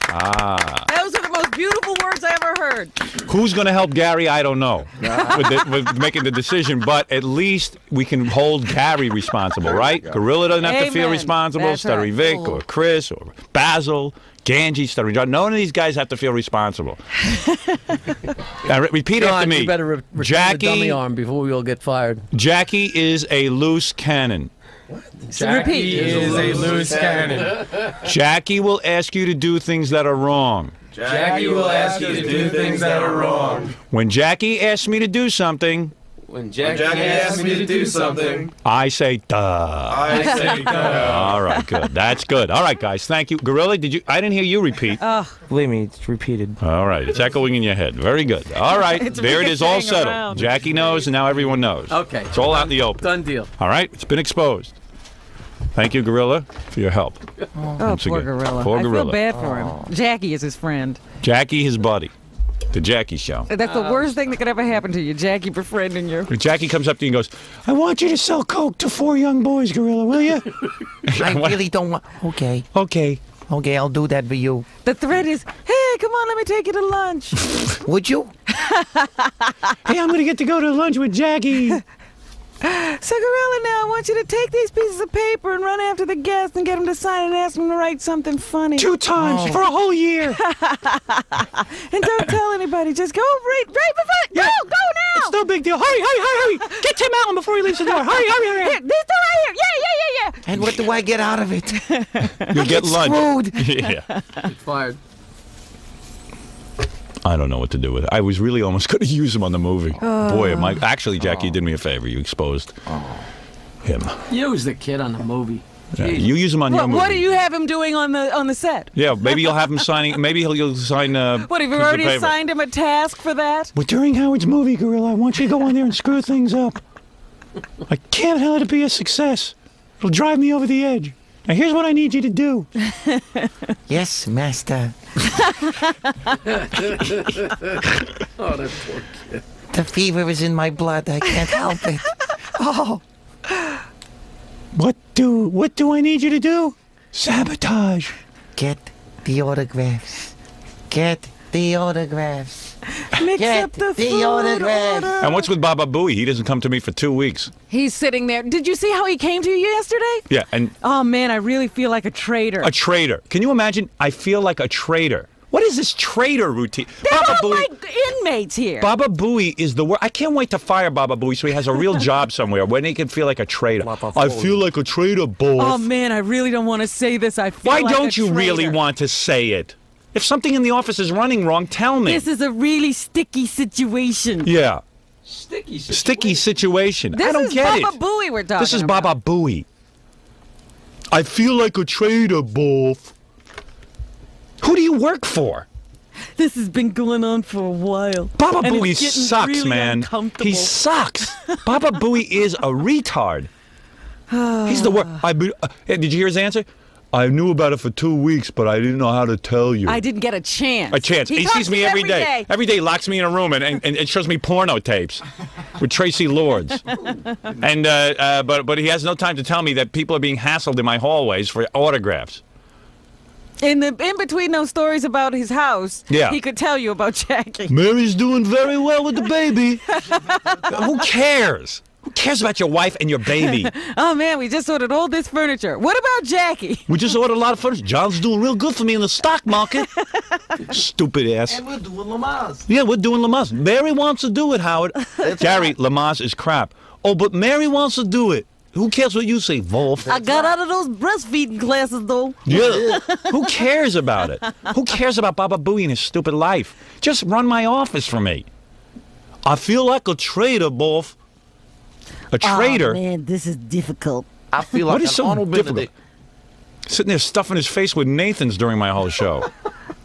Those are the most beautiful words I ever heard. Who's going to help Gary? I don't know with making the decision, but at least we can hold Gary responsible, right? Grillo doesn't have to feel responsible. Stuttery Vic or Chris or Basil, Ganji, Stuttering John. None of these guys have to feel responsible. Repeat after me. You better Jackie, the dummy arm before we all get fired. Jackie is a loose cannon. Jackie is a loose cannon. Jackie will ask you to do things that are wrong. Jackie will ask you to do things that are wrong. When Jackie asks me to do something, When Jackie asks me to do something, I say duh. I say duh. All right, good. That's good. All right, guys. Thank you. Gorilla, did you? I didn't hear you repeat. Believe me, it's repeated. All right, it's echoing in your head. Very good. All right, there it is, all settled. around. Jackie knows, and now everyone knows. Okay. It's all out in the open. Done deal. All right, it's been exposed. Thank you, Gorilla, for your help. Oh, Once poor again. Gorilla. Poor I Gorilla. feel bad for him. Jackie is his friend. Jackie, his buddy. The Jackie Show. That's the worst thing that could ever happen to you, Jackie befriending you. Jackie comes up to you and goes, I want you to sell coke to 4 young boys, Gorilla, will you? I really don't want... Okay. Okay. Okay, I'll do that for you. The threat is, hey, come on, let me take you to lunch. Would you? Hey, I'm going to get to go to lunch with Jackie. So, Gorilla, now I want you to take these pieces of paper and run after the guests and get them to sign and ask them to write something funny. 2 times for a whole year. And don't tell anybody. Just go right before. Yeah. Go now. It's no big deal. Hurry. Get Tim Allen before he leaves the door. Hurry. Here, these two right here. Yeah. And what do I get out of it? You'll get lunch. Screwed. Yeah. Fired. I don't know what to do with it. I was really almost going to use him on the movie. Boy, actually, Jackie, you did me a favor. You exposed him. You was the kid on the movie. Yeah, you use him on your movie. What do you have him doing on the set? Yeah, maybe you'll have him signing. Maybe you'll sign. What, have you already assigned him a task for that? But during Howard's movie, Gorilla, I want you to go on there and screw things up. I can't let it be a success. It'll drive me over the edge. Now, here's what I need you to do. Yes, master. Oh, that poor kid. The fever is in my blood. I can't help it. Oh. What do I need you to do? Sabotage. Get the autographs. Get the autographs. Mix Get up the the food autographs. order. And what's with Baba Booey? He doesn't come to me for 2 weeks. He's sitting there. Did you see how he came to you yesterday? Yeah, and Oh, man, I really feel like a traitor. a traitor. Can you imagine? I feel like a traitor. What is this traitor routine? They're Baba all Booey. my inmates here. Baba Booey is the worst. I can't wait to fire Baba Booey so he has a real job somewhere when he can feel like a traitor. I feel like a traitor, boss. Oh, man, I really don't want to say this. I feel Why like don't a you really traitor. want to say it? If something in the office is running wrong, tell me. This is a really sticky situation. Yeah. Sticky situation. Sticky situation. This I don't is get Baba it. Booey we're talking This is about. Baba Booey. I feel like a traitor, boss. Who do you work for? This has been going on for a while. Baba and Booey it's getting sucks, really man. uncomfortable. He sucks. Baba Booey is a retard. He's the worst. Did you hear his answer? I knew about it for 2 weeks, but I didn't know how to tell you. I didn't get a chance. A chance. He talks sees to me you every day. Every day he locks me in a room and shows me porno tapes with Tracy Lords. And but he has no time to tell me that people are being hassled in my hallways for autographs. In between those stories about his house, Yeah. he could tell you about Jackie. Mary's doing very well with the baby. Who cares? Who cares about your wife and your baby? Oh man, we just ordered all this furniture. What about Jackie? We just ordered a lot of furniture. John's doing real good for me in the stock market. Stupid ass. And we're doing Lamaze. Yeah, we're doing Lamaze. Mary wants to do it, Howard. Gary, Lamaze is crap. Oh, but Mary wants to do it. Who cares what you say, Wolf? I got out of those breastfeeding classes, though. Yeah. Who cares about it? Who cares about Baba Booey and his stupid life? Just run my office for me. I feel like a traitor, Wolf. A traitor? Oh, man, this is difficult. I feel like What is so difficult? Sitting there stuffing his face with Nathan's during my whole show.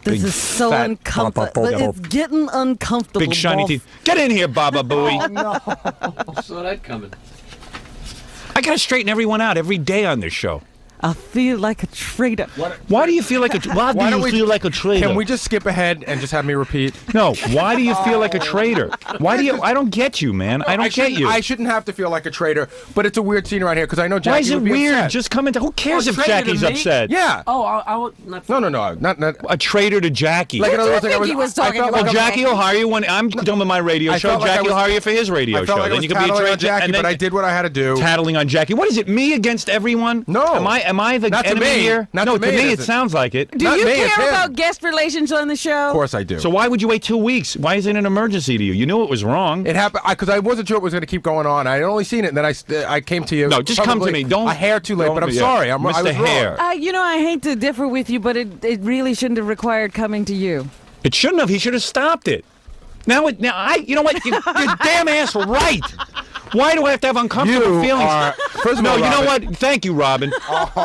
This is so uncomfortable. It's getting uncomfortable. Big shiny boss. teeth. Get in here, Baba Booey. Oh, no. Saw that coming. I gotta straighten everyone out every day on this show. I feel like a traitor. Why do you feel like a Why do you feel like a traitor? Can we just skip ahead and just have me repeat? No. Why do you feel like a traitor? Why do you? I don't get you, man. I don't get you. I shouldn't have to feel like a traitor, but it's a weird scene right here because I know Jackie Why is it would be weird? upset. Just come into. Who cares if traitor to Jackie's me? upset? Yeah. Oh, I would not. No, not A traitor to Jackie. Like, in other words, I think he was talking felt about? Well, Jackie will hire you when I'm done with my radio I show. felt like I Jackie will was- hire you for his radio I felt show. like I Then was you can be a tattling on traitor. Jackie, and then but I did what I had to do. tattling on Jackie. What is it? Me against everyone? No. Am I the Not to enemy me. here? Not no, to me, it it isn't. sounds like it. Do Not you me, it's care him. about guest relations on the show? Of course I do. So why would you wait 2 weeks? Why is it an emergency to you? You knew it was wrong. It happened because I wasn't sure it was going to keep going on. I had only seen it, and then I came to you. No, just come to probably me. Don't a hair too late, don't- but I'm yeah. sorry. I Mr. was wrong. Hair. You know, I hate to differ with you, but it really shouldn't have required coming to you. It shouldn't have. He should have stopped it. Now, you know what? You're damn ass right. Why do I have to have uncomfortable feelings? First of all, you know what? Thank you, Robin.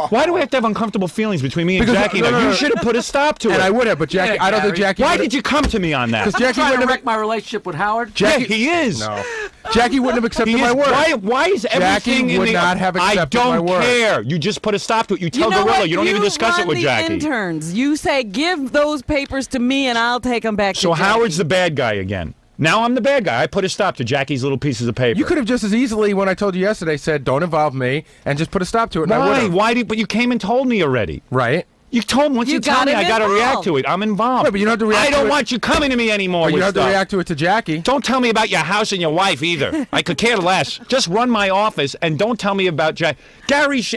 Why do I have to have uncomfortable feelings between me and Jackie? You should have put a stop to it. And I would have, but Jackie, I don't think Jackie. Why did you come to me on that? Because Jackie wouldn't have wrecked my relationship with Howard. Jackie, he is. No. Jackie wouldn't have accepted my word. Why is everything Jackie would not have accepted my word. I don't care. You just put a stop to it. You tell Grillo. You don't even discuss it with Jackie. Interns. You say, give those papers to me and I'll take them back to Jackie. So Howard's the bad guy again. Now I'm the bad guy. I put a stop to Jackie's little pieces of paper. You could have just as easily, when I told you yesterday, said, don't involve me, and just put a stop to it. Why? But you came and told me already. Right. You told me, once you tell me, I got to react to it. I'm involved. Right, but you don't have to react I don't want you coming to me anymore. But you don't have to react to it to Jackie. Don't tell me about your house and your wife either. I could care less. Just run my office and don't tell me about Jack.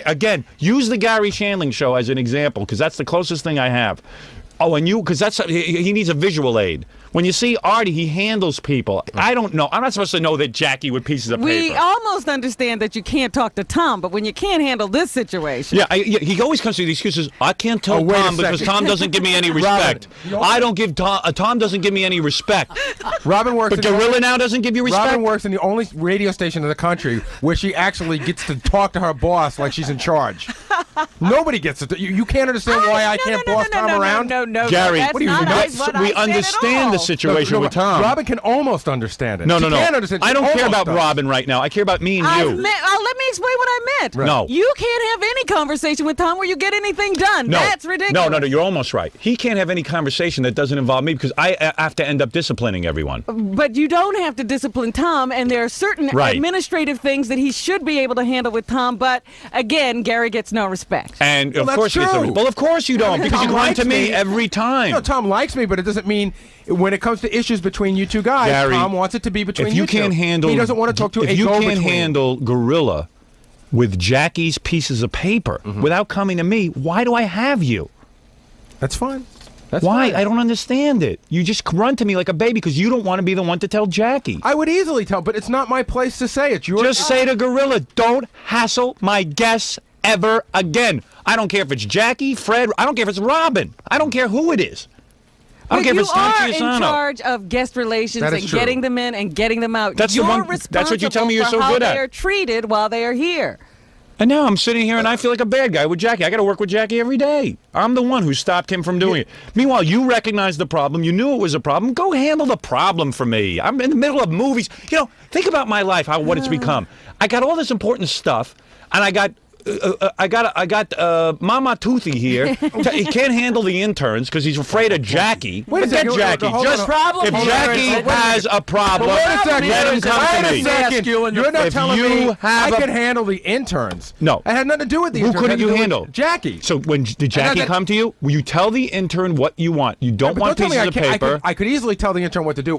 Again, use the Gary Shandling show as an example, because that's the closest thing I have. Oh, and because he needs a visual aid. When you see Artie, he handles people. I don't know. I'm not supposed to know that Jackie with pieces of paper. We almost understand that you can't talk to Tom, but when you can't handle this situation. Yeah, he always comes to the excuses. I can't tell Tom because Tom doesn't give me any respect. I don't give Tom doesn't give me any respect. Robin works. But Gorilla now doesn't give you respect. Robin works in the only radio station in the country where she actually gets to talk to her boss like she's in charge. Nobody gets it. You can't understand why I can't boss Tom around. No, Gary, what do you mean? We understand the situation with Tom. Robin can almost understand it. No. Can't understand. I don't care about Robin right now. I care about me and you. Let me explain what I meant. Right. No. You can't have any conversation with Tom where you get anything done. No. That's ridiculous. No, you're almost right. He can't have any conversation that doesn't involve me because I have to end up disciplining everyone. But you don't have to discipline Tom, and there are certain administrative things that he should be able to handle with Tom, but again, Gary gets no respect. And of course he gets no respect. Well, of course you don't, because you run to me every time. No, Tom likes me, but it doesn't mean when it comes to issues between you two guys, Gary, Tom wants it to be between you two. He doesn't want to talk to a If you go-between. can't handle Gorilla with Jackie's pieces of paper without coming to me, why do I have you? That's fine. Why? I don't understand it. You just run to me like a baby because you don't want to be the one to tell Jackie. I would easily tell, but it's not my place to say it. Just say to Gorilla, don't hassle my guests ever again. I don't care if it's Jackie, Fred, I don't care if it's Robin. I don't care who it is. I don't care if it's Tom Chiusano. You are in charge of guest relations and getting them in and getting them out. That's that's what you tell me you're so good at. How they are treated while they are here. And now I'm sitting here and I feel like a bad guy with Jackie. I got to work with Jackie every day. I'm the one who stopped him from doing it. Meanwhile, you recognized the problem. You knew it was a problem. Go handle the problem for me. I'm in the middle of movies. You know, think about my life, what it's become. I got all this important stuff, and I got Mama Toothy here. He can't handle the interns because he's afraid of Jackie. Forget Jackie. If Jackie has a problem, let him come to me. You're not telling me I can handle the interns. No. It had nothing to do with the interns. Who couldn't you handle? Jackie. So did Jackie come to you? Will you tell the intern what you want? You don't want pieces of paper. I could easily tell the intern what to do.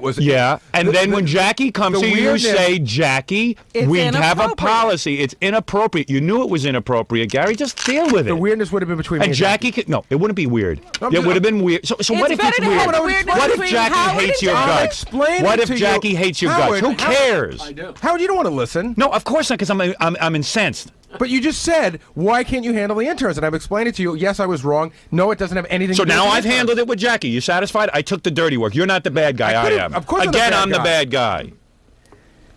And then when Jackie comes to you, you say, Jackie, we have a policy. It's inappropriate. You knew it was inappropriate, Gary. Just deal with it. The weirdness would have been between me and Jackie. No, it wouldn't be weird. It would have been weird. So what if it's weird? What if Jackie hates your guts? What if Jackie hates your guts? Who cares? Howard, you don't want to listen. No, of course not, because I'm incensed. But you just said, why can't you handle the interns? And I've explained it to you. Yes, I was wrong. No, it doesn't have anything to do with So now I've handled it with Jackie. You satisfied? I took the dirty work. You're not the bad guy. I am. Of course I'm the bad guy.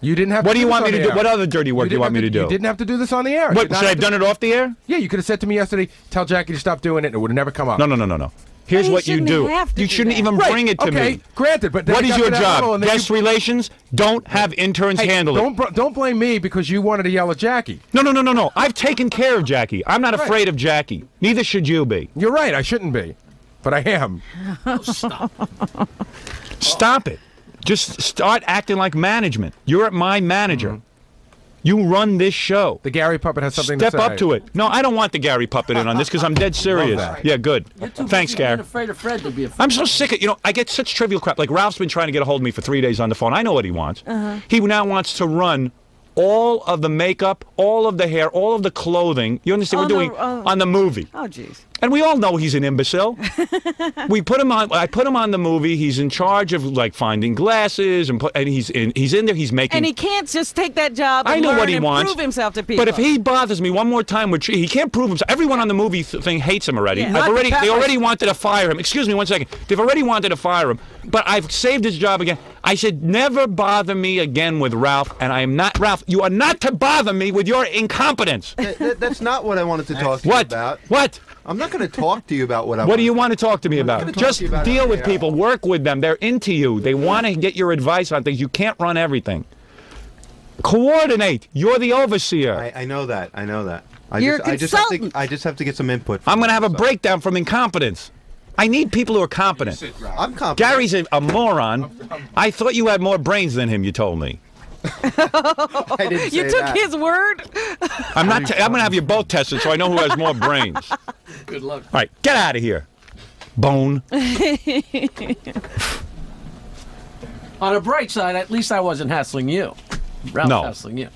You didn't have to What do you want me to do? What other dirty work do you want me to do? You didn't have to do this on the air. What, should I have done it off the air? Yeah, you could have said to me yesterday, tell Jackie to stop doing it, and it would have never come up. No. Here's what you do. You shouldn't even bring it to me. Okay, granted, but what is your job? Guest relations? Don't have interns handle it. Don't blame me because you wanted to yell at Jackie. No. I've taken care of Jackie. I'm not afraid of Jackie. Neither should you be. You're right. I shouldn't be, but I am. Stop it. Just start acting like management. You're my manager. You run this show. The Gary puppet has something to say. Step up to it. No, I don't want the Gary puppet in on this because I'm dead serious. Yeah, good. Thanks, Gary. Afraid of Fred to be I'm so sick of I get such trivial crap. Like Ralph's been trying to get a hold of me for 3 days on the phone. I know what he wants. He now wants to run all of the makeup, all of the hair, all of the clothing. You understand? We're doing on the movie. Oh, jeez. And we all know he's an imbecile. We put him on. I put him on the movie. He's in charge of like finding glasses and he's in there. He's making. And he can't just take that job. And I know what he wants. Prove himself to people. But if he bothers me one more time, he can't prove himself. Everyone on the movie thing hates him already. Yeah. They already wanted to fire him. Excuse me one second. They've already wanted to fire him. But I've saved his job again. I said, never bother me again with Ralph, and I am not Ralph. You are not to bother me with your incompetence. That's not what I wanted to talk to you about. What? I'm not going to talk to you about what I What do you want to talk to me about? Just deal with people. Work with them. They're into you. They want to get your advice on things. You can't run everything. Coordinate. You're the overseer. I know that. I know that. You're a consultant. I just have to get some input. I'm going to have a breakdown from incompetence. I need people who are competent. I'm competent. Gary's a moron. I thought you had more brains than him, you told me. I didn't You say took that. his word? I'm going to have you both tested so I know who has more brains. Good luck. All right, get out of here. Bone. On a bright side, at least I wasn't hassling you. Ralph's No. hassling you.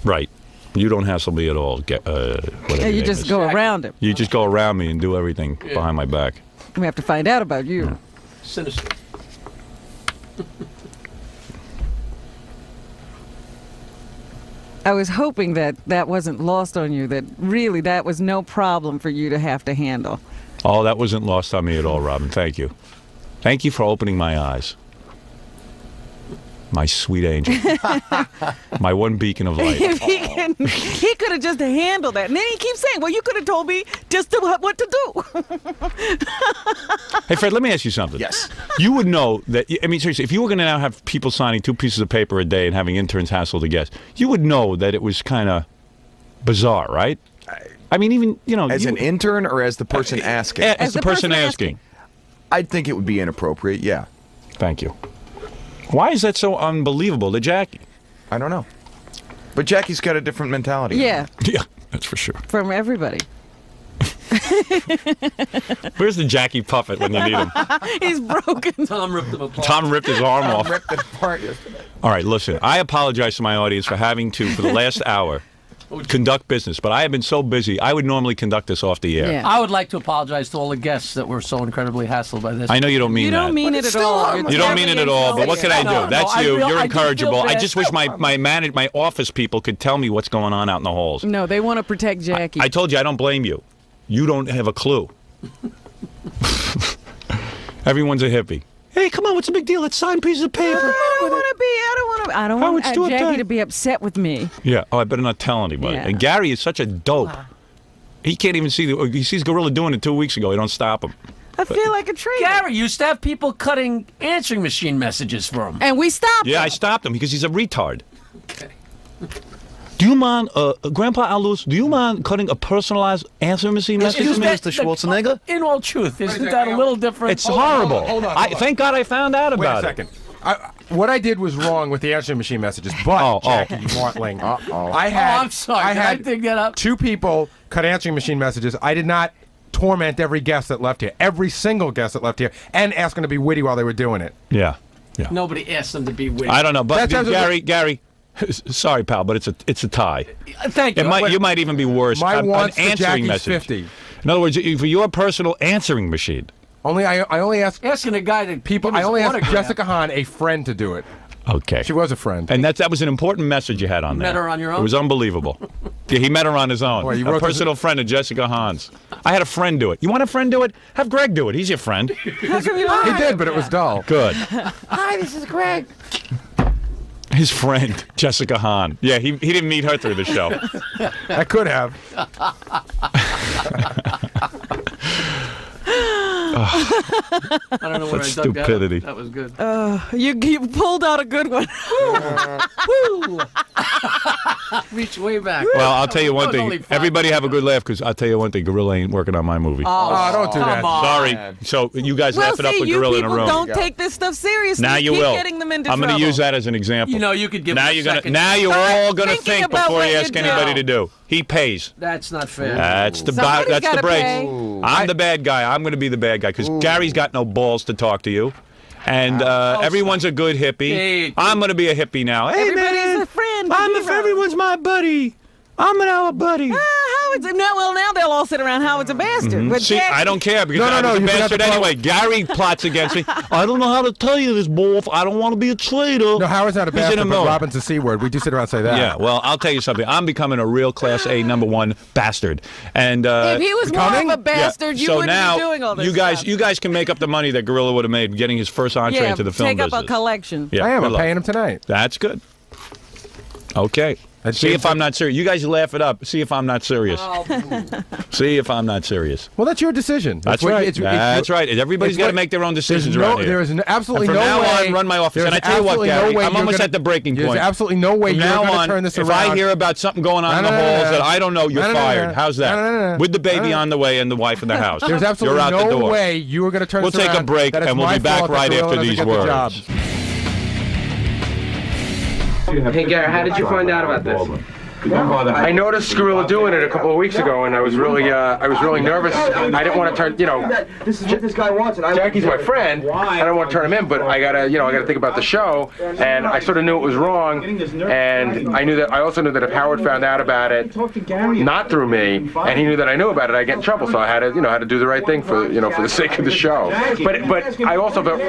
Right. You don't hassle me at all. Yeah, you just go around him. You just go around me and do everything behind my back. We have to find out about you. Sinister. I was hoping that that wasn't lost on you, that really that was no problem for you to have to handle. Oh, that wasn't lost on me at all, Robin. Thank you. Thank you for opening my eyes. My sweet angel. My one beacon of light. He could have just handled that. And then he keeps saying, well, you could have told me just what to do. Hey, Fred, let me ask you something. Yes. You would know that, I mean, seriously, if you were going to now have people signing 2 pieces of paper a day and having interns hassle the guests, you would know that it was kind of bizarre, right? I mean, even, you know. As an intern or as the person asking? As the person asking. I'd think it would be inappropriate, yeah. Thank you. Why is that so unbelievable to Jackie? I don't know. But Jackie's got a different mentality. Yeah. Yeah, that's for sure. From everybody. Where's the Jackie puppet when you need him? He's broken. Tom ripped him apart. Tom ripped his arm off. Ripped it apart yesterday. All right, listen. I apologize to my audience for having to, for the last hour, conduct business. But I have been so busy, I would normally conduct this off the air. I would like to apologize to all the guests that were so incredibly hassled by this. I know you don't mean that. You don't mean it at all. You don't mean it at all, but what can I do? No, That's I you. feel- You're I do feel incorrigible. I bad. just wish my office people could tell me what's going on out in the halls. No, they want to protect Jackie. I told you I don't blame you. You don't have a clue. Everyone's a hippie. Hey, come on, what's the big deal? Let's sign pieces of paper. I don't want Jackie to be upset with me. Yeah. Oh, I better not tell anybody. Yeah. And Gary is such a dope. He can't even see he sees Grillo doing it 2 weeks ago. He don't stop him. I feel like a traitor. Gary used to have people cutting answering machine messages for him. And we stopped Yeah, him. I stopped him because he's a retard. Do you mind, Grandpa Alus, do you mind cutting a personalized answer machine message? Excuse me, Mr. Schwarzenegger? In all truth, isn't that a little different? It's horrible. Hold on. Thank God I found out about Wait a second. What I did was wrong with the answering machine messages, but Jackie Martling, I had. I'm sorry. I Did had I dig that up? 2 people cut answering machine messages. I did not torment every guest that left here, every single guest that left here, and ask them to be witty while they were doing it. Yeah. Nobody asked them to be witty. I don't know, but Gary, sorry, pal, but it's a tie. Thank you. You might even be worse. My an wants for answering Jackie's message. 50. In other words, for your personal answering machine. I only ask asking a guy that people. I only asked Jessica Hahn, a friend, to do it. Okay. She was a friend. And that was an important message you had on there. Met her on your own? It was unbelievable. Yeah, he met her on his own. Boy, you a wrote personal friend of Jessica Hahn's. I had a friend do it. You want a friend do it? Have Greg do it. He's your friend. How come you lied? He did, but it was dull. Good. Hi, this is Greg. His friend, Jessica Hahn. Yeah, he didn't meet her through the show. I could have. I don't know where That's I dug stupidity. that up. That was good. You pulled out a good one. Woo! Reach way back. Well, I'll tell you one That was only thing. 5 Everybody have a good laugh, because I'll tell you one thing. Gorilla ain't working on my movie. Oh, don't do that. come on. Sorry. So you guys Well, laugh it up see, with you Gorilla in a people room. don't take this stuff seriously. Now you keep will. getting them into I'm going to trouble. use that as an example. You know, you could give now him a you're gonna. second. Now you're all going to thinking think about before you what ask you do. anybody to do. He pays. That's not fair. That's the Somebody's that's the gotta break. pay. I'm the bad guy. I'm going to be the bad guy because Gary's got no balls to talk to you, and everyone's a good hippie. Hey. I'm going to be a hippie now. Hey Everybody's man, a friend. everyone's my buddy. I'm our buddy. How Howard's now they'll all sit around. Howard's a bastard. But See, I don't care because I was a bastard anyway. Gary plots against me. I don't know how to tell you this, Wolf. I don't want to be a traitor. No, Howard's not a bastard, but Robin's a C word. We do sit around and say that. Yeah, well, I'll tell you something. I'm becoming a real Class A #1 bastard. And if he was more of a bastard, you wouldn't be doing all this stuff. You guys can make up the money that Grillo would have made getting his first entree into the film business. Take up a collection. Yeah, I'm paying him tonight. That's good. Okay. See if I'm not serious. You guys laugh it up. See if I'm not serious. See if I'm not serious. Well, that's your decision. That's right. That's right. Everybody's got to make their own decisions around here. There is absolutely no way. From now on, run my office. And I tell you what, Gary, I'm almost at the breaking point. There's absolutely no way you're going to turn this around. If I hear about something going on in the halls that I don't know, you're fired. How's that? With the baby on the way and the wife in the house. There's absolutely no way you are going to turn this around. We'll take a break and we'll be back right after these words. Hey, Gary, how did you find out about this? I noticed Grillo doing it a couple of weeks ago, and I was really nervous. I didn't want to turn, This is what this guy wants, and Jackie's my friend. I don't want to turn him in, but I gotta think about the show, and I sort of knew it was wrong, and I also knew that if Howard found out about it, not through me, and he knew that I knew about it, I'd get in trouble. So I had to do the right thing for the sake of the show. But I also felt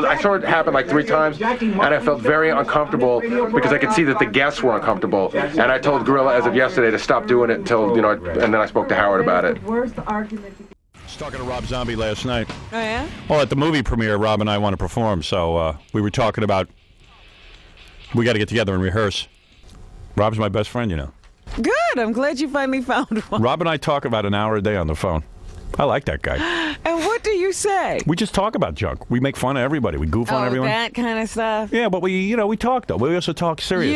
I saw it happen like 3 times, and I felt very uncomfortable because I could see that the guests were uncomfortable, and I told Grillo as of yesterday to stop doing it until, and then I spoke to Howard about it. I was talking to Rob Zombie last night. Oh, yeah? Well, at the movie premiere, Rob and I want to perform, so we were talking about we got to get together and rehearse. Rob's my best friend, Good. I'm glad you finally found one. Rob and I talk about an hour a day on the phone. I like that guy. And what do you say? We just talk about junk. We make fun of everybody. We goof on everyone. That kind of stuff. Yeah, but we talk though. We also talk seriously.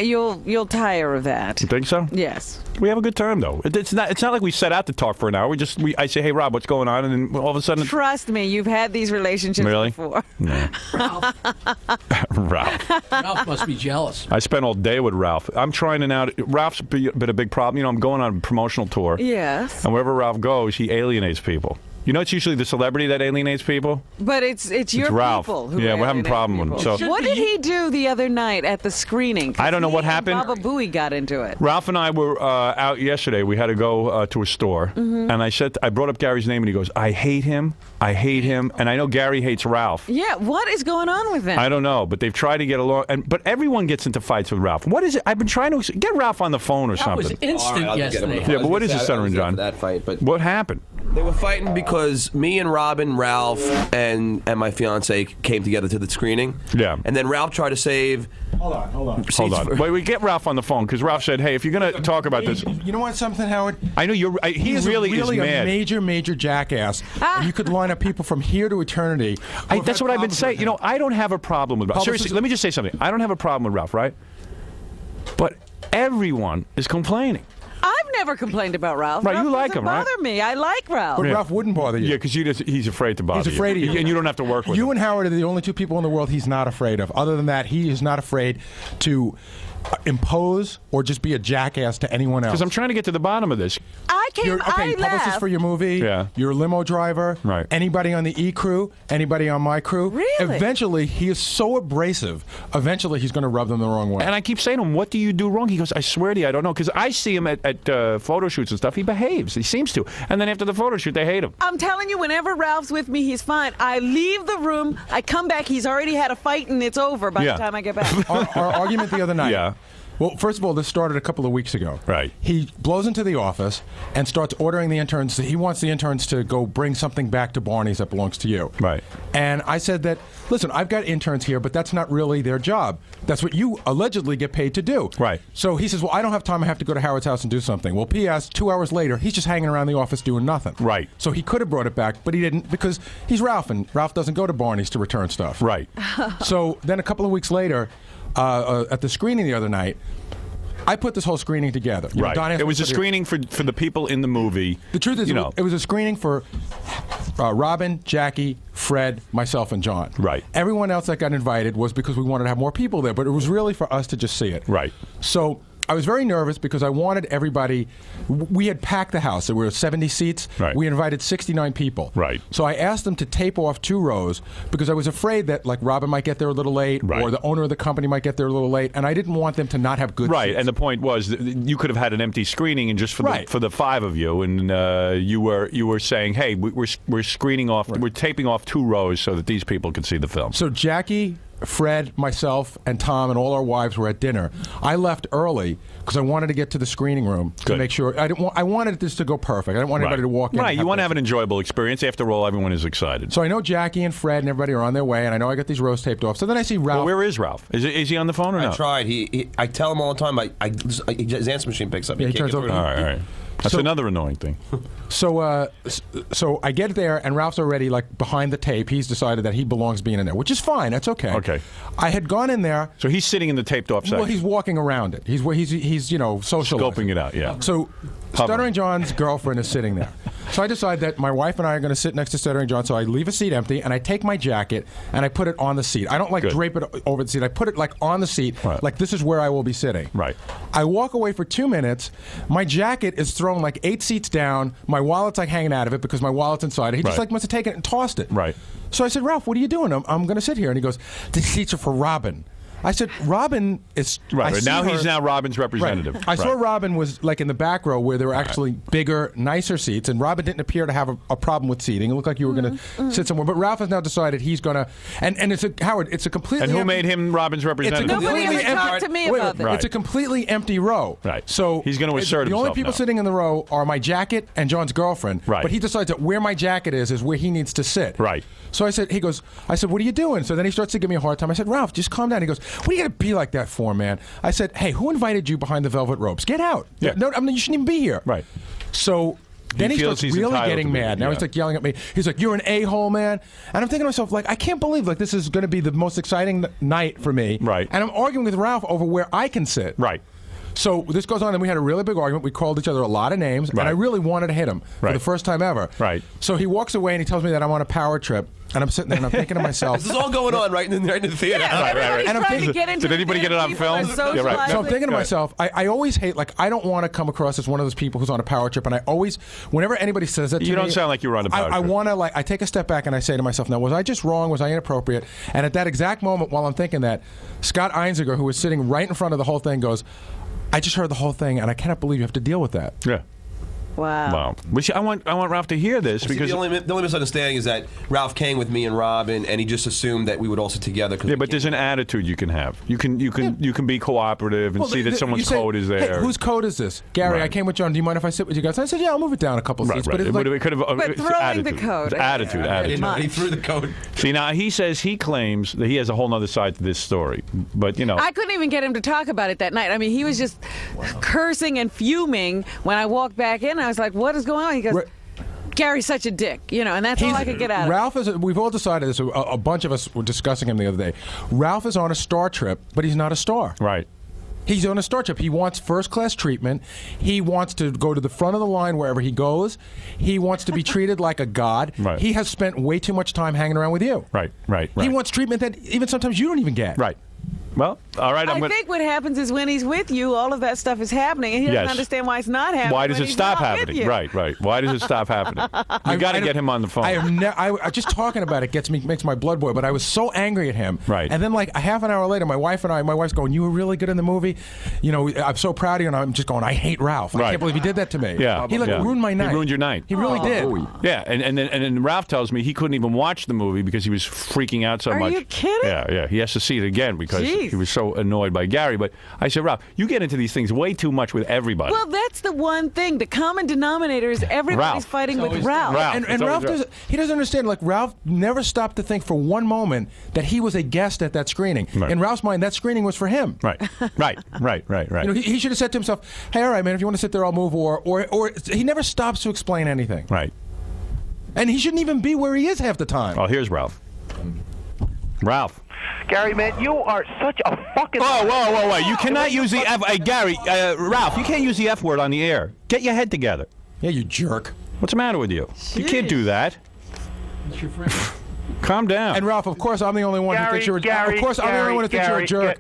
You'll tire of that. You think so? Yes. We have a good time though. It's not like we set out to talk for an hour. I say, hey Rob, what's going on? And then all of a sudden. Trust me, you've had these relationships before. No. Ralph. Ralph must be jealous. I spent all day with Ralph. I'm trying to now. Ralph's been a big problem. I'm going on a promotional tour. Yes. And wherever Ralph goes, he alienates people. It's usually the celebrity that alienates people. But it's your Ralph. people who we're having a problem with him. So what did he do the other night at the screening? I don't know what happened. Baba Booey got into it. Ralph and I were out yesterday. We had to go to a store, and I brought up Gary's name, and he goes, "I hate him. I hate him." And I know Gary hates Ralph. Yeah, what is going on with them? I don't know, but they've tried to get along. But everyone gets into fights with Ralph. What is it? I've been trying to get Ralph on the phone or something. That was instant yesterday. Yeah, but what is it, Senator John? That fight, but what happened? They were fighting because me and Robin, Ralph, and my fiance came together to the screening. Yeah. And then Ralph tried to save. Hold on. Wait, we get Ralph on the phone because Ralph said, "Hey, if you're going to talk about this." You know what, something, Howard? I know he really is mad. A major jackass. And you could line up people from here to eternity. That's what I've been saying. I don't have a problem with Ralph. Seriously, let me just say something. I don't have a problem with Ralph, right? But everyone is complaining. I've never complained about Ralph. Right, Ralph you like him, right? Bother me. I like Ralph. But Ralph wouldn't bother you. Yeah, because he's afraid to bother you. He's afraid of you. And you don't have to work with him. You and Howard are the only 2 people in the world he's not afraid of. Other than that, he is not afraid to impose or just be a jackass to anyone else. Because I'm trying to get to the bottom of this. You're publicist for your movie. Yeah. You're a limo driver. Right. Anybody on the E crew. Anybody on my crew. Really? Eventually, he is so abrasive. Eventually, he's going to rub them the wrong way. And I keep saying to him, "What do you do wrong?" He goes, "I swear to you, I don't know." Because I see him at photo shoots and stuff. He behaves. He seems to. And then after the photo shoot, they hate him. I'm telling you, whenever Ralph's with me, he's fine. I leave the room. I come back. He's already had a fight, and it's over by the time I get back. Our argument the other night. Yeah. Well, first of all, this started a couple of weeks ago. Right. He blows into the office and starts ordering the interns. He wants the interns to go bring something back to Barney's that belongs to you. Right. And I said that, listen, I've got interns here, but that's not really their job. That's what you allegedly get paid to do. Right. So he says, well, I don't have time. I have to go to Howard's house and do something. Well, P.S., 2 hours later, he's just hanging around the office doing nothing. Right. So he could have brought it back, but he didn't because he's Ralph, and Ralph doesn't go to Barney's to return stuff. Right. So then a couple of weeks later, at the screening the other night, I put this whole screening together. Right. It was a screening for the people in the movie. The truth is, it was a screening for Robin, Jackie, Fred, myself, and John. Right. Everyone else that got invited was because we wanted to have more people there, but it was really for us to just see it. Right. So I was very nervous because I wanted everybody. We had packed the house. There were 70 seats. Right. We invited 69 people. Right. So I asked them to tape off 2 rows because I was afraid that like Robin might get there a little late, or the owner of the company might get there a little late, and I didn't want them to not have good seats. And the point was that you could have had an empty screening, and just for the 5 of you, and you were saying, hey, we're screening off, we're taping off 2 rows so that these people could see the film. So Jackie, Fred, myself, and Tom, and all our wives were at dinner. I left early because I wanted to get to the screening room to make sure. I wanted this to go perfect. I didn't want anybody to walk in. Right, you want to have an enjoyable experience. After all, everyone is excited. So I know Jackie and Fred and everybody are on their way, and I know I got these rows taped off. So then I see Ralph. Well, where is Ralph? Is he on the phone or I not? tried. I tell him all the time. His answer machine picks up. Yeah, he can't turns get over. through. All right. That's another annoying thing. So I get there, and Ralph's already like behind the tape. He's decided that he belongs being in there, which is fine. That's okay. Okay. I had gone in there. So he's sitting in the taped off section. Well, he's walking around it. He's socializing. Scoping it out, yeah. So Stuttering John's girlfriend is sitting there. So I decide that my wife and I are going to sit next to Stuttering John. So I leave a seat empty, and I take my jacket and I put it on the seat. I don't drape it over the seat. I put it like on the seat, like this is where I will be sitting. Right. I walk away for 2 minutes. My jacket is thrown like 8 seats down. My wallet's like hanging out of it because my wallet's inside it. He just like must have taken it and tossed it. Right. So I said, Ralph, what are you doing? I'm going to sit here. And he goes, the seats are for Robin. I said, Robin is... Right, now he's now Robin's representative. Right. I saw Robin was like in the back row where there were actually bigger, nicer seats, and Robin didn't appear to have a problem with seating. It looked like you were going to sit somewhere. But Ralph has now decided he's going to... And it's Howard, it's a completely... And who made him Robin's representative? Nobody ever talked to me about this. It's a completely empty row. Right. So he's going to assert the himself only people now. sitting in the row are my jacket and John's girlfriend. Right. But he decides that where my jacket is where he needs to sit. Right. So I said, what are you doing? So then he starts to give me a hard time. I said, Ralph, just calm down. He goes, what are you going to be like that for, man? I said, hey, who invited you behind the velvet ropes? Get out. Yeah. No, I mean, you shouldn't even be here. Right. So then he starts really getting mad. Now he's like yelling at me. He's like, you're an a-hole, man. And I'm thinking to myself, like, I can't believe like this is going to be the most exciting night for me. Right. And I'm arguing with Ralph over where I can sit. Right. So this goes on, and we had a really big argument. We called each other a lot of names, and I really wanted to hit him for the first time ever. Right. So he walks away, and he tells me that I'm on a power trip, and I'm sitting there, and I'm thinking to myself... This is all going on right in the theater. Yeah, right. And I'm trying to get into Did anybody get it on film? Yeah, right. So I'm thinking to myself, I always hate, like, I don't want to come across as one of those people who's on a power trip, and I always, whenever anybody says that to me... You don't sound like you were on a power trip. I want to, like, I take a step back, and I say to myself, now, was I just wrong? Was I inappropriate? And at that exact moment, while I'm thinking that, Scott Einziger, who was sitting right in front of the whole thing, goes... I just heard the whole thing, and I cannot believe you have to deal with that. Yeah. Wow. Which I want Ralph to hear this because the only misunderstanding is that Ralph came with me and Robin, and he just assumed that we would all sit together. Yeah, but there's an attitude you can have. You can be cooperative and see that someone's code is there. Hey, whose code is this? Gary, I came with John. Do you mind if I sit with you guys? And I said, yeah, I'll move it down a couple seats. Right. But it could have. But throwing the code. Attitude. He threw the code. See, now he says he claims that he has a whole other side to this story, but you know. I couldn't even get him to talk about it that night. I mean, he was just cursing and fuming when I walked back in. I was like, what is going on? He goes, Gary's such a dick, and that's all I could get out of it. Ralph is, we've all decided this, a bunch of us were discussing him the other day. Ralph is on a star trip, but he's not a star. Right. He's on a star trip. He wants first-class treatment. He wants to go to the front of the line wherever he goes. He wants to be treated like a god. Right. He has spent way too much time hanging around with you. Right. He wants treatment that even sometimes you don't even get. Right. Well, all right. I think what happens is when he's with you, all of that stuff is happening, and he doesn't understand why it's not happening. Why does it stop happening? Right. Why does it stop happening? You got to get him on the phone. I just talking about it makes my blood boil. But I was so angry at him. Right. And then like a half an hour later, my wife's going, "You were really good in the movie. I'm so proud of you." And I'm just going, "I hate Ralph. I can't believe he did that to me. Yeah. He ruined my night. He ruined your night. He really did. Yeah. And then Ralph tells me he couldn't even watch the movie because he was freaking out so much. Are you kidding? Yeah. He has to see it again because he was so annoyed by Gary. But I said, Ralph, you get into these things way too much with everybody. Well, that's the one thing. The common denominator is everybody's fighting with Ralph. And Ralph doesn't understand. Like Ralph never stopped to think for one moment that he was a guest at that screening. Right. In Ralph's mind, that screening was for him. Right. He should have said to himself, "Hey, all right, man, if you want to sit there, I'll move." Or he never stops to explain anything. Right. And he shouldn't even be where he is half the time. Oh, here's Ralph. Ralph. Gary, man, you are such a fucking... Whoa. You cannot use the F... Gary, Ralph, you can't use the F word on the air. Get your head together. Yeah, you jerk. What's the matter with you? Jeez. You can't do that. That's your friend. Calm down. And Ralph, of course, I'm the only one who thinks you're a jerk. Of course, I'm the only one who thinks you're a jerk.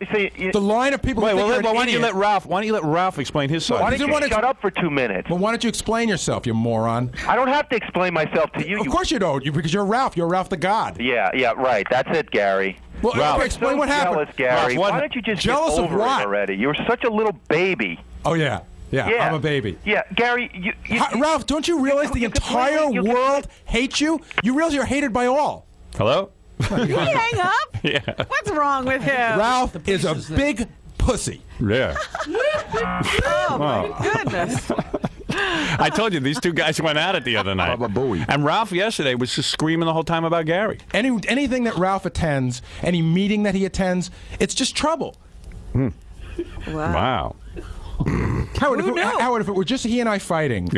The line of people who think you're an idiot. Why don't you let Ralph explain his side? Why don't you shut up for 2 minutes? Well, why don't you explain yourself, you moron? I don't have to explain myself to you. Of course you don't, because you're Ralph. You're Ralph the God. Yeah, right. That's it, Gary. Well, Ralph, explain what happened. Jealous, Gary. Ralph, why don't you just jealous get of over what? it already? You're such a little baby. Oh, yeah. Yeah, I'm a baby. Yeah, Gary, Ralph, don't you realize the entire world hates you? You realize you're hated by all. Hello? Did he hang up? Yeah. What's wrong with him? Ralph is a big pussy. Yeah. Oh, my goodness. I told you, these two guys went at it the other night. And Ralph yesterday was just screaming the whole time about Gary. Anything that Ralph attends, any meeting that he attends, it's just trouble. Wow. Howard, if it were just he and I fighting,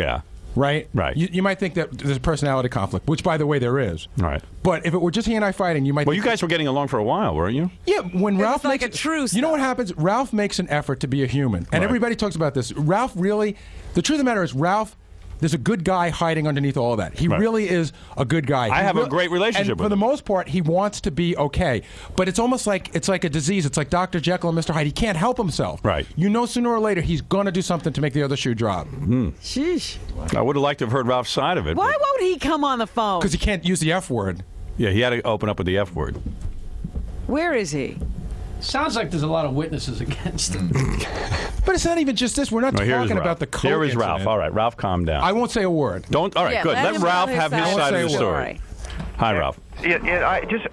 right? You might think that there's a personality conflict, which, by the way, there is. Right. But if it were just he and I fighting, you might. Well, you guys were getting along for a while, weren't you? Yeah. When Ralph like makes a truce. You know what happens? Ralph makes an effort to be a human, and everybody talks about this. Ralph really. The truth of the matter is, Ralph. There's a good guy hiding underneath all of that. He really is a good guy. I have a great relationship with him. For the most part, he wants to be okay. But it's almost like it's like a disease. It's like Dr. Jekyll and Mr. Hyde. He can't help himself. Right. You know, sooner or later, he's going to do something to make the other shoe drop. Sheesh. I would have liked to have heard Ralph's side of it. Why won't he come on the phone? Because he can't use the F word. Yeah, he had to open up with the F word. Where is he? Sounds like there's a lot of witnesses against him. But it's not even just this. We're not talking about the coke Here is incident. Ralph. All right, Ralph, calm down. I won't say a word. Don't. All right, good. Let Ralph have his side of the story. Hi, Ralph. I just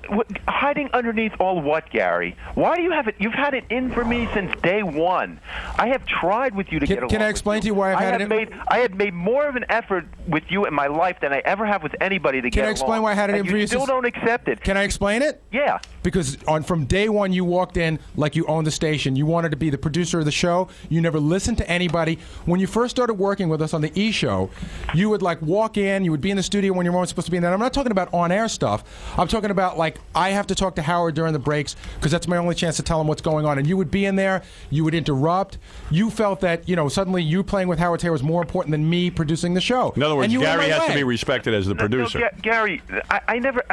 hiding underneath all what, Gary? Why do you have it? You've had it in for me since day one. I have tried with you to get along. Can I explain to you why I've had it in? I had made more of an effort with you in my life than I ever have with anybody to get along. Can I explain why I had it in for you? You still don't accept it. Can I explain it? Yeah. Because from day one, you walked in like you owned the station. You wanted to be the producer of the show. You never listened to anybody. When you first started working with us on the E! Show, you would like walk in. You would be in the studio when you weren't supposed to be in there. I'm not talking about on-air stuff. I'm talking about like I have to talk to Howard during the breaks because that's my only chance to tell him what's going on. And you would be in there. You would interrupt. You felt that suddenly you playing with Howard's hair was more important than me producing the show. In other words, Gary has to be respected as the producer. No, Gary, I never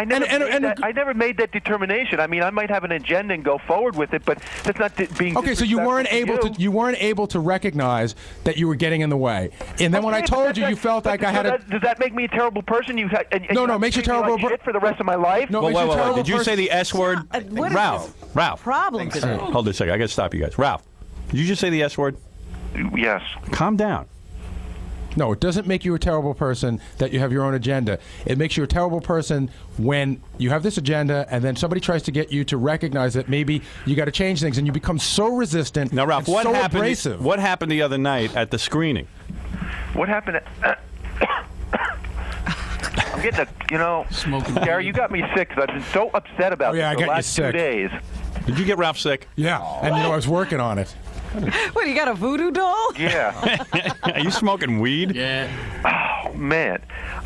made that determination. I mean, I might have an agenda and go forward with it, but that's not being okay. So you weren't able to recognize that you were getting in the way. And then when I told you, you felt like I had a. Does that make me a terrible person? No, it makes you terrible shit for the rest of my life. No, wait. Did you say the S word? Ralph. Problem. Hold on a second. I got to stop you guys. Ralph, did you just say the S word? Yes. Calm down. No, it doesn't make you a terrible person that you have your own agenda. It makes you a terrible person when you have this agenda and then somebody tries to get you to recognize that maybe you got to change things and you become so resistant. Now, Ralph, what happened? What happened the other night at the screening? What happened? I'm getting smoking. Gary, you got me sick because I've been so upset about this the last 2 days. Did you get Ralph sick? Yeah, and I was working on it. What, you got a voodoo doll? Yeah. Are you smoking weed? Yeah. Oh, man.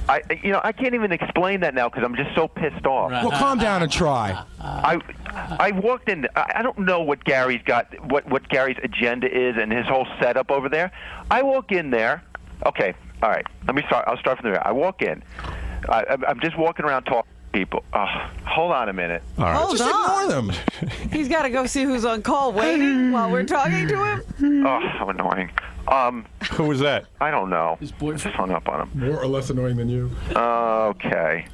I can't even explain that now because I'm just so pissed off. Well, calm down and try. I walked in. I don't know what Gary's got, what Gary's agenda is and his whole setup over there. I walk in there. Okay, all right. Let me start. I'll start from there. I walk in. I'm just walking around talking to people. Hold on a minute. All right. Just ignore them. He's got to go see who's on call waiting while we're talking to him. Oh, how annoying. Who was that? I don't know. His boyfriend. Just hung up on him. More or less annoying than you. Okay.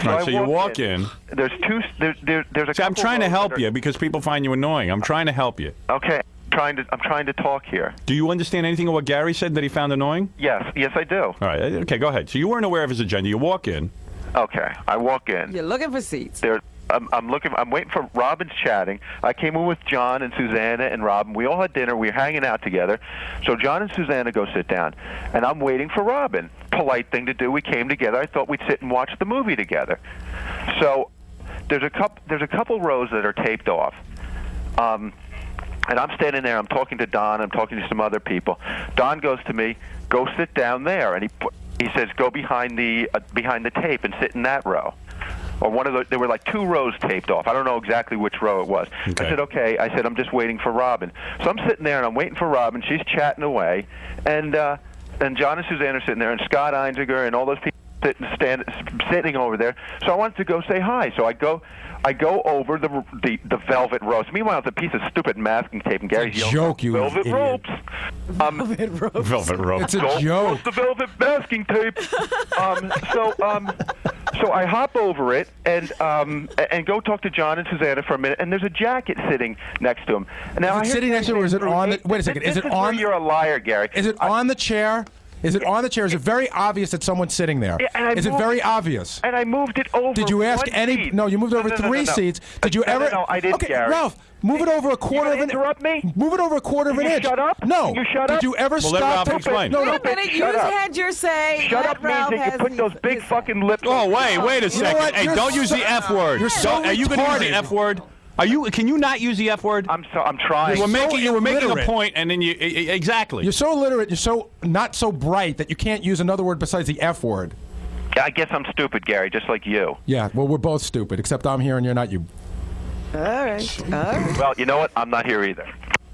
All right, so you walk in. There's a. See, I'm trying to help you because people find you annoying. I'm trying to help you. Okay. I'm trying to talk here. Do you understand anything of what Gary said that he found annoying? Yes, I do. All right, okay, go ahead. So you weren't aware of his agenda. You walk in. Okay, I walk in. You're looking for seats. I'm waiting for Robin's chatting. I came in with John and Susanna and Robin. We all had dinner. We were hanging out together. So John and Susanna go sit down, and I'm waiting for Robin. Polite thing to do. We came together. I thought we'd sit and watch the movie together. So there's a couple rows that are taped off. And I'm standing there. I'm talking to Don. I'm talking to some other people. Don goes to me, "Go sit down there," and he says, "Go behind the tape and sit in that row." Or there were like 2 rows taped off. I don't know exactly which row it was. Okay. I said, okay. I said, I'm just waiting for Robin. So I'm sitting there and I'm waiting for Robin. She's chatting away, and John and Suzanne are sitting there, and Scott Einziger and all those people sitting over there. So I wanted to go say hi. So I go over the velvet ropes. Meanwhile, it's a piece of stupid masking tape, and Gary's yelling, joke, you velvet idiot. ropes. Velvet ropes. It's a joke. The velvet masking tape. So I hop over it and go talk to John and Susanna for a minute. And there's a jacket sitting next to him. Now, Is it sitting next to him, or is it on the? Wait a second. Is it on? You're a liar, Gary. Is it on the chair? Is it on the chair? Is it very obvious that someone's sitting there? Is it very obvious? And I moved it over. Did you ask any? Seat. No, you moved over three seats. Did you ever? No, I didn't, okay, Gary. Ralph, move it over a quarter of an. Interrupt me? Move it over a quarter of an inch. Shut up. No. You shut up. Did you ever Well, let stop? Ralph explain. No, Wait no. a minute, you Shut up. had your say. Shut Let up means Ralph that you has put those big fucking lips. Oh, wait a second. what? Hey, You're don't use so- the F word. You're so Are you going to use the retarded. F word? Can you not use the F word? I'm trying. You were making a illiterate. point, and then you exactly. You're so illiterate. You're so not so bright that you can't use another word besides the F word. I guess I'm stupid, Gary, just like you. Yeah. Well, we're both stupid, except I'm here and you're not. You. All right. Well, you know what? I'm not here either.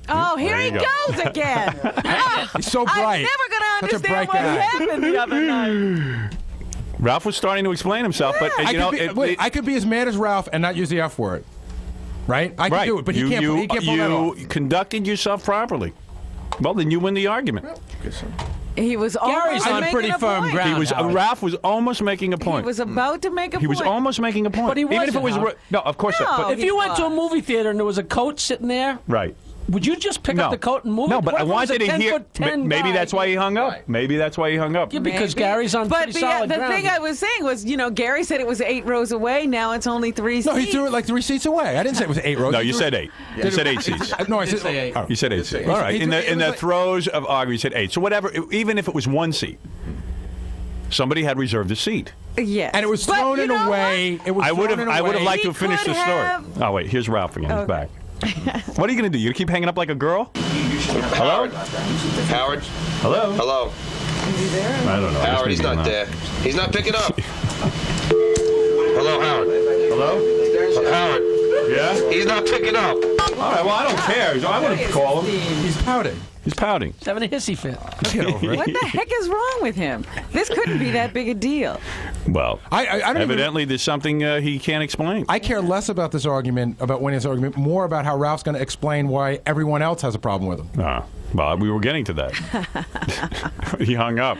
Oh, here he goes again. He's so bright. I'm never going to Such a understand bright what guy. happened the other night. Ralph was starting to explain himself, but I could be as mad as Ralph and not use the F word. Right? I can do it, but he can't pull that off. You conducted yourself properly. Well, then you win the argument. He was Gary's on making pretty a firm point. ground. Ralph was almost making a point. He was about to make a point. He was almost making a point. But he Even if it wasn't, was huh? no, of course not. No. But If you went to a movie theater and there was a coat sitting there, right. would you just pick up the coat and move it? No, but What I if it was wanted a to hear. 10-foot-10 Maybe guy? that's why he hung up. Maybe that's why he hung up. Yeah, because Maybe. Gary's on But pretty solid the ground. thing I was saying was, Gary said it was 8 rows away. Now it's only 3 seats. No, he threw it like 3 seats away. I didn't say it was 8 rows. No, you said 8. You said 8 seats. No, I said 8. You said 8 seats. All right. In the throes of arguing, you said 8. So whatever. Even if it was 1 seat, somebody had reserved a seat. Yes. And it was thrown in a way. It was. I would have liked to have He finished the could story. have- Oh wait, here's Ralph again. He's back. What are you going to do? You going to keep hanging up like a girl? Hello? Howard? Hello? Hello? Is he there? I don't know. Howard, he's not there. He's not picking up. Hello, Howard? Hello? Howard? Yeah? He's not picking up. All right, well, I don't care. I want to call him. He's pouting. He's pouting. He's having a hissy fit. Get over it. What the heck is wrong with him? This couldn't be that big a deal. Well, I don't evidently there's something he can't explain. I care less about this argument, about winning this argument, more about how Ralph's going to explain why everyone else has a problem with him. Well, we were getting to that. He hung up.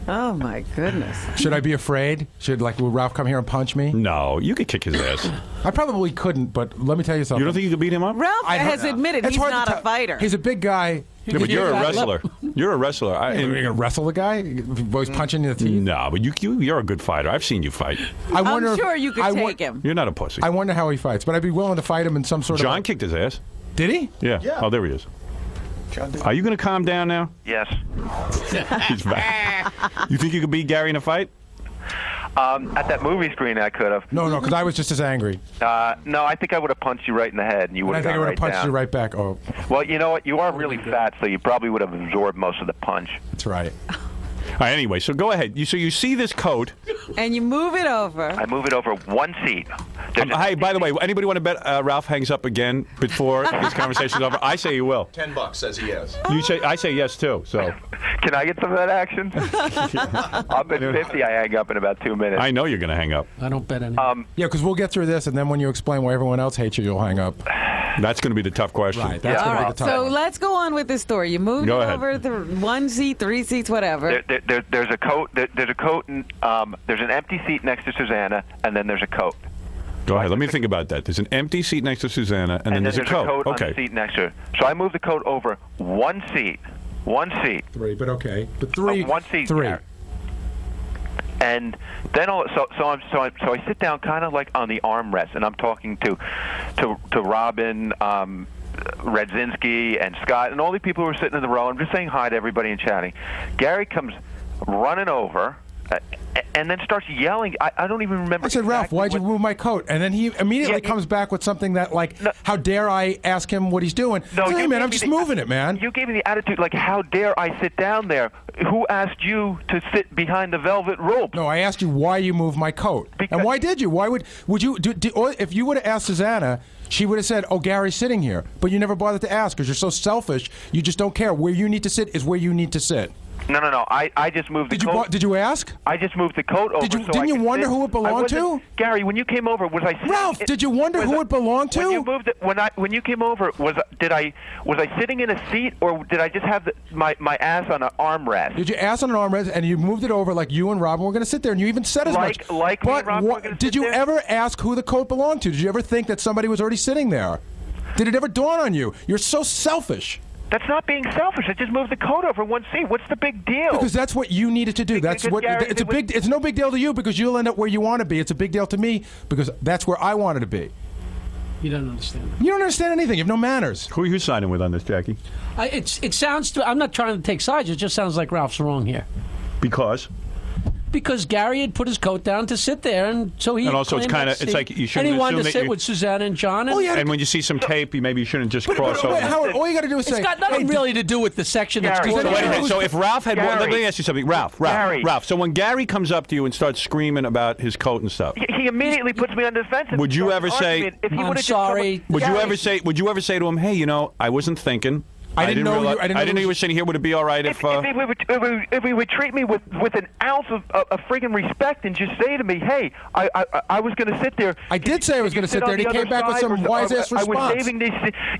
Oh my goodness. Should I be afraid? Will Ralph come here and punch me? No, you could kick his ass. I probably couldn't, but let me tell you something. You don't think you could beat him up? Ralph has admitted It's he's hard to not a tell. fighter. He's a big guy. Yeah, but you're a wrestler. You're a wrestler. You're going to wrestle the guy? Boys punching in the teeth? No, but you're a good fighter. I've seen you fight. I'm sure you could take him. You're not a pussy. I wonder how he fights, but I'd be willing to fight him in some sort of... John kicked his ass. Did he? Yeah. Oh, there he is. Are you going to calm down now? Yes. He's back. You think you could beat Gary in a fight? At that movie screen, I could have. No, because I was just as angry. No, I think I would have punched you right in the head, and you would I have think I gone would right have punched down. you right back. Oh, Well, you know what? You are really fat, so you probably would have absorbed most of the punch. that's right. All right, anyway, so go ahead. So you see this coat. And you move it over. I move it over 1 seat. Hey, by the way, anybody want to bet Ralph hangs up again before this conversation's over? I say he will. $10 says he is. I say yes too. So Can I get some of that action? I'll bet 50 I hang up in about 2 minutes. I know you're going to hang up. I don't bet any. Yeah, because we'll get through this, and then when you explain why everyone else hates you, you'll hang up. That's going to be the tough question. Right, that's going to be the tough So one. let's go on with this story. You moved Go it ahead. over the 1 seat, 3 seats, whatever. There's a coat. There's a coat, and there's an empty seat next to Susanna, and then there's a coat. Go ahead. Let me think about that. There's an empty seat next to Susanna, and then there's a coat. on the seat next to her. So I move the coat over 1 seat. 1 seat. 3, but okay. But 3. 1 seat. 3. There. And then so I sit down kind of like on the armrest, and I'm talking to Robin, Redzinski, and Scott, and all the people who are sitting in the row. I'm just saying hi to everybody and chatting. Gary comes running over. And then starts yelling. I don't even remember. I said, Ralph, why'd you move my coat? And then he immediately comes back with something that, like, how dare I ask him what he's doing? No, hey, man, I'm just moving it, man. You gave me the attitude like, how dare I sit down there? Who asked you to sit behind the velvet rope? No, I asked you why you moved my coat. And why did you? Why would you or if you would have asked Susanna, she would have said, oh, Gary's sitting here. But you never bothered to ask because you're so selfish. You just don't care. Where you need to sit is where you need to sit. No. I just moved the coat. Did you ask? I just moved the coat over. Didn't you wonder who it belonged to? Gary, when you came over, was I sitting? Ralph, did you wonder who it belonged to? When you moved it, when you came over, was I sitting in a seat, or did I just have my ass on an armrest? Did you ass on an armrest and you moved it over like you and Robin were going to sit there, and you even said as much? Like me and Robin were gonna did you ever ask who the coat belonged to? Did you ever think that somebody was already sitting there? Did it ever dawn on you? You're so selfish. That's not being selfish. I just moved the coat over one seat. What's the big deal? Because that's what you needed to do. That's what Gary, it's no big deal to you because you'll end up where you want to be. It's a big deal to me because that's where I wanted to be. You don't understand. You don't understand anything. You have no manners. Who are you siding with on this, Jackie? It sounds. I'm not trying to take sides. It just sounds like Ralph's wrong here. Because Gary had put his coat down to sit there, and so he. And also, it's claimed kind of. that It's like you shouldn't. And he wanted assume to that sit with Susanna and John. And, and when you see some tape, maybe you shouldn't just cross over. Wait, Howard, all you got to do is say. It's got nothing really to do with the section that's. So, wait a minute. So if Ralph had, let me ask you something, Ralph. So when Gary comes up to you and starts screaming about his coat and stuff, he immediately puts me on the defensive. would you ever say? I'm sorry. Would you ever say? Would you ever say to him, "Hey, I wasn't thinking. I didn't know you were sitting here. Would it be all right if he would treat me with an ounce of friggin' respect and just say to me, "Hey, I was going to sit there." I did say I was going to sit there, and he came back with some wise-ass response. I was saving these.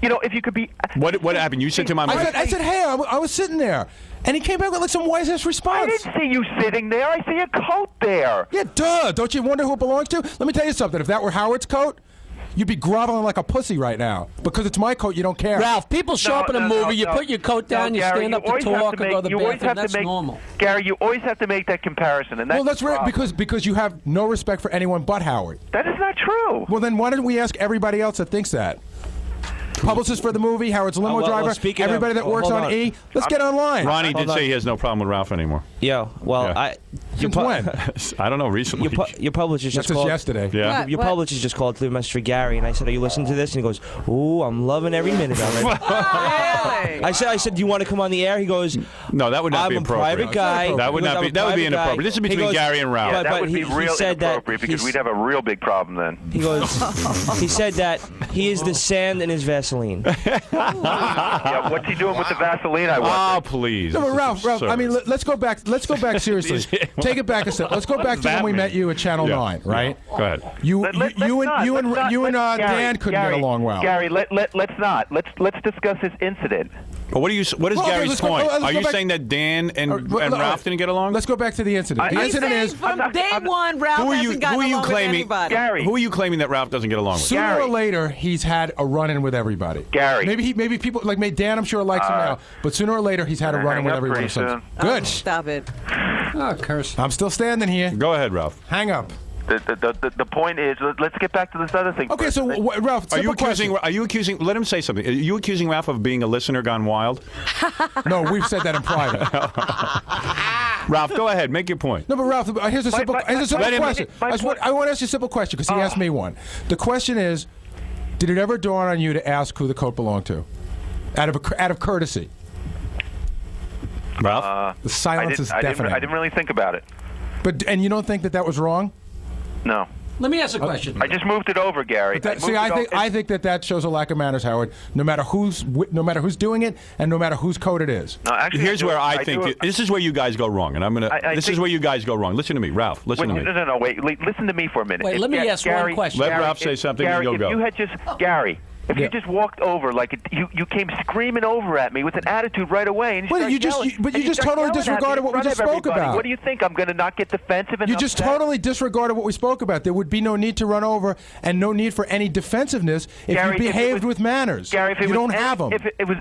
If you could be. What happened? You said to him, I said, "Hey, I was sitting there," and he came back with like some wise-ass response. I didn't see you sitting there. I see a coat there. Yeah, duh. Don't you wonder who it belongs to? Let me tell you something. If that were Howard's coat, you'd be groveling like a pussy right now. Because it's my coat, you don't care. Ralph, people show up in a movie, you put your coat down, you Gary, stand up to talk or go to the bathroom. That's normal. Gary, you always have to make that comparison. And that's right, because you have no respect for anyone but Howard. That is not true. Well, then why don't we ask everybody else that thinks that? Publicist for the movie, Howard's limo driver, everybody that works on E. Let's get online. Ronnie did say he has no problem with Ralph anymore. Yo, well, Since when? I don't know, recently. Your publisher just called. Yesterday. Yeah. Your publisher just called through a message for Gary, and I said, "Are you listening to this?" And he goes, "Ooh, I'm loving every minute of it." Really? I said, "Do you want to come on the air?" He goes, "No, that would not be appropriate. I'm a private guy." That would not be. That would be inappropriate. This is between Gary and Ralph. Yeah, that would be real inappropriate because we'd have a real big problem then. He goes. He said that he is the sand in his Vaseline. Yeah, what's he doing with the Vaseline? I wonder. Oh, please. No, but Ralph. I mean, let's go back. Let's go back seriously. Take it back a step. Let's go back to when we met you at Channel 9, right? Go ahead. You and Dan couldn't get along well. Gary, let's not. Let's discuss this incident. But what is Gary's point? Are you saying that Dan and Ralph didn't get along? Let's go back to the incident. The incident is from day one, Ralph hasn't gotten along with anybody. Gary. Who are you claiming that Ralph doesn't get along with? Sooner or later, he's had a run-in with everybody. Gary. Maybe people like Dan, I'm sure likes him now, but sooner or later he's had a run-in with everyone. Good. Stop it. Oh, curse. I'm still standing here. Go ahead, Ralph. Hang up. The point is, let's get back to this other thing. Okay, so Ralph, are you accusing? Let him say something. Are you accusing Ralph of being a listener gone wild? No, we've said that in private. Ralph, go ahead, make your point. No, but Ralph, here's a simple question. I want to ask you a simple question because he asked me one. The question is, did it ever dawn on you to ask who the coat belonged to, out of courtesy? Ralph, the silence is deafening. I didn't really think about it. And you don't think that was wrong? No. Let me ask a question. I just moved it over, Gary. I think that shows a lack of manners, Howard. No matter who's doing it, and no matter whose coat it is. No, actually, here's where I think this is where you guys go wrong, and I'm gonna. This is where you guys go wrong. Listen to me, Ralph. Listen to me. No. Wait. Listen to me for a minute. Wait, let me ask one question. Let Ralph say something, and you'll go. If you had just Gary. If you just walked over, like you came screaming over at me with an attitude right away, and you just totally disregarded what we just spoke about. What do you think? I'm going to not get defensive? And you just totally disregarded what we spoke about. There would be no need to run over and no need for any defensiveness if you behaved with manners. Gary, you don't have them. If it was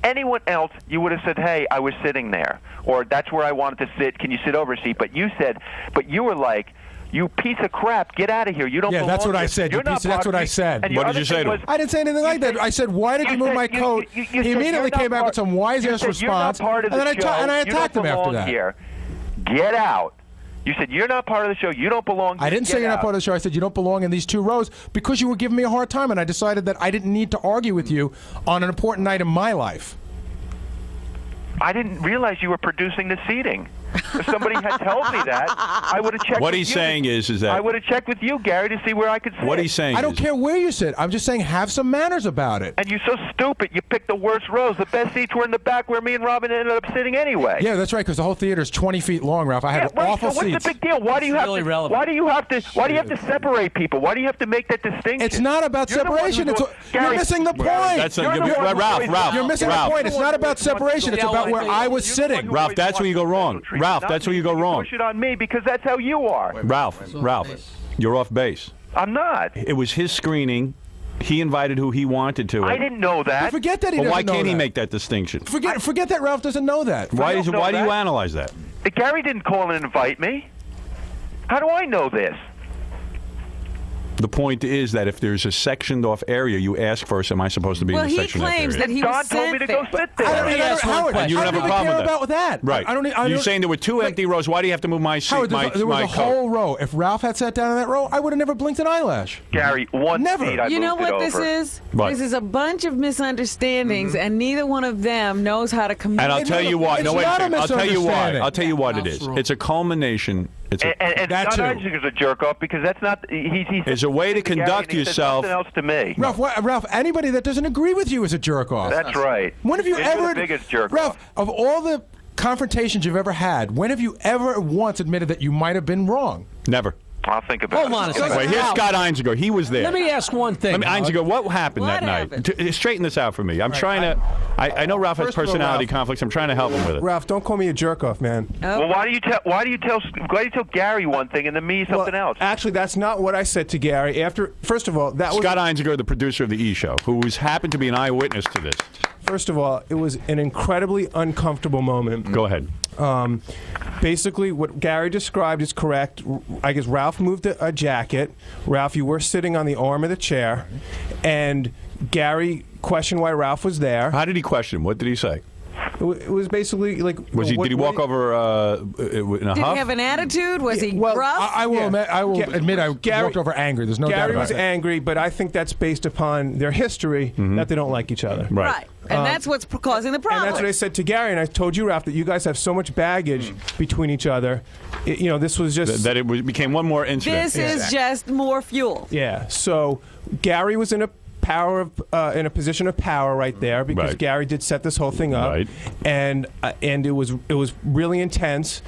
anyone else, you would have said, "Hey, I was sitting there," or "That's where I wanted to sit. Can you sit over a seat?" But you were like, "You piece of crap, get out of here. You don't belong." Yeah, that's what I said. That's what I said. What did you say to him? I didn't say anything like that. I said, "Why did you move my coat?" He immediately came back with some wise-ass response, and then I attacked him after that. Get out. You said, "You're not part of the show. You don't belong." I didn't say you're not part of the show. I said, "You don't belong in these two rows," because you were giving me a hard time, and I decided that I didn't need to argue with you on an important night in my life. I didn't realize you were producing the seating. If somebody had told me that, I would have checked. What with he's you. saying is that I would have checked with you, Gary, to see where I could sit. What he's saying I don't care where you sit. I'm just saying have some manners about it. And you're so stupid. You picked the worst rows. The best seats were in the back where me and Robin ended up sitting anyway. Yeah, that's right. Because the whole theater is 20 feet long, Ralph. I had awful so seats. what's the big deal? Why do you have to? Why do you have to separate people? Why do you have to make that distinction? It's not about separation. You're missing the point. Ralph. You're missing the point. It's not about separation. It's about where I was sitting. Ralph, that's where you go wrong. Ralph, that's where you go wrong. Push it on me because that's how you are. Ralph, you're off base. I'm not. It was his screening. He invited who he wanted to. I didn't know that. But forget that he doesn't why know can't he that. make that distinction? Forget that Ralph doesn't know that. Why do you analyze that? Gary didn't call and invite me. How do I know this? The point is that if there's a sectioned off area, you ask first, am I supposed to be in the sectioned off area? Well, he claims that he was told me to go sit there. And you don't have a problem with that. Right. You're saying there were 2 empty rows. Why do you have to move my seat? Howard, there was a whole row. If Ralph had sat down in that row, I would have never blinked an eyelash. Gary, never. seat, I you know moved what it this over. is? What? This is a bunch of misunderstandings, and neither one of them knows how to communicate. And I'll tell you why. No, wait a second. I'll tell you why. I'll tell you what it is. Wrong. It's a culmination. And Scott Einzinger's a jerk off because that's not. It's a way to conduct yourself. Something else to me. Ralph, anybody that doesn't agree with you is a jerk off. That's right. When have you You're ever, the biggest jerk Ralph, off. of all the confrontations you've ever had, when have you ever once admitted that you might have been wrong? Never. I'll think about it. Hold on a second. Wait, here's Scott Einzinger. He was there. Let me ask one thing. Einzinger, what happened that night? Straighten this out for me. I'm trying to. I know Ralph has First of all, personality Ralph- conflicts. I'm trying to help him with it. Ralph, don't call me a jerk off, man. Well, why do you tell Gary one thing and then me something else? Actually, that's not what I said to Gary. First of all, that was Scott Einzinger, the producer of the E! Show, who happened to be an eyewitness to this. First of all, it was an incredibly uncomfortable moment. Go ahead. Basically, what Gary described is correct. I guess Ralph moved a jacket. Ralph, you were sitting on the arm of the chair, and Gary questioned why Ralph was there. How did he question? What did he say? It was basically like. Did he walk over in a Did huff? he have an attitude? Was he gruff? I will admit I walked over angry. There's no doubt Gary about was it. angry, but I think that's based upon their history that they don't like each other. Right. And that's what's causing the problem. And that's what I said to Gary, and I told you, Ralph, that you guys have so much baggage between each other. This was just that it became one more incident. This is just more fuel. Yeah. So Gary was in a position of power right there because Gary did set this whole thing up, and it was really intense.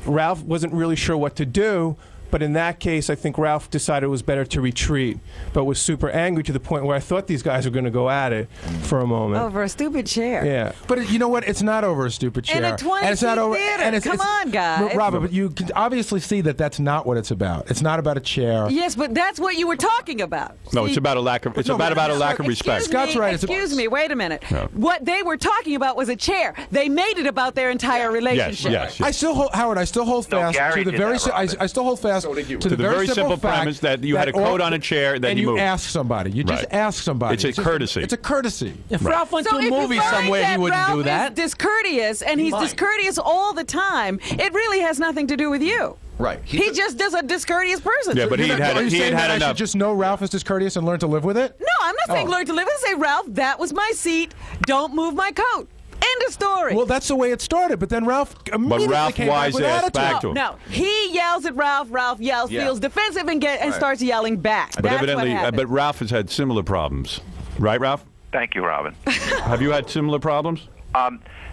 Ralph wasn't really sure what to do. But in that case, I think Ralph decided it was better to retreat, but was super angry to the point where I thought these guys were going to go at it for a moment. Over a stupid chair. Yeah. But you know what? It's not over a stupid chair. In a 20-seat and it's not over, theater. and Come on, guys. Robert, but you can obviously see that that's not what it's about. It's not about a chair. Yes, but that's what you were talking about. No, it's about a lack of. It's about a lack of respect. Scott's right. Excuse me. Wait a minute. No. What they were talking about was a chair. They made it about their entire relationship. Yes. I still hold, Howard. I still hold fast Gary to the did very. that, I still hold fast to the very simple fact premise that you had a coat on a chair that and you you moved. ask somebody. You just ask somebody. It's a courtesy. It's a courtesy. If Ralph went to a if movie you find somewhere, that he wouldn't Ralph do that. is discourteous, and he's discourteous all the time. It really has nothing to do with you. Right. He just does a discourteous person. Yeah, but Are you saying that I enough. should just know Ralph is discourteous and learn to live with it? No, I'm not saying learn to live. I say, Ralph, that was my seat. Don't move my coat. End of story. Well, that's the way it started. But then Ralph immediately came back with attitude. back to him. No, he yells at Ralph. Ralph yells, feels defensive, and starts yelling back. But That's evidently, what happened. but Ralph has had similar problems, right, Ralph? Thank you, Robin. Have you had similar problems?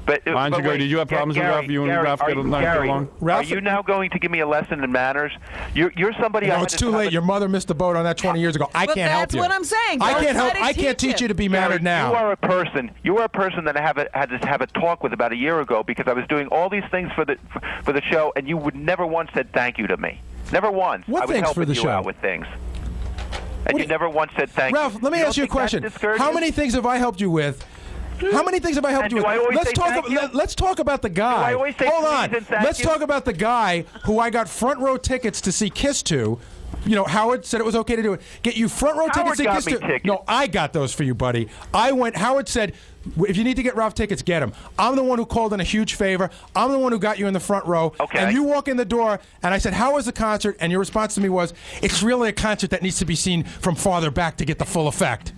But Einzinger, did you have problems with Ralph? You and Ralph get along? Are you now going to give me a lesson in manners? You're somebody. No, it's too late. Your mother missed the boat on that 20 years ago. I can't help you. That's what I'm saying. I can't help. Try to I can't teach you to be mannered now. You are a person that I had to have a talk with about a year ago because I was doing all these things for the show, and you would never once said thank you to me. Never once. What I was things helping for the you show? out with things. And you never once said thank you. Ralph, let me ask you a question. How many things have I helped you with? How many things have I helped you with? Let's talk about the guy. Hold on. Let's talk about the guy who I got front row tickets to see Kiss to. You know, Howard said it was okay to do it. Get you front row tickets to Kiss to. No, I got those for you, buddy. I went. Howard said, if you need to get Ralph tickets, get them. I'm the one who called in a huge favor. I'm the one who got you in the front row. Okay. And you walk in the door, and I said, how was the concert? And your response to me was, it's really a concert that needs to be seen from farther back to get the full effect.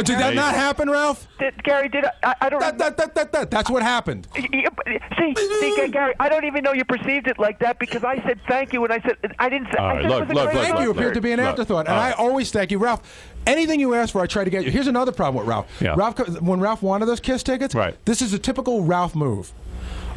Did that not happen, Ralph? Gary, I don't. That's what happened. See, Gary, I don't even know you perceived it like that because I said thank you and I said I didn't say. Thank you appeared to be an afterthought, and I always thank you, Ralph. Anything you ask for, I try to get you. Here's another problem with Ralph. Yeah. When Ralph wanted those Kiss tickets, this is a typical Ralph move.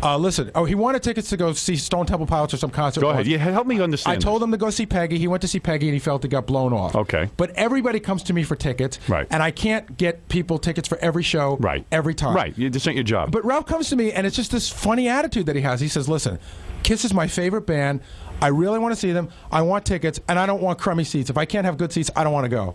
Listen, he wanted tickets to go see Stone Temple Pilots or some concert. Go ahead. Yeah, help me understand. I told him to go see Peggy. He went to see Peggy, and he felt it got blown off. Okay. But everybody comes to me for tickets, and I can't get people tickets for every show every time. Right. This ain't your job. But Ralph comes to me, and it's just this funny attitude that he has. He says, listen, Kiss is my favorite band. I really want to see them. I want tickets, and I don't want crummy seats. If I can't have good seats, I don't want to go.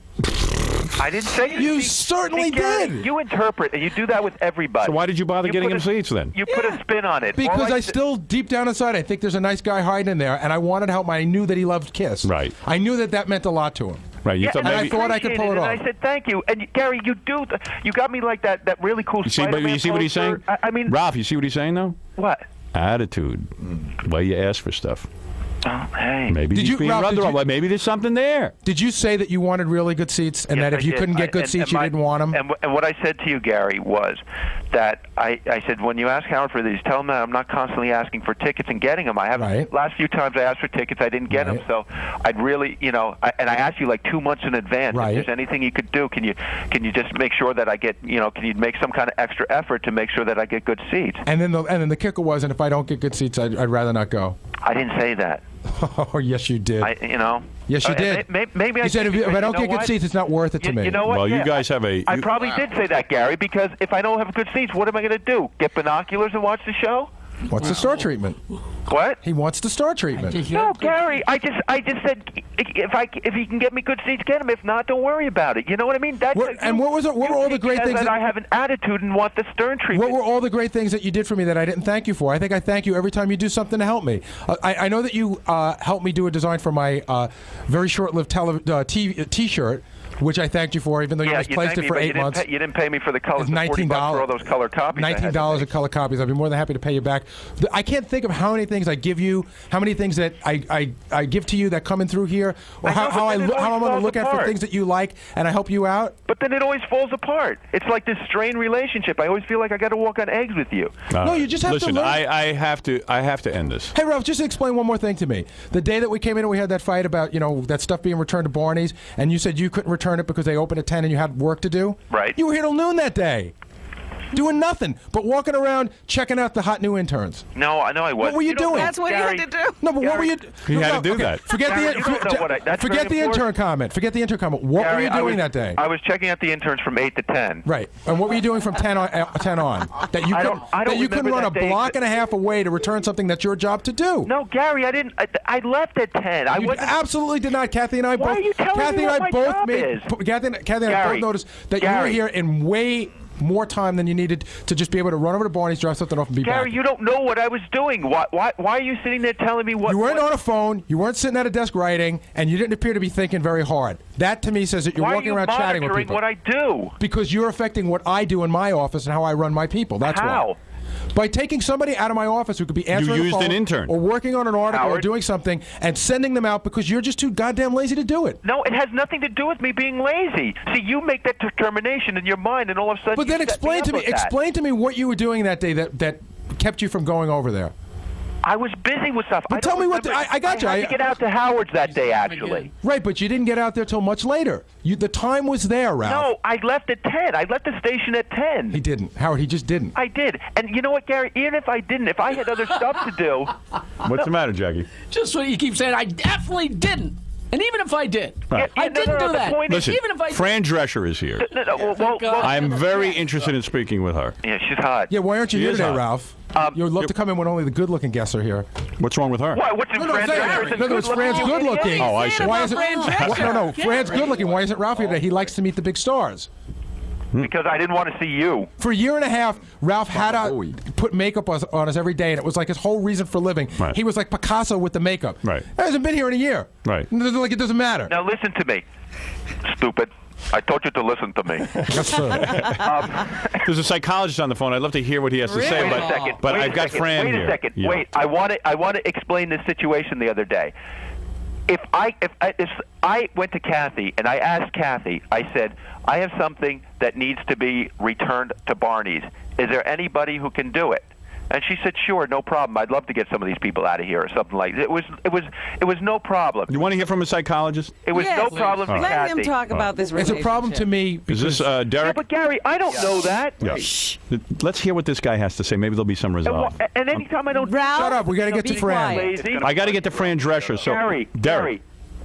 I didn't say you certainly did. You interpret, and you do that with everybody. So why did you bother getting him seats then? You put a spin on it. Because I still, deep down inside, I think there's a nice guy hiding in there, and I wanted to help him. I knew that he loved Kiss. Right. I knew that meant a lot to him. Right. You and I thought I could pull it off. And I said thank you. And Gary, you got me like that really cool. You see what he's saying? I mean, Ralph, you see what he's saying though? What? Attitude. Why you ask for stuff? Oh, hey. Maybe he's being rubbed wrong. Maybe there's something there. Did you say that you wanted really good seats, and that if you couldn't get good seats, you didn't want them? And what I said to you, Gary, was that I said when you ask Howard for these, tell him that I'm not constantly asking for tickets and getting them. I haven't. Last few times I asked for tickets, I didn't get them. So I'd really, and I asked you like 2 months in advance. If there's anything you could do, can you just make sure that I get, can you make some kind of extra effort to make sure that I get good seats? And then the kicker was, and if I don't get good seats, I'd rather not go. I didn't say that. Oh, yes, you did. Yes, you did. Maybe you said if I don't get good seats, it's not worth it to me. You know what? Well, you guys have a. I probably did say that, Gary, because if I don't have good seats, what am I going to do? Get binoculars and watch the show? What's the star treatment? What? He wants the star treatment. No, Gary. I just said if he can get me good seats, get him. If not, don't worry about it. You know what I mean? What were all the great things that I have an attitude and want the Stern treatment? What were all the great things that you did for me that I didn't thank you for? I think I thank you every time you do something to help me. I know that you helped me do a design for my very short-lived T-shirt, which I thanked you for, even though you misplaced it for 8 months. You didn't pay me for the colors. $19 for all those color copies. $19 of color copies. I'd be more than happy to pay you back. I can't think of how many things I give you, how many things that I give to you that come in through here, or how I'm going to look at for things that you like, and I help you out. But then it always falls apart. It's like this strained relationship. I always feel like I got to walk on eggs with you. No, you just have to learn. I have to end this. Hey, Ralph, just explain one more thing to me. The day that we came in and we had that fight about that stuff being returned to Barney's, and you said you couldn't return it because they opened at 10 and you had work to do. Right. You were here till noon that day, doing nothing but walking around checking out the hot new interns. No, I know I was. What were you doing? That's what Gary, he had to do. No, but what were you? He had to do that. Forget the intern comment. Forget the intern comment. What were you doing that day? I was checking out the interns from 8 to 10. Right. And what were you doing from 10 on? That you couldn't run a block and a half away to return something that's your job to do. No, Gary, I didn't. I left at 10. You absolutely did not. Kathy and I both. Why are you telling me what my job is? Kathy and I both noticed that you were here in way more time than you needed to just be able to run over to Barney's, drop something off, and be back. Gary, you don't know what I was doing. Why are you sitting there telling me what? You weren't on a phone. You weren't sitting at a desk writing, and you didn't appear to be thinking very hard. That, to me, says that you're walking around chatting with people. Why are you monitoring what I do? Because you're affecting what I do in my office and how I run my people. That's how? By taking somebody out of my office who could be answering the phone an intern. or working on an article or doing something and sending them out because you're just too goddamn lazy to do it. No, it has nothing to do with me being lazy. See, you make that determination in your mind, and all of a sudden. But then explain to me what you were doing that day that kept you from going over there. I was busy with stuff. But tell me what I got you. I had to get out to Howard's that day, actually. Right, but you didn't get out there till much later. The time was there, Ralph. No, I left at 10. I left the station at 10. He didn't. Howard, he just didn't. I did. And you know what, Gary? Even if I didn't, if I had other stuff to do. What's the matter, Jackie? Just what you keep saying. I definitely didn't. And even if I did, right. I didn't do that. Listen, even if I Fran Drescher is here. I'm very interested in speaking with her. Yeah, she's hot. Yeah, why aren't you here today, Ralph? You would love to come in when only the good-looking guests are here. What's wrong with her? Why? What's Fran Drescher? No, it's Fran's good-looking. Oh, I see. Why is it? No, Fran's good-looking. Why isn't Ralph here today? He likes to meet the big stars. Because I didn't want to see you. For a year and a half, Ralph had to put makeup on us every day, and it was like his whole reason for living. Right. He was like Picasso with the makeup. Right. He hasn't been here in a year. Right. Like it doesn't matter. Now listen to me, stupid. I told you to listen to me. There's a psychologist on the phone. I'd love to hear what he has to say, but I've got Fran here. Wait a second. Yeah. Wait, I want to explain this situation the other day. If I went to Kathy and I asked Kathy, I said, I have something that needs to be returned to Barney's. Is there anybody who can do it? And she said, sure, no problem. I'd love to get some of these people out of here or something like that. It was no problem. You want to hear from a psychologist? It was no problem for Let Kathy. him talk about this It's relationship. a problem to me. Is this Derek? Yeah, but Gary, I don't know that. Yeah. Let's hear what this guy has to say. Maybe there'll be some resolve. And anytime I don't... Ralph, Shut up. We got to get to Fran. Lazy. I got to get to Fran Drescher. So,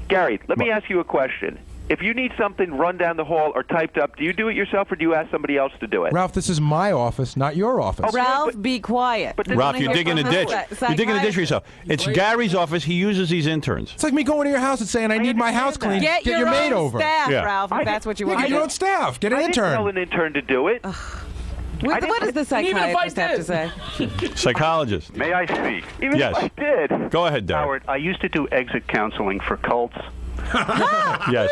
Gary, let me ask you a question. If you need something run down the hall or typed up, do you do it yourself or do you ask somebody else to do it? Ralph, this is my office, not your office. Okay, Ralph, be quiet. Ralph, you're digging a ditch. You're digging a ditch for yourself. It's Gary's office. He uses these interns. It's like me going to your house and saying, I need my house cleaned. Get your maid own over. staff, Ralph, if that's what you want Get to do. your own staff. Get an I intern. didn't tell an intern to do it. What does the psychiatrist have to say? Psychologist. May I speak? Even if I did. Go ahead, Derek. Howard, I used to do exit counseling for cults. Yes.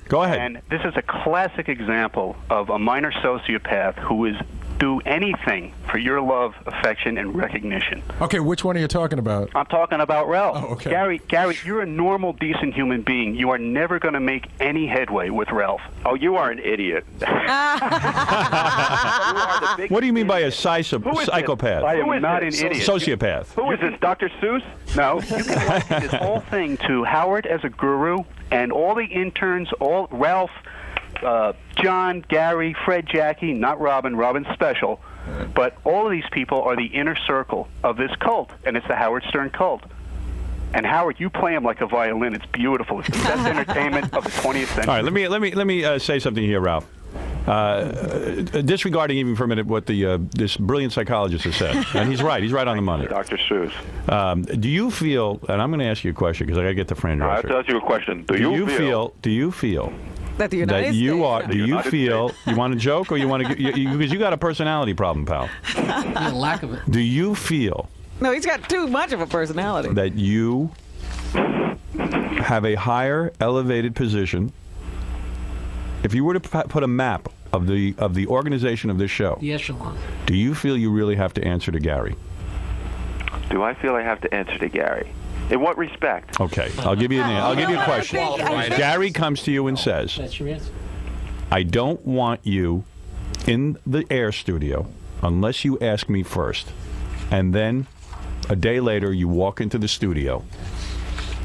Go ahead. And this is a classic example of a minor sociopath who is do anything for your love, affection, and recognition. Okay, which one are you talking about? I'm talking about Ralph. Oh, okay. Gary, you're a normal, decent human being. You are never going to make any headway with Ralph. Oh, you are an idiot. What do you mean by a psychopath? I am not an idiot. Sociopath. Who is this, Dr. Seuss? No, you can liken this whole thing to Howard as a guru and all the interns, all Ralph, John, Gary, Fred, Jackie, not Robin. Robin's special. But all of these people are the inner circle of this cult, and it's the Howard Stern cult. And Howard, you play him like a violin. It's beautiful. It's the best entertainment of the 20th century. All right, let me say something here, Ralph. Disregarding even for a minute what this brilliant psychologist has said, and he's right. He's right on the money. Dr. Seuss. Do you feel? And I'm going to ask you a question because I got to get to Fran Drescher. I have to ask you a question. Do you feel? Do you feel? That the United that you States. are? Do you feel? You want to joke or you want to? Because you got a personality problem, pal. Lack of it. Do you feel? No, he's got too much of a personality. That you have a higher elevated position. If you were to put a map of the organization of this show, The echelon. do you feel you really have to answer to Gary? Do I feel I have to answer to Gary? In what respect? Okay, I'll give you a question. Gary comes to you and says, That's your answer. I don't want you in the air studio unless you ask me first. And then a day later, you walk into the studio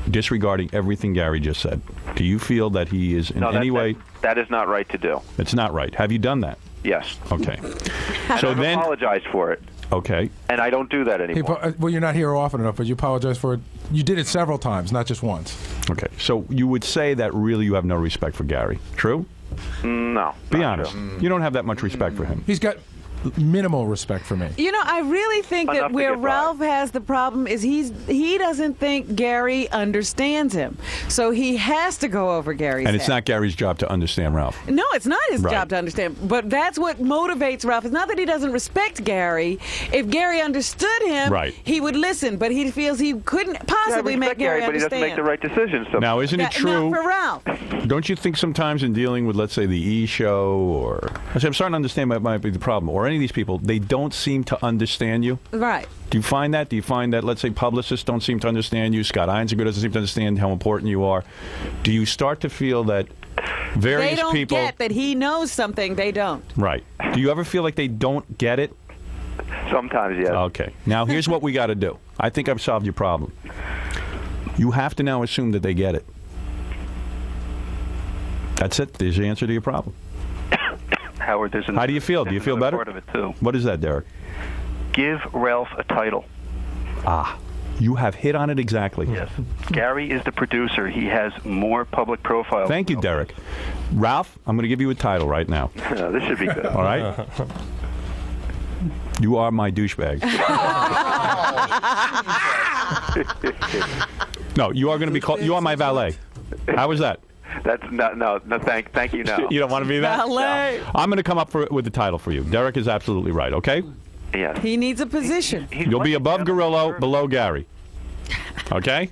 disregarding everything Gary just said. Do you feel that he is in any way... That is not right to do. It's not right. Have you done that? Yes. Okay. So I've apologized for it. Okay. And I don't do that anymore. Well, you're not here often enough, but you apologize for it. You did it several times, not just once. Okay. So you would say that really you have no respect for Gary. True? No. Be honest. You don't have that much respect for him. He's got minimal respect for me. You know, I really think that where Ralph has the problem is he doesn't think Gary understands him. So he has to go over Gary's And it's head. not Gary's job to understand Ralph. No, it's not his Right. job to understand. But that's what motivates Ralph. It's not that he doesn't respect Gary. If Gary understood him, Right. he would listen. But he feels he couldn't possibly make Gary but he doesn't make understand. the right decisions. So. Now, isn't it true? Not for Ralph. Don't you think sometimes in dealing with, let's say, the E! Show, or I'm starting to understand what might be the problem, or any of these people, they don't seem to understand you? Right. Do you find that? Do you find that, let's say, publicists don't seem to understand you? Scott Einziger doesn't seem to understand how important you are. Do you start to feel that various They don't people... get that he knows something they don't. Right. Do you ever feel like they don't get it? Sometimes, yes. Okay. Now, here's what we got to do. I think I've solved your problem. You have to now assume that they get it. That's it. There's the answer to your problem. Howard, there's How do you feel? Do you feel better? part of it too. What is that, Derek? Give Ralph a title. Ah, you have hit on it exactly. Yes. Gary is the producer. He has more public profile. Thank you, Derek. Ralph, I'm going to give you a title right now. This should be good. All right? You are my douchebag. No, you are going to be called. You are my valet. How was that? That's no. Thank you. No. You don't want to be that? Valet. I'm going to come up with the title for you. Derek is absolutely right. Okay? Yes. He needs a position. You'll be above Grillo, below Gary. Okay?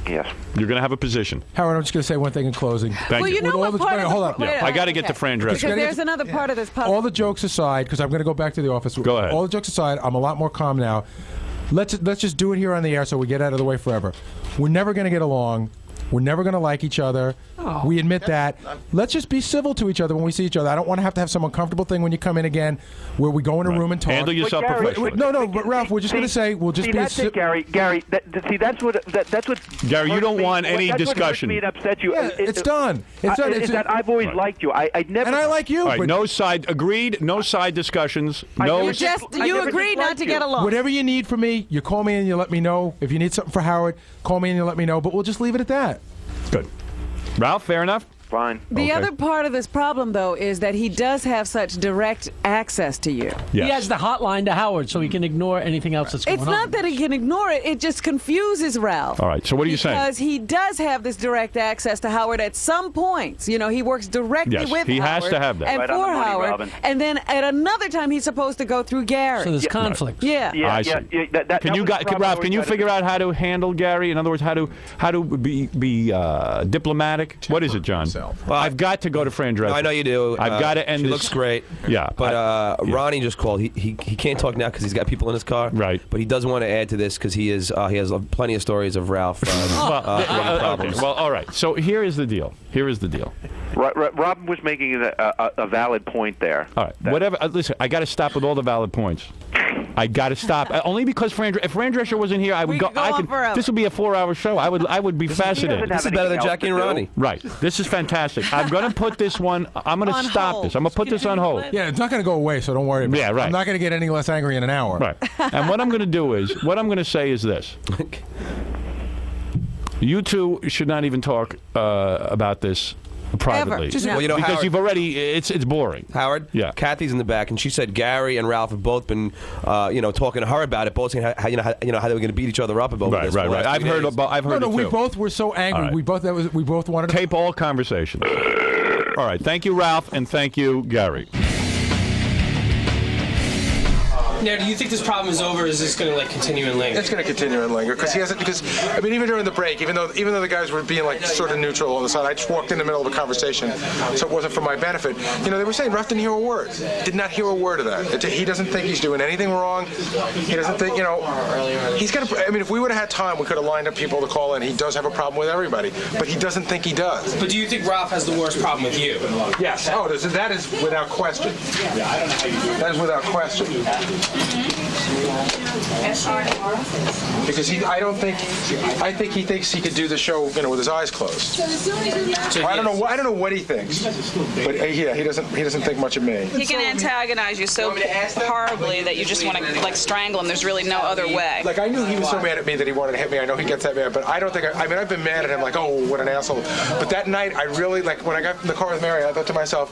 Yes. You're going to have a position. Howard, I'm just going to say one thing in closing. Thank Well, you. you know With what all part of hold on. wait, I got to get to Fran Drescher. Because there's another part of this puzzle. All the jokes aside, because I'm going to go back to the office. Go ahead. All the jokes aside, I'm a lot more calm now. Let's just do it here on the air so we get out of the way forever. We're never going to get along. We're never going to like each other. Oh. We admit that. Let's just be civil to each other when we see each other. I don't want to have some uncomfortable thing when you come in again where we go in a room and talk. Handle yourself professionally. No, but Ralph, we're just going to say we'll just be. That's it, Gary. Gary, that's what. Gary, you don't want any that's discussion. What hurt me and upset you. Yeah, it's done. It's done. Is that I've always liked you. I never. And I like you. All right, but no side agreed. No side discussions. No. You agreed not to get along. Whatever you need from me, you call me and you let me know. If you need something for Howard, call me and you let me know. But we'll just leave it at that. Good. Ralph, fair enough? Fine. The other part of this problem, though, is that he does have such direct access to you. He has the hotline to Howard, so he can ignore anything else that's going on. It's not that he can ignore it. It just confuses Ralph. All right, so what are you saying? Because he does have this direct access to Howard at some points. You know, he works directly with Howard. He has to have that. And Right for on the money, Howard. Robin. And then at another time, he's supposed to go through Gary. So there's conflict. Yeah. I see. Ralph, can you figure out how to handle Gary? In other words, how to be diplomatic? What is it, John? Well, I've got to go to Fran Drescher. I know you do. I've got to end She this. looks great. Yeah. But Ronnie just called. He can't talk now because he's got people in his car. Right. But he does want to add to this because he has plenty of stories of Ralph. Okay. Well, all right. So here is the deal. Robin was making a valid point there. All right. Whatever. Listen, I got to stop with all the valid points. I got to stop. Only because if Fran Drescher wasn't here, I would go. This would be a 4-hour show. I would be fascinated. This is better than Jackie and Ronnie. Right. This is fantastic. I'm going to put this one. I'm going to stop this. I'm going to put this on hold. Yeah, it's not going to go away, so don't worry about it. Yeah, right. I'm not going to get any less angry in an hour. Right. And what I'm going to do is, what I'm going to say is this. You two should not even talk about this privately. Well, you know, because Howard, you've already, it's boring. Howard, yeah. Kathy's in the back, and she said Gary and Ralph have both been, talking to her about it, both saying how they were going to beat each other up about this. Right. I've heard it too. We both were so angry. Right. We both wanted to tape all conversations. All right. Thank you, Ralph, and thank you, Gary. Now, do you think this problem is over, or is this going to continue and linger? It's going to continue and linger because he hasn't. Because I mean, even during the break, even though the guys were being sort of neutral on the side, I just walked in the middle of a conversation, so it wasn't for my benefit. They were saying Ruff didn't hear a word. Did not hear a word of that. He doesn't think he's doing anything wrong. He doesn't think he's got. I mean, if we would have had time, we could have lined up people to call in. He does have a problem with everybody, but he doesn't think he does. But do you think Ralph has the worst problem with you? Yes. Oh, that is without question. That is without question. Because I think he thinks he could do the show, with his eyes closed. So I don't know what he thinks, but he doesn't think much of me. He can antagonize you so horribly that you just want to strangle him. There's really no other way. I knew he was so mad at me that he wanted to hit me. I know he gets that mad, but I don't think. I've been mad at him. Oh, what an asshole. But that night, I really when I got in the car with Mary, I thought to myself,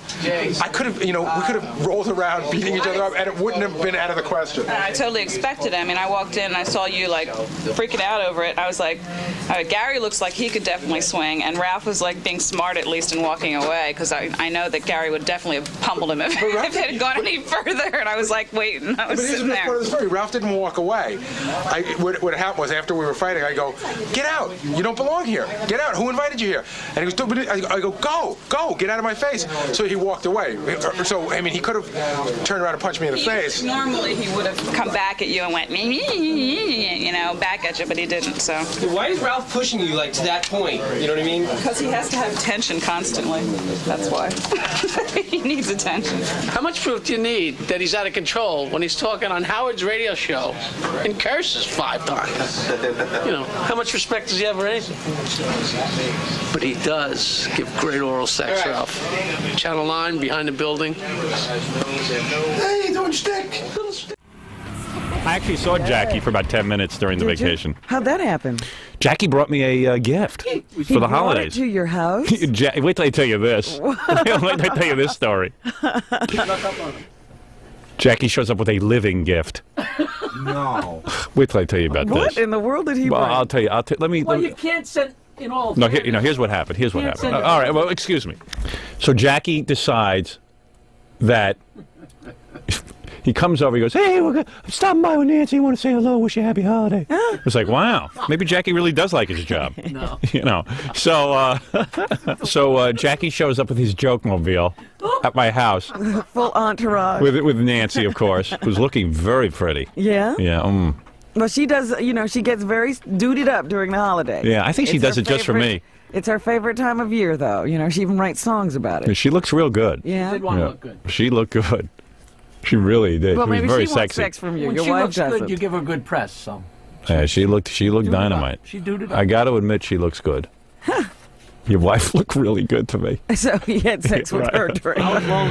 I could have, we could have rolled around beating each other up, and it wouldn't have been out of the question. I totally expected it. I mean, I walked in and I saw you freaking out over it. I was like, Gary looks like he could definitely swing, and Ralph was being smart at least and walking away, because I know that Gary would definitely have pummeled him if it had gone any further. And I was waiting. I was sitting there. Part of the story. Ralph didn't walk away. What happened was after we were fighting, I go, get out. You don't belong here. Get out. Who invited you here? And he goes, I go, go, get out of my face. So he walked away. So I mean, he could have turned around and punched me in the face. Normally he would have come back at you and went back at you, but he didn't. So why is Ralph pushing you to that point? You know what I mean? Because he has to have attention constantly. That's why. He needs attention. How much proof do you need that he's out of control when he's talking on Howard's radio show and curses 5 times? How much respect does he have for anything? But he does give great oral sex, right. Ralph. Channel 9, behind the building. Hey, don't stick. I actually saw Jackie for about 10 minutes during the vacation. How'd that happen? Jackie brought me a gift for the holidays. He brought it to your house? Wait till I tell you this. Wait till I tell you this story. Jackie shows up with a living gift. No. Wait till I tell you about this. What in the world did he bring? I'll tell you. Let me. You can't send in all. No, here's what happened. Here's what happened. All right. Well, excuse me. So Jackie decides that. He comes over, he goes, hey, I'm stopping by with Nancy, I want to say hello, wish you a happy holiday. It's wow, maybe Jackie really does like his job. No. So Jackie shows up with his joke-mobile at my house. Full entourage. With Nancy, of course, who's looking very pretty. Yeah? Yeah. Well, she does, you know, she gets very dutied up during the holidays. Yeah, I think she does it just for me. It's her favorite time of year, though. You know, she even writes songs about it. She looks real good. Yeah. She did want to look good. She looked good. She really did. Well, she was maybe very she wants sexy. sex from you. When Your she wife looks doesn't. good, you give her good press. So. Yeah, she looked dynamite. She duded up. I got to admit, she looks good. Your wife looked really good to me. So he had sex with her during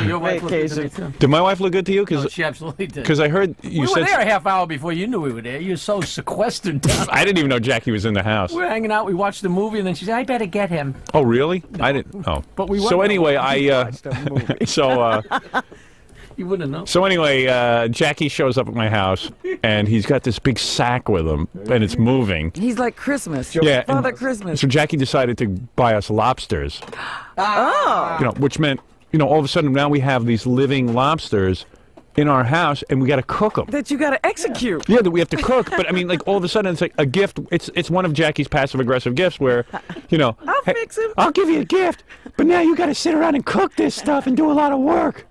Your wife vacation. looked good to me, too. Did my wife look good to you? No, she absolutely did. Because I heard you we said were there a half hour before you knew we were there. You were so sequestered down. I didn't even know Jackie was in the house. We were hanging out. We watched the movie, and then she said, "I better get him." Oh, really? I didn't. Oh, But we so went- anyway, so You wouldn't know. so anyway, Jackie shows up at my house, and he's got this big sack with him, and it's moving. He's like Christmas. Yeah, Father and Christmas. So Jackie decided to buy us lobsters. Oh. You know, which meant, you know, all of a sudden now we have these living lobsters in our house, and we got to cook them. That you got to execute. Yeah, that we have to cook. But I mean, like all of a sudden, it's like a gift. It's one of Jackie's passive-aggressive gifts, where, you know, I'll fix him. I'll give you a gift, but now you got to sit around and cook this stuff and do a lot of work.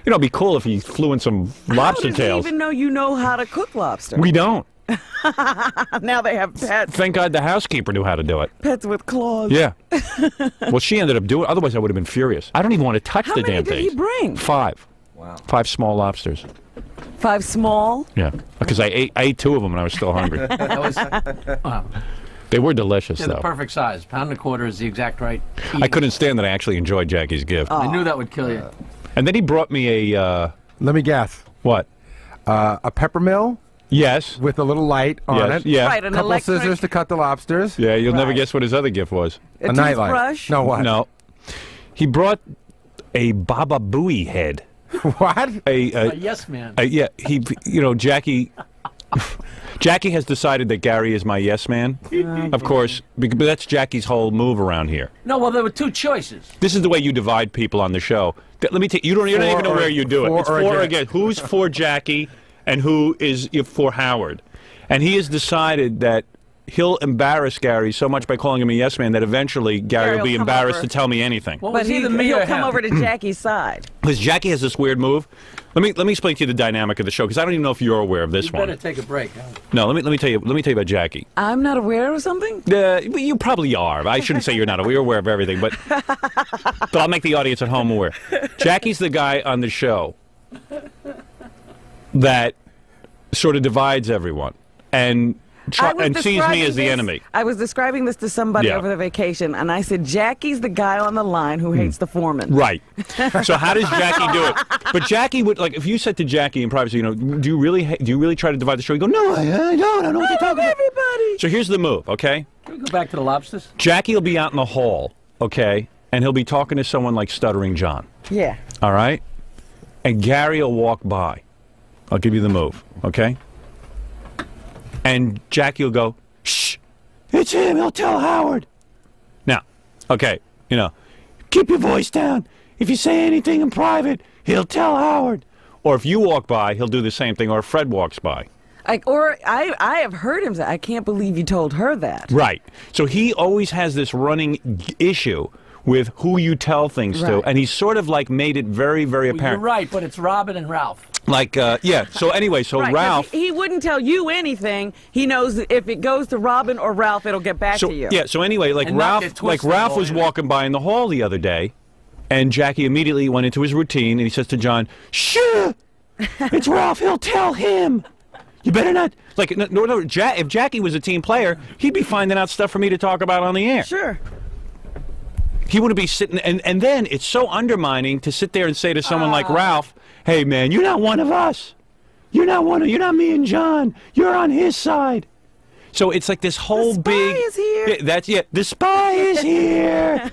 You know, it'd be cool if he flew in some lobster How does he tails. even know you know how to cook lobster? We don't. Now they have pets. Thank God the housekeeper knew how to do it. Pets with claws. Yeah. Well, she ended up doing it. Otherwise, I would have been furious. I don't even want to touch the damn How many thing. did he bring? 5. Wow. 5 small lobsters. 5 small? Yeah. Because I ate 2 of them and I was still hungry. That was, wow. They were delicious, They're though. the perfect size. Pound and a quarter is the exact right. I couldn't stand that I actually enjoyed Jackie's gift. I knew that would kill you. And then he brought me a... Let me guess. What? A pepper mill? Yes. With a little light on Yes, it. yeah. Right, an couple electric- scissors to cut the lobsters. Yeah, you'll never guess what his other gift was. A nightlight. toothbrush? No, what? No. He brought a Baba Booey head. What? A yes man. Yeah, he, you know, Jackie has decided that Gary is my yes man. Of course, because that's Jackie's whole move around here. No, well, there were 2 choices. This is the way you divide people on the show. Let me take you don't even know where you do it. It's for or against. Who's for Jackie and who is for Howard? And he has decided that he'll embarrass Gary so much by calling him a yes man that eventually Gary will be come embarrassed over. to tell me anything. Well, But he'll come over to Hmm. Jackie's side. Because Jackie has this weird move. Let me explain to you the dynamic of the show because I don't even know if you're aware of this You one. better take a break. Huh? No, let me tell you about Jackie. I'm not aware of something? You probably are. I shouldn't say you're not aware. You're aware of everything, but I'll make the audience at home aware. Jackie's the guy on the show that sort of divides everyone and sees me as the enemy. I was describing this to somebody Yeah. over the vacation, and I said, Jackie's the guy on the line who hates the foreman. Right. So how does Jackie do it? But Jackie would, like, if you said to Jackie in privacy, you know, do you really try to divide the show? You go, no, I don't. I know what you're talking about. Everybody. So here's the move, okay? Can we go back to the lobsters? Jackie will be out in the hall, okay, and he'll be talking to someone like Stuttering John. Yeah. All right? And Gary will walk by. I'll give you the move, okay? And Jackie will go, shh, it's him, he'll tell Howard. Now, okay, you know, keep your voice down. If you say anything in private, he'll tell Howard. Or if you walk by, he'll do the same thing, or if Fred walks by. I have heard him say, I can't believe you told her that. Right. So he always has this running issue with who you tell things to, Right. and he's sort of like made it very, very Well, apparent. you're right, but it's Robin and Ralph. Like, yeah. So anyway, so Right, 'cause Ralph. he wouldn't tell you anything. He knows that if it goes to Robin or Ralph, it'll get back So to you. yeah. So anyway, like And not get Ralph twisted was all walking by in the hall the other day, and Jackie immediately went into his routine, and he says to John, "Shh, it's Ralph. He'll tell him. You better not." Like, no. If Jackie was a team player, he'd be finding out stuff for me to talk about on the air. Sure. He wouldn't be sitting, and then it's so undermining to sit there and say to someone like Ralph, "Hey man, you're not one of us. You're not me and John. You're on his side." So it's like this whole big. is here. Yeah, the spy is here.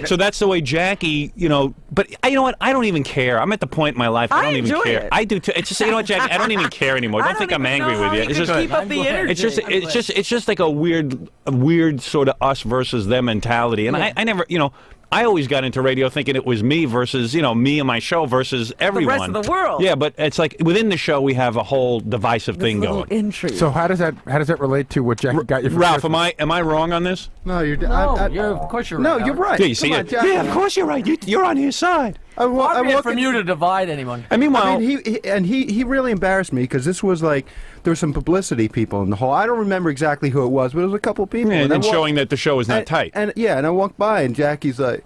So that's the way Jackie, you know. But you know what? I don't even care. I'm at the point in my life I don't even enjoy care. it. I do too. It's just, you know what, Jackie? I don't even care anymore. Don't think I'm angry with you. It's just keep up the energy. it's just like a weird sort of us versus them mentality. And I never, you know, I always got into radio thinking it was me versus, you know, me and my show versus everyone. rest of the world. Yeah, but it's like within the show we have a whole divisive thing going. Intrigue. So how does that relate to what Jackie got you for Ralph, Christmas? am I wrong on this? No, you're. No, of course you're right. No, you're right. Yeah, you see Come it. on, Jackie. Yeah, of course you're right. You're on his side. Far be it from you to divide anyone. I mean, he really embarrassed me because this was like there were some publicity people in the hall. I don't remember exactly who it was, but it was a couple people. Yeah, and then showing that the show is not tight. And I walked by and Jackie's like,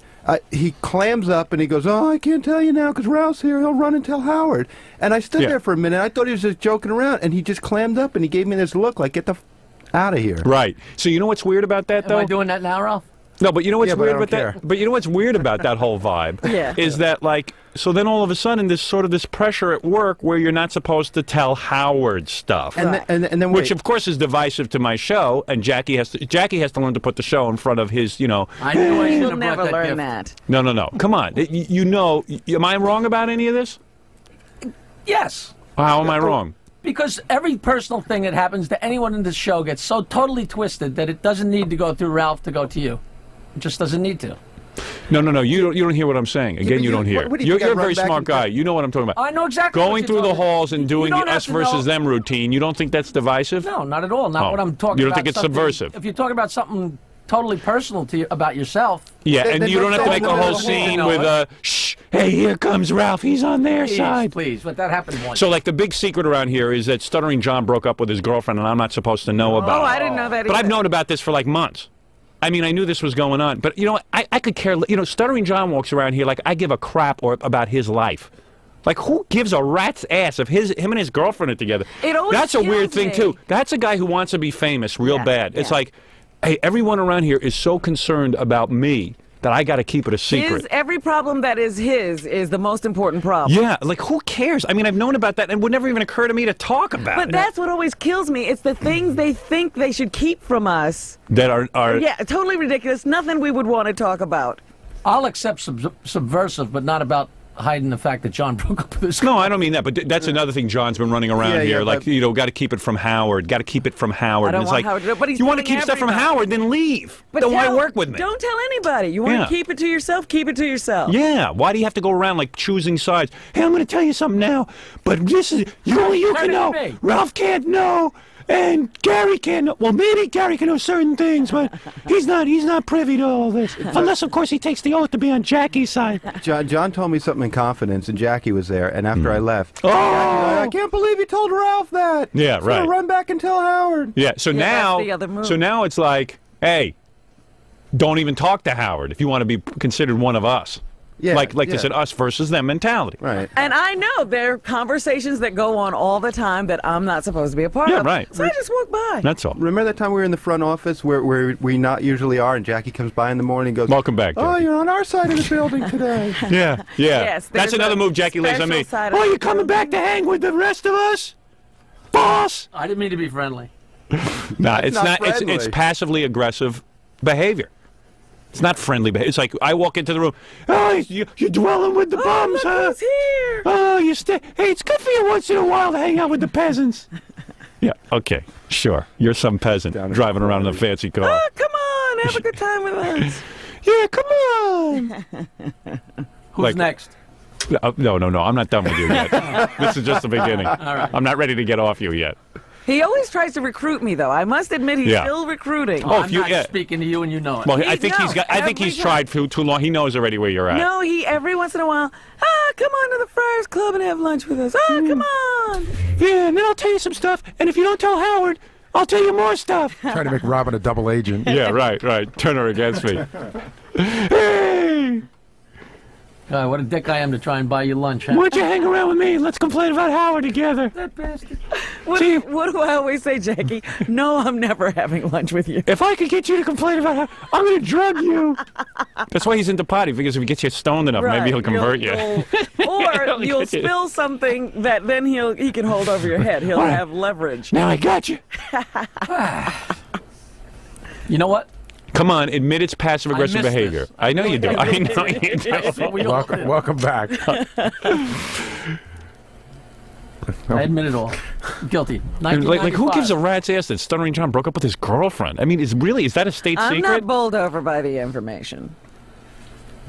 he clams up and he goes, "Oh, I can't tell you now because Ralph's here. He'll run and tell Howard." And I stood there for a minute. I thought he was just joking around, and he just clammed up and he gave me this look like, "Get the out of here." Right. So you know what's weird about that, though? Am I doing that now, Ralph? No, but you know what's weird about that? But you know what's weird about that whole vibe? Is that like, so then all of a sudden there's sort of this pressure at work where you're not supposed to tell Howard stuff. And then which of course is divisive to my show, and Jackie has to learn to put the show in front of his, I knew I You'll never learn that. No. Come on. You know, am I wrong about any of this? Yes. How am I wrong? Because every personal thing that happens to anyone in this show gets so totally twisted that it doesn't need to go through Ralph to go to you. It just doesn't need to. No. You don't hear what I'm saying. Again, you don't hear. You're a very smart guy. You know what I'm talking about. I know exactly. Going through the halls and doing the us versus them routine. You don't think that's divisive? No, not at all. Not what I'm talking about. You don't think it's subversive? If you're talking about something totally personal to you about yourself. Yeah, and you don't have to make a whole scene with shh, hey, here comes Ralph. He's on their side. Please, but that happened once. So, like, the big secret around here is that Stuttering John broke up with his girlfriend, and I'm not supposed to know about it. Oh, I didn't know that either. But I've known about this for, like, months. I mean, I knew this was going on. But, you know, I could care. You know, Stuttering John walks around here like I give a crap about his life. Like, who gives a rat's ass if him and his girlfriend are together? That's a weird thing, too. That's a guy who wants to be famous real bad. It's like, hey, everyone around here is so concerned about me that I got to keep it a secret. Every problem that is his is the most important problem. Yeah, like who cares? I mean, I've known about that and it would never even occur to me to talk about it. But that's what always kills me. It's the things they think they should keep from us. That are yeah, totally ridiculous. Nothing we would want to talk about. I'll accept subversive, but not about hiding the fact that John broke up with his No, I don't mean that, but that's another thing John's been running around here. Like, you know, got to keep it from Howard. Got to keep it from Howard. I don't and it's want like, Howard to do it, but he's you want to keep telling stuff from Howard, then leave. But then why work with me? Don't tell anybody. You want to keep it to yourself, keep it to yourself. Yeah, why do you have to go around like choosing sides? Hey, I'm going to tell you something now, but this is, only you can know. Ralph can't know. And Gary can know. Well, maybe Gary can know certain things, but he's not privy to all this. Unless, of course, he takes the oath to be on Jackie's side. John told me something in confidence, and Jackie was there. And after I left, oh, I can't believe you told Ralph that. Yeah, He's right. gonna run back and tell Howard. Yeah. So now it's like, hey, don't even talk to Howard if you want to be considered one of us. Yeah, like they said, us versus them mentality. Right. And I know there are conversations that go on all the time that I'm not supposed to be a part of. Yeah, right. So I just walk by. That's all. Remember that time we were in the front office where we not usually are, and Jackie comes by in the morning and goes, "Welcome back, Jackie. Oh, you're on our side of the building today." Yeah. Yes, that's another move Jackie lays on me. Oh, you coming back to hang with the rest of us, boss? I didn't mean to be friendly. No, it's not. It's passively aggressive behavior. It's not friendly behavior. It's like I walk into the room. Oh, you're dwelling with the bums, huh? Who's here? Oh, you stay. Hey, it's good for you once in a while to hang out with the peasants. Yeah. Okay. Sure. You're some peasant driving around in a fancy car. Oh, come on, have a good time with us. Yeah, come on. Who's next? No. I'm not done with you yet. This is just the beginning. All right. I'm not ready to get off you yet. He always tries to recruit me, though. I must admit, he's still recruiting. Oh, I'm not speaking to you, and you know it. Well, I think he's tried for too long. He knows already where you're at. No, every once in a while, come on to the Friars Club and have lunch with us. Come on. Yeah, and then I'll tell you some stuff. And if you don't tell Howard, I'll tell you more stuff. Trying to make Robin a double agent. Yeah, right. Turn her against me. Hey! What a dick I am to try and buy you lunch. Huh? Why don't you hang around with me? Let's complain about Howard together. That bastard. What do I always say, Jackie? No, I'm never having lunch with you. If I could get you to complain about Howard, I'm going to drug you. That's why he's into potty, because if he gets you stoned enough, maybe he'll convert you. Or you'll spill something that then he can hold over your head. He'll have leverage. Now I got you. You know what? Come on, admit it's passive-aggressive behavior. I know you do. I know you do. Welcome back. I admit it all. Guilty. Like who gives a rat's ass that Stuttering John broke up with his girlfriend? I mean, is that a state secret? I'm not bowled over by the information.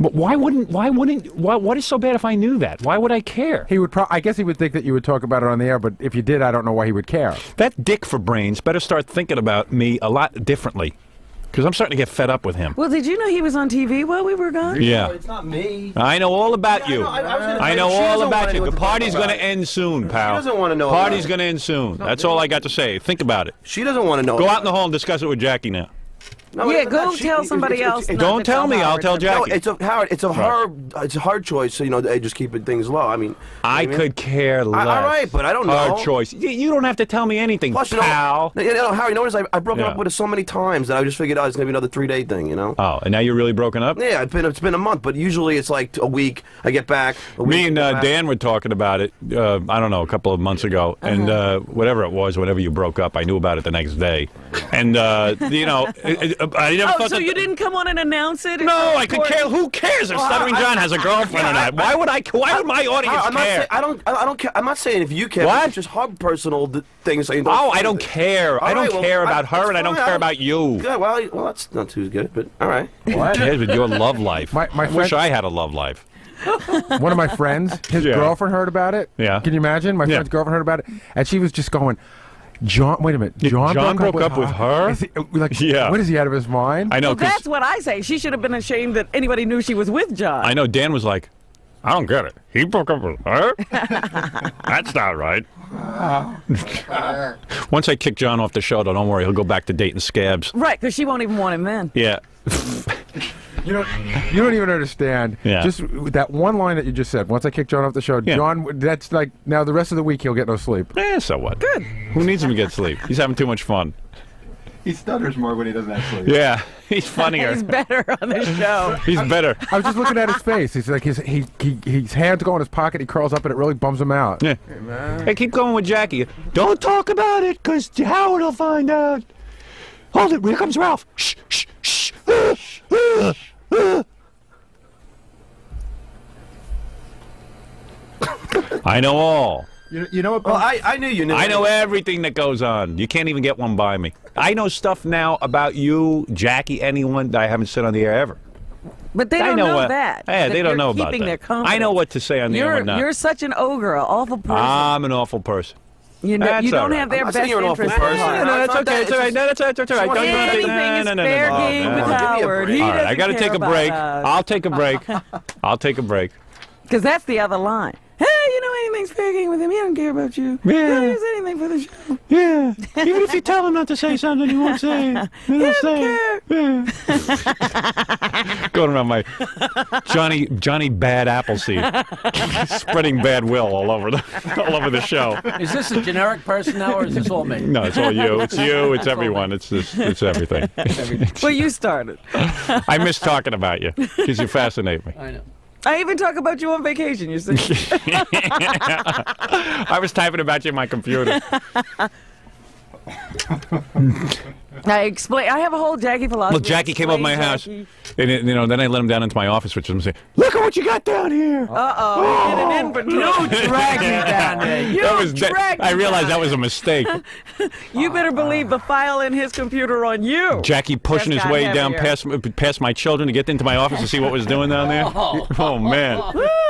But what is so bad if I knew that? Why would I care? He would I guess he would think that you would talk about it on the air, but if you did, I don't know why he would care. That dick for brains better start thinking about me a lot differently. Because I'm starting to get fed up with him. Well, did you know he was on TV while we were gone? Yeah. It's not me. I know all about you. I know all about you. The party's party's going to end soon, pal. She doesn't want to know. Party's going to end soon. That's all I got to say. Think about it. She doesn't want to know. Go out in the hall and discuss it with Jackie now. No, yeah, go tell somebody else. Don't tell me. I'll tell Jackie. No, Howard. It's a hard choice. So they just keep things low. I mean, I could care less. All right, but I don't know. Hard choice. You don't have to tell me anything, Plus, pal. Howard. Notice I broke up with her so many times that I just figured, it's gonna be another 3-day thing. Oh, and now you're really broken up? Yeah, it's been a month, but usually it's like a week. I get back. Me and Dan were talking about it. I don't know, a couple of months ago, and whatever it was, whenever you broke up, I knew about it the next day, and I never thought. So you didn't come on and announce it? No, I could care. Who cares if Stuttering John has a girlfriend or not? Why would my audience care? I don't care. I'm not saying if you care. What? It's just hard personal things. I don't care. I don't care about her, and I don't care about you. Good. Well, that's not too good, but all right. What? With your love life. I wish I had a love life. One of my friends, his girlfriend heard about it. Yeah. Can you imagine? My friend's girlfriend heard about it, and she was just going, John, wait a minute. John broke up with her? What is he, out of his mind? I know. Well, that's what I say. She should have been ashamed that anybody knew she was with John. I know. Dan was like, I don't get it. He broke up with her? That's not right. Once I kick John off the show, though, don't worry. He'll go back to dating scabs. Right, because she won't even want him then. Yeah. You don't even understand. Yeah. Just that one line that you just said. Once I kick John off the show, John, that's like, now the rest of the week he'll get no sleep. So what? Good. Who needs him to get sleep? He's having too much fun. He stutters more when he doesn't have sleep. Yeah, he's funnier. He's better on the show. He's better. I was just looking at his face. He's like, his hands go in his pocket. He curls up, and it really bums him out. Yeah. Hey, keep going with Jackie. Don't talk about it, because Howard will find out. Hold it. Here comes Ralph. Shh, shh, shh. I know all. You know what? Well, I knew you knew. I know everything that goes on. You can't even get one by me. I know stuff now about you, Jackie, anyone that I haven't said on the air ever. But they don't know that. Yeah, they don't know about keeping their that. confidence. I know what to say on the air and not. You're such an ogre, an awful person. I'm an awful person. You don't have their best interest at heart. No, it's okay. It's all right. No, that's all right. Anything is fair game with Howard. All right, I got to take a break. I'll take a break. I'll take a break. Because that's the other line. Hey, anything's fair game with him. He doesn't care about you. Yeah. He'll use anything for the show. Yeah. Even if you tell him not to say something, he won't say it. He doesn't care. Yeah. Going around my Johnny Bad Appleseed, spreading bad will all over the show. Is this a generic person now, or is this all me? No, it's all you. It's you. It's everyone. It's everything. Well, you started. I miss talking about you because you fascinate me. I know. I even talk about you on vacation, you see. I was typing about you in my computer. I have a whole Jackie philosophy. Well, Jackie came over my house, and then I let him down into my office, which was saying, "Look at what you got down here." You did an inventory. You dragged me down there. I realized that was a mistake. You better believe the file in his computer on you. Jackie pushing his way down past my children to get into my office to see what was doing down there. Oh man!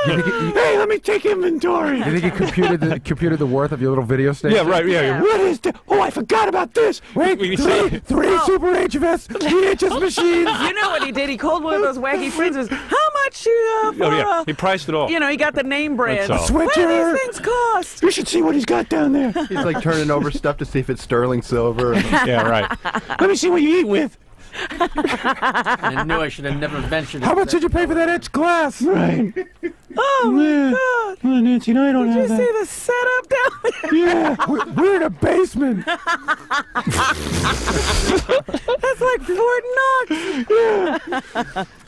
Hey, let me take inventory. You think he computed the worth of your little video station? Yeah, right. Yeah. What is that? Oh, I forgot about this. Wait, three Super HFS VHS machines. You know what he did? He called one of those wacky friends. How much he priced it all. He got the name brand. Switcher. What do these things cost? You should see what he's got down there. He's like turning over stuff to see if it's sterling silver. Yeah, right. Let me see what you eat with. I knew I should have never ventured. How much did you pay for that etched glass? Right. Oh my God! Well, Nancy, I don't have that. Did you see the setup down there? Yeah, we're in a basement. That's like Fort Knox. Yeah.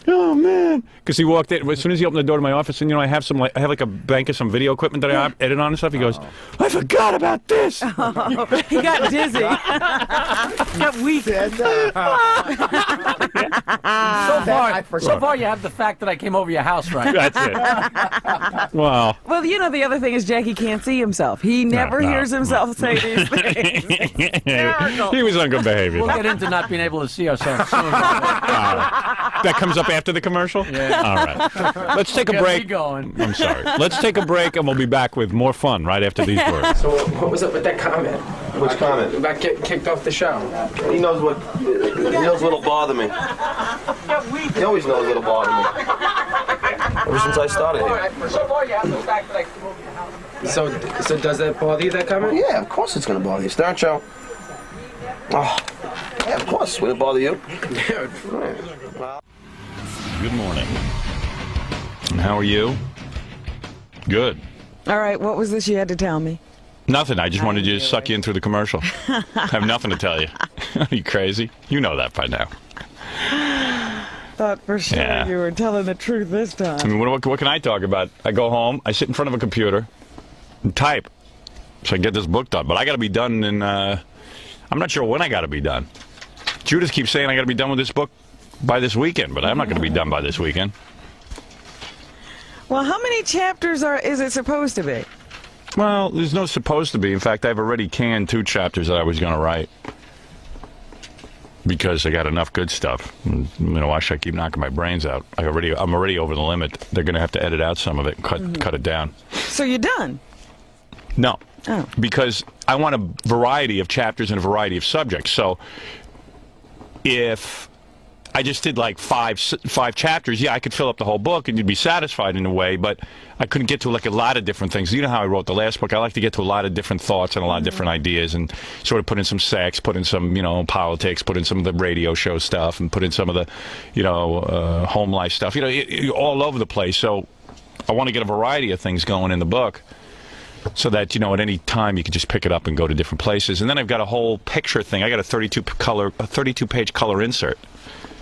Oh man! Because he walked in as soon as he opened the door to my office, and I have a bank of some video equipment that I edit on and stuff. He goes, "I forgot about this." Oh, he got dizzy. Got weak. So far, you have the fact that I came over your house, right? That's it. Wow. Well, the other thing is Jackie can't see himself. He never hears himself say these things. He was on good behavior. We'll get into not being able to see ourselves soon. That comes up after the commercial? Yeah. All right. Let's take a break. I'm sorry. Let's take a break, and we'll be back with more fun right after these words. So what was up with that comment? Which comment? About getting kicked off the show. He knows what'll bother me. He always knows what'll bother me. Ever since I started here. So does that bother you, that comment? Yeah, of course it's gonna bother you. Stern Show. Oh, yeah, of course. Will it bother you? Good morning. And how are you? Good. All right, what was this you had to tell me? Nothing. I just wanted you to suck you in through the commercial. I have nothing to tell you. Are you crazy? You know that by now. Thought for sure you were telling the truth this time. I mean, what can I talk about? I go home, I sit in front of a computer, and type, so I get this book done. But I got to be done in, I'm not sure when I got to be done. Judith keeps saying I got to be done with this book by this weekend, but I'm not going to be done by this weekend. Well, how many chapters is it supposed to be? Well, there's no supposed to be. In fact, I've already canned 2 chapters that I was going to write. Because I got enough good stuff. You know, why should I keep knocking my brains out? I'm already over the limit. They're going to have to edit out some of it and cut it down. So you're done? No. Oh. Because I want a variety of chapters and a variety of subjects. So if I just did like five chapters, yeah, I could fill up the whole book and you'd be satisfied in a way, but I couldn't get to like a lot of different things. You know how I wrote the last book. I like to get to a lot of different thoughts and a lot of different ideas and sort of put in some sex, put in some, you know, politics, put in some of the radio show stuff and put in some of the, you know, home life stuff, you know, all over the place. So I want to get a variety of things going in the book so that, you know, at any time you can just pick it up and go to different places. And then I've got a whole picture thing. I got a 32-page color insert.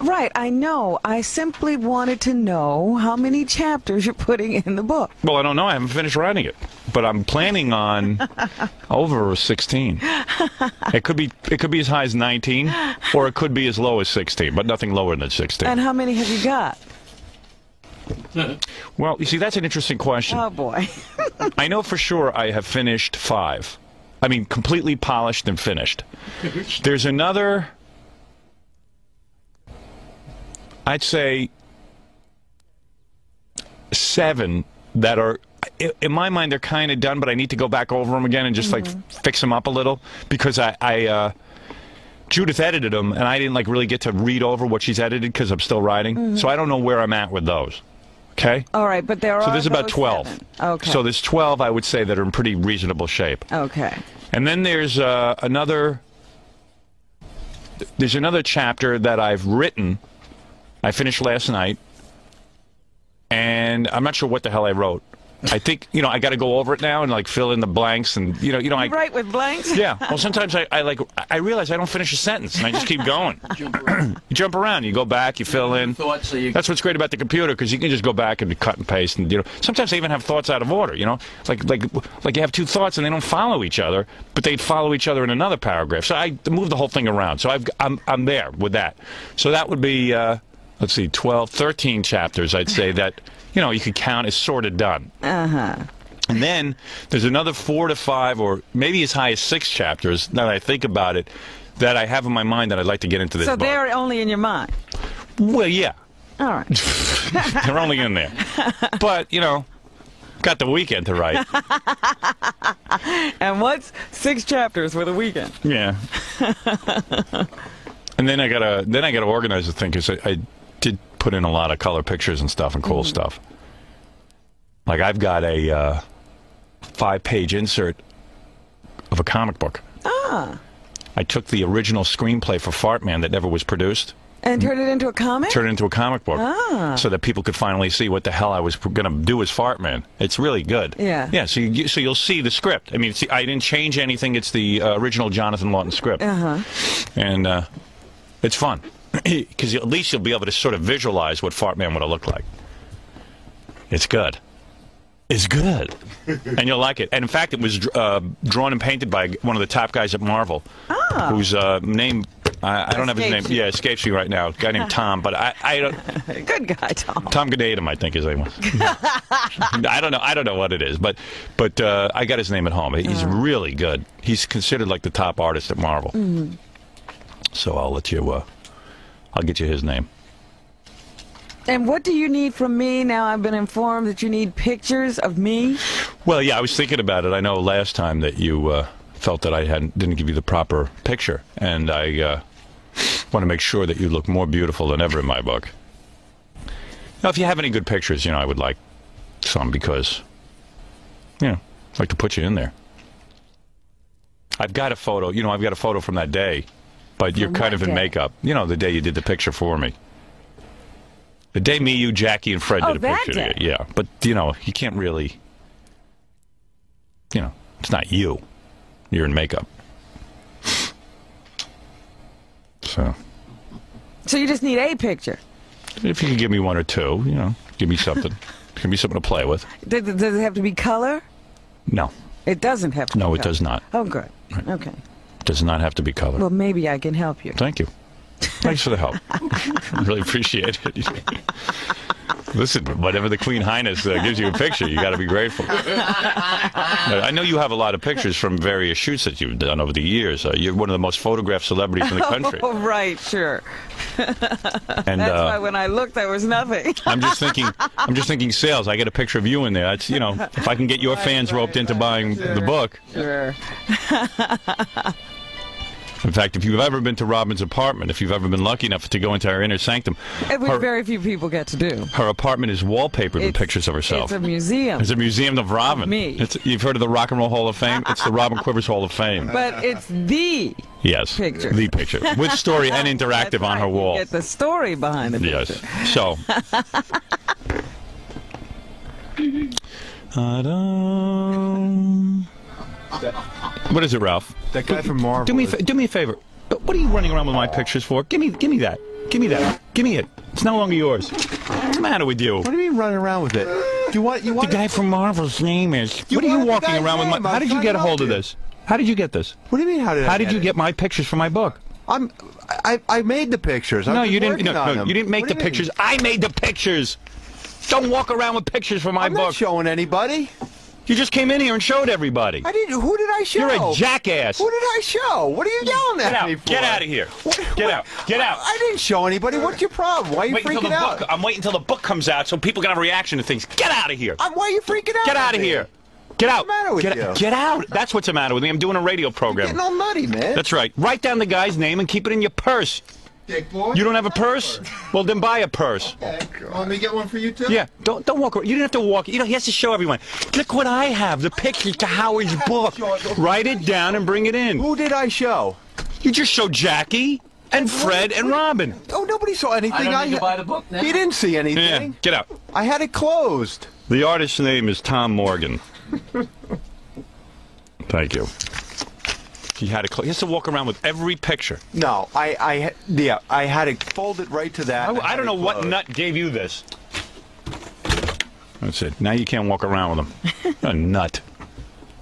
Right, I know. I simply wanted to know how many chapters you're putting in the book. Well, I don't know. I haven't finished writing it, but I'm planning on over 16. It could be as high as 19, or it could be as low as 16, but nothing lower than 16. And how many have you got? Well, you see, that's an interesting question. Oh boy. I know for sure I have finished 5. I mean, completely polished and finished. There's another, I'd say 7 that are, in my mind, they're kind of done, but I need to go back over them again and just like fix them up a little because Judith edited them and I didn't like really get to read over what she's edited because I'm still writing. So I don't know where I'm at with those. Okay. All right, but there are. So there's about 12. 7. Okay. So there's 12 I would say that are in pretty reasonable shape. Okay. And then there's another chapter that I've written. I finished last night, and I'm not sure what the hell I wrote. I think, you know, I got to go over it now and like fill in the blanks and you know I write with blanks. Yeah. Well, sometimes I realize I don't finish a sentence and I just keep going. You jump around, you go back, you fill in. That's what's great about the computer because you can just go back and cut and paste and you know. Sometimes I even have thoughts out of order. You know, like you have 2 thoughts and they don't follow each other, but they follow each other in another paragraph. So I move the whole thing around. So I'm there with that. So that would be let's see, 12, 13 chapters. I'd say that. You know, you could count as sort of done. And then there's another 4 to 5 or maybe as high as 6 chapters, now that I think about it, that I have in my mind that I'd like to get into this book. So they're only in your mind? Well, yeah. All right. They're only in there. But, you know, got the weekend to write. And what's 6 chapters for the weekend? Yeah. And then I gotta organize the thing because I did put in a lot of color pictures and stuff and cool stuff. Like I've got a 5-page insert of a comic book. Ah. I took the original screenplay for Fart Man that never was produced. And turned it into a comic? Turned it into a comic book. Ah. So that people could finally see what the hell I was going to do as Fart Man. It's really good. Yeah. Yeah, so you'll see the script. I mean, see, I didn't change anything. It's the original Jonathan Lawton script. And it's fun. Because at least you'll be able to sort of visualize what Fart Man would have looked like. It's good. It's good. And you'll like it. And in fact, it was drawn and painted by one of the top guys at Marvel. Whose name, I don't have his name. Yeah, escapes me right now. A guy named Tom, but I don't. Good guy, Tom. Tom Gnatum, I think his name was. I don't know what it is, but I got his name at home. He's really good. He's considered like the top artist at Marvel. So I'll let you. I'll get you his name. And what do you need from me? Now I've been informed that you need pictures of me. Well, yeah, I was thinking about it. I know last time that you felt that I didn't give you the proper picture, and I want to make sure that you look more beautiful than ever in my book. Now, if you have any good pictures, I would like some, because, I'd like to put you in there. I've got a photo, I've got a photo from that day, but you're kind of in makeup. The day you did the picture for me. The day me, you, Jackie, and Fred did a picture. Day. Yeah, but, you can't really, it's not you. You're in makeup. So you just need a picture. If you could give me one or two, give me something. Give me something to play with. Does it have to be color? No. It doesn't have to be No, color. it does not. Oh, good. Right. Okay. It does not have to be color. Well, maybe I can help you. Thank you. Thanks for the help. I really appreciate it. Listen, whatever the Queen Highness gives you a picture, you got to be grateful. I know you have a lot of pictures from various shoots that you've done over the years. You're one of the most photographed celebrities in the country. Oh, right, sure. And that's why when I looked, there was nothing. I'm just thinking sales. I get a picture of you in there. That's, if I can get your fans roped into buying the book. Sure. In fact, if you've ever been to Robin's apartment, if you've ever been lucky enough to go into her inner sanctum, Which very few people get to do. Her apartment is wallpapered with pictures of herself. It's a museum. It's a museum of Robin. Me. You've heard of the Rock and Roll Hall of Fame? It's the Robin Quivers Hall of Fame. But it's the picture. The picture. With story and interactive on her wall. You get the story behind the picture. Yes. So. What is it, Ralph? That guy from Marvel. Do me a favor. What are you running around with my pictures for? Give me that. Give me that. Give me it. It's no longer yours. What's the matter with you? What do you mean running around with it? You want the guy from Marvel's name is. What are you walking around with my? How did you get a hold of this? How did you get this? What do you mean? How did you get my pictures for my book? I made the pictures. No, you didn't. No, you didn't make the pictures. I made the pictures. Don't walk around with pictures for my book. I'm not showing anybody. You just came in here and showed everybody. I didn't. Who did I show? You're a jackass. Who did I show? What are you yelling at me for? Get out of here. Get out. Get out. I didn't show anybody. What's your problem? Why are you freaking out? I'm waiting until the book comes out so people can have a reaction to things. Get out of here. Why are you freaking out? Get out of here. Get out. What's the matter with you? Get out. That's what's the matter with me. I'm doing a radio program. You're getting all nutty, man. That's right. Write down the guy's name and keep it in your purse. Dick boy. You don't have a purse? Well, then buy a purse. Okay. Want me to get one for you, too? Yeah. Don't walk around. You didn't have to walk. He has to show everyone. Look what I have. The picture to Howard's book. Write it down and bring it in. Who did I show? You just showed Jackie and Fred and Robin. Oh, nobody saw anything. I don't need to buy the book now. He didn't see anything. Yeah. Get out. I had it closed. The artist's name is Tom Morgan. Thank you. He has to walk around with every picture. No, I had it folded right to that. I don't know what nut gave you this. That's it. Now you can't walk around with them. A nut.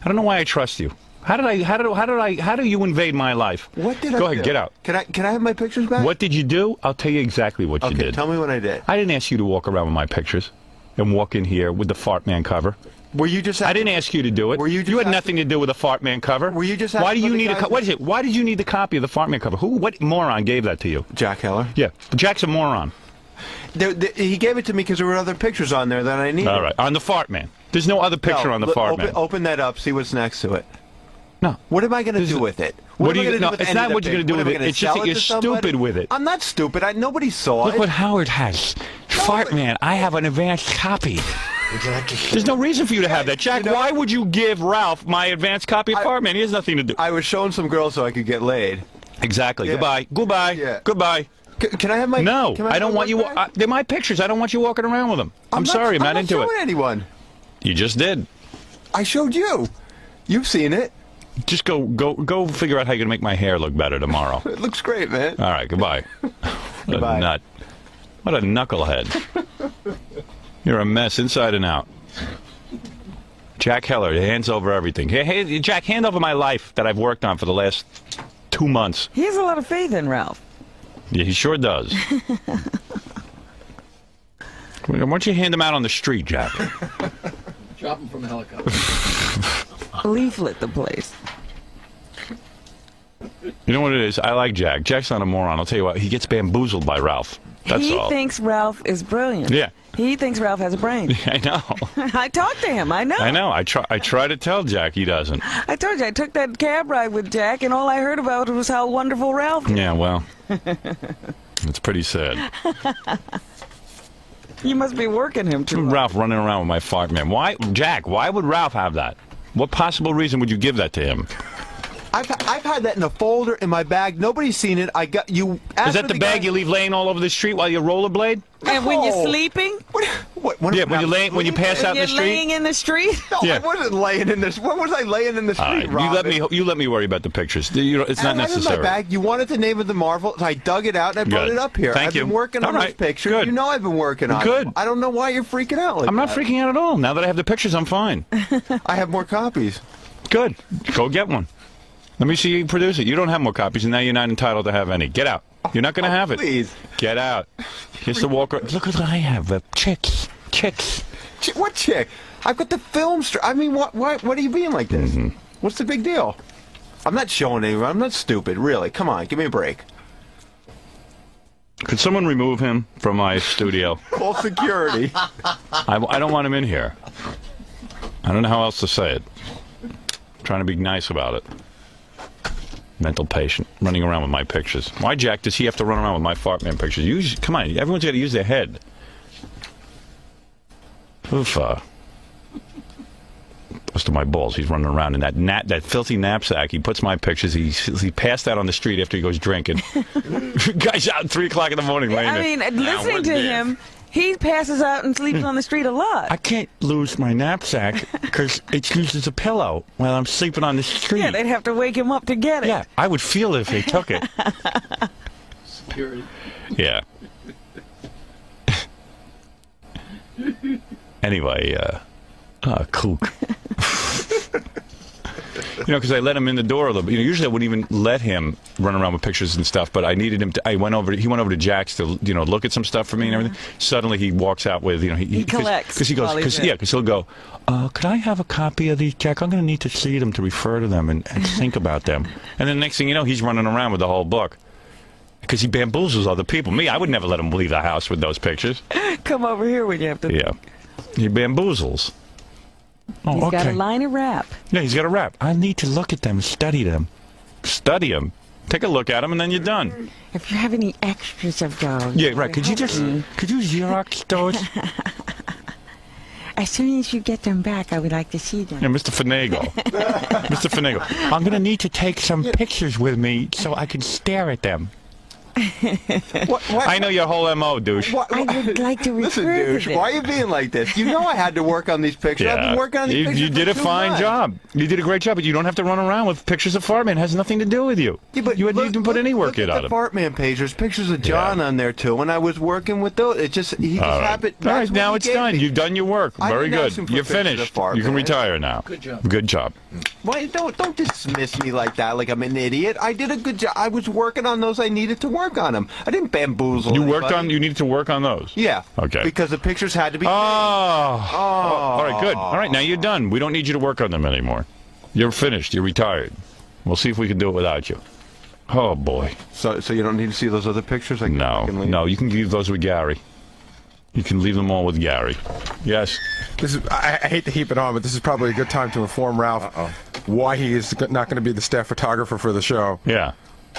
I don't know why I trust you. How do you invade my life? What did I do? Go ahead, get out. Can I have my pictures back? What did you do? I'll tell you exactly what you did. Tell me what I did. I didn't ask you to walk around with my pictures and walk in here with the Fart Man cover. Were you just? I didn't ask you to do it. Were you? You had nothing to do with the Fart Man cover. Were you just? Why do you need a? What is it? Why did you need the copy of the Fart Man cover? What moron gave that to you? Jack Heller. Yeah, Jack's a moron. He gave it to me because there were other pictures on there that I needed. All right, on the Fart Man. There's no other picture on the Fart Man. Open that up. See what's next to it. No. What am I going to do with it? What are you going to do? No, it's not what you're going to do with it. It's just that you're stupid with it. I'm not stupid. Nobody saw it. Look what Howard has. Fart Man. I have an advanced copy. There's no reason for you to have that. Jack, why would you give Ralph my advanced copy of Fart Man? He has nothing to do. I was showing some girls so I could get laid. Exactly. Yeah. Goodbye. Goodbye. Yeah. Goodbye. Can I have my... No, I don't want you... they're my pictures. I don't want you walking around with them. I'm sorry. I'm not into it. I'm not showing anyone. You just did. I showed you. You've seen it. Just go figure out how you're going to make my hair look better tomorrow. It looks great, man. All right, goodbye. Goodbye. What a nut. What a knucklehead. You're a mess inside and out. Jack Heller, hands over everything. Hey, Jack, hand over my life that I've worked on for the last 2 months. He has a lot of faith in Ralph. Yeah, he sure does. Why don't you hand him out on the street, Jack? Drop him from a helicopter. Leaflet the place. You know what it is? I like Jack. Jack's not a moron. I'll tell you what. He gets bamboozled by Ralph. That's all. He thinks Ralph is brilliant. Yeah. He thinks Ralph has a brain. I know. I talked to him. I know. I know. I try to tell Jack he doesn't. I told you, I took that cab ride with Jack, and all I heard about was how wonderful Ralph is. Yeah, well, it's pretty sad. You must be working him too much. Ralph running around with my fart man. Why, Jack, why would Ralph have that? What possible reason would you give that to him? I've had that in a folder in my bag. Nobody's seen it. I got you. Is that the bag you leave laying all over the street while you rollerblade? And when you're sleeping? Yeah, when you pass out in the street. You're laying in the street? No, I wasn't laying in this. When was I laying in the street, Robin? You let me worry about the pictures. It's not necessary. In my bag. You wanted the name of the Marvel. So I dug it out and I brought it up here. Thank you. I've been working on those pictures. Good. You know I've been working on Good. them. I don't know why you're freaking out like I'm not freaking out at all. Now that I have the pictures, I'm fine. I have more copies. Good. Go get one. Let me see you produce it. You don't have more copies, and now you're not entitled to have any. Get out. You're not going to have it. Please. Get out. Here's the walker. Look what I have. Chicks. What chick? I've got the film. I mean, what are you being like this? What's the big deal? I'm not showing anyone. I'm not stupid, really. Come on, give me a break. Could someone remove him from my studio? Call security. I don't want him in here. I don't know how else to say it. I'm trying to be nice about it. Mental patient, running around with my pictures. Why, Jack, does he have to run around with my fart man pictures? Come on, everyone's got to use their head. Oof. Busted my balls. He's running around in that filthy knapsack. He puts my pictures. He passed out on the street after he goes drinking. Guy's out at 3 o'clock in the morning laying there. I mean, listening to him, he passes out and sleeps on the street a lot. I can't lose my knapsack because it's used as a pillow while I'm sleeping on the street. Yeah, they'd have to wake him up to get it. Yeah, I would feel it if they took it. Security. Yeah. Anyway, kook. You know, because I let him in the door a little bit. You know, usually I wouldn't even let him run around with pictures and stuff, but I needed him to. He went over to Jack's to, look at some stuff for me and everything. Suddenly he walks out with, he collects. Because he'll go, could I have a copy of these, Jack? I'm going to need to see them to refer to them and think about them. And then next thing you know, he's running around with the whole book. Because he bamboozles other people. Me, I would never let him leave the house with those pictures. Come over here when you have to. Yeah. He bamboozles. He's got a line of rap. Yeah, he's got a rap. I need to look at them, study them. Study them. Take a look at them, and then you're done. If you have any extras of those. Yeah, right. Could you Xerox those? As soon as you get them back, I would like to see them. Yeah, Mr. Finagle. Mr. Finagle. I'm going to need to take some pictures with me so I can stare at them. I know your whole M.O., douche. I would like to Listen, douche, why are you being like this? You know I had to work on these pictures. Yeah. I've been working on these pictures. You did a fine job. You did a great job, but you don't have to run around with pictures of Fartman. It has nothing to do with you. Yeah, but you didn't put any work in on the it. Fartman page. There's pictures of John on there, too, and I was working with those. He just happened. All right, now it's done. You've done your work. Very good. You're finished. You can retire now. Good job. Good job. Why, don't dismiss me like that, like I'm an idiot. I did a good job. I was working on those. I needed to work on them. I didn't bamboozle anybody. You needed to work on those? Yeah. Okay. Because the pictures had to be all right, good. All right, now you're done. We don't need you to work on them anymore. You're finished. You're retired. We'll see if we can do it without you. Oh, boy. So you don't need to see those other pictures? No, you can leave those with Gary. You can leave them all with Gary. Yes. I hate to heap it on, but this is probably a good time to inform Ralph why he is not going to be the staff photographer for the show. Yeah.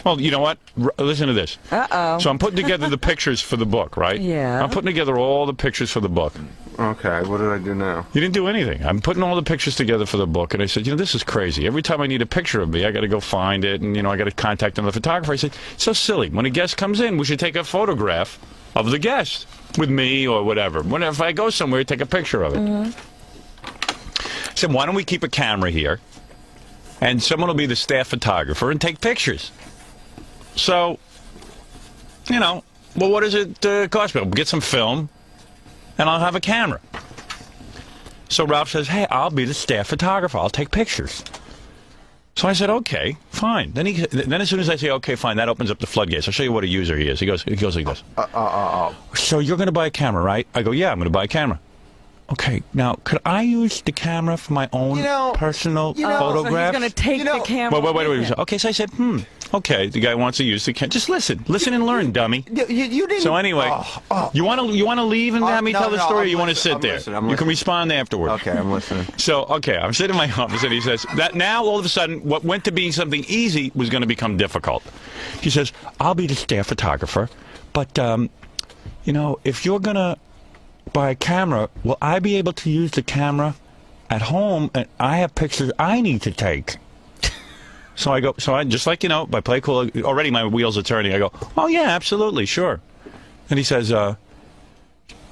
Well, you know what? Listen to this. Uh-oh. So I'm putting together the pictures for the book, right? Yeah. I'm putting together all the pictures for the book. Okay, what did I do now? You didn't do anything. I'm putting all the pictures together for the book, and I said, this is crazy. Every time I need a picture of me, I got to go find it, and, I got to contact another photographer. I said, it's so silly. When a guest comes in, we should take a photograph of the guest with me or whatever. If I go somewhere, take a picture of it. I said, why don't we keep a camera here, and someone will be the staff photographer and take pictures. So, well, what does it cost me? I'll get some film, and I'll have a camera. So Ralph says, hey, I'll be the staff photographer. I'll take pictures. So I said, okay, fine. Then as soon as I say, okay, fine, that opens up the floodgates. I'll show you what a user he is. He goes like this. So you're going to buy a camera, right? I go, yeah, I'm going to buy a camera. okay, now, could I use the camera for my own personal photograph? So he's going to take the camera. Wait. Okay, so I said, okay, the guy wants to use the camera. Just listen and learn, dummy. You didn't. So anyway, you want to leave and have me tell the story, or you want to sit there? You can respond afterwards. Okay, I'm listening. So, okay, I'm sitting in my office, and he says, that now, all of a sudden, what went to being something easy was going to become difficult. He says, I'll be the staff photographer, but, you know, if you're going to buy a camera, will I be able to use the camera at home? And I have pictures I need to take. So I just like, you know, by play cool, already my wheels are turning. I go, oh yeah, absolutely, sure. And he says,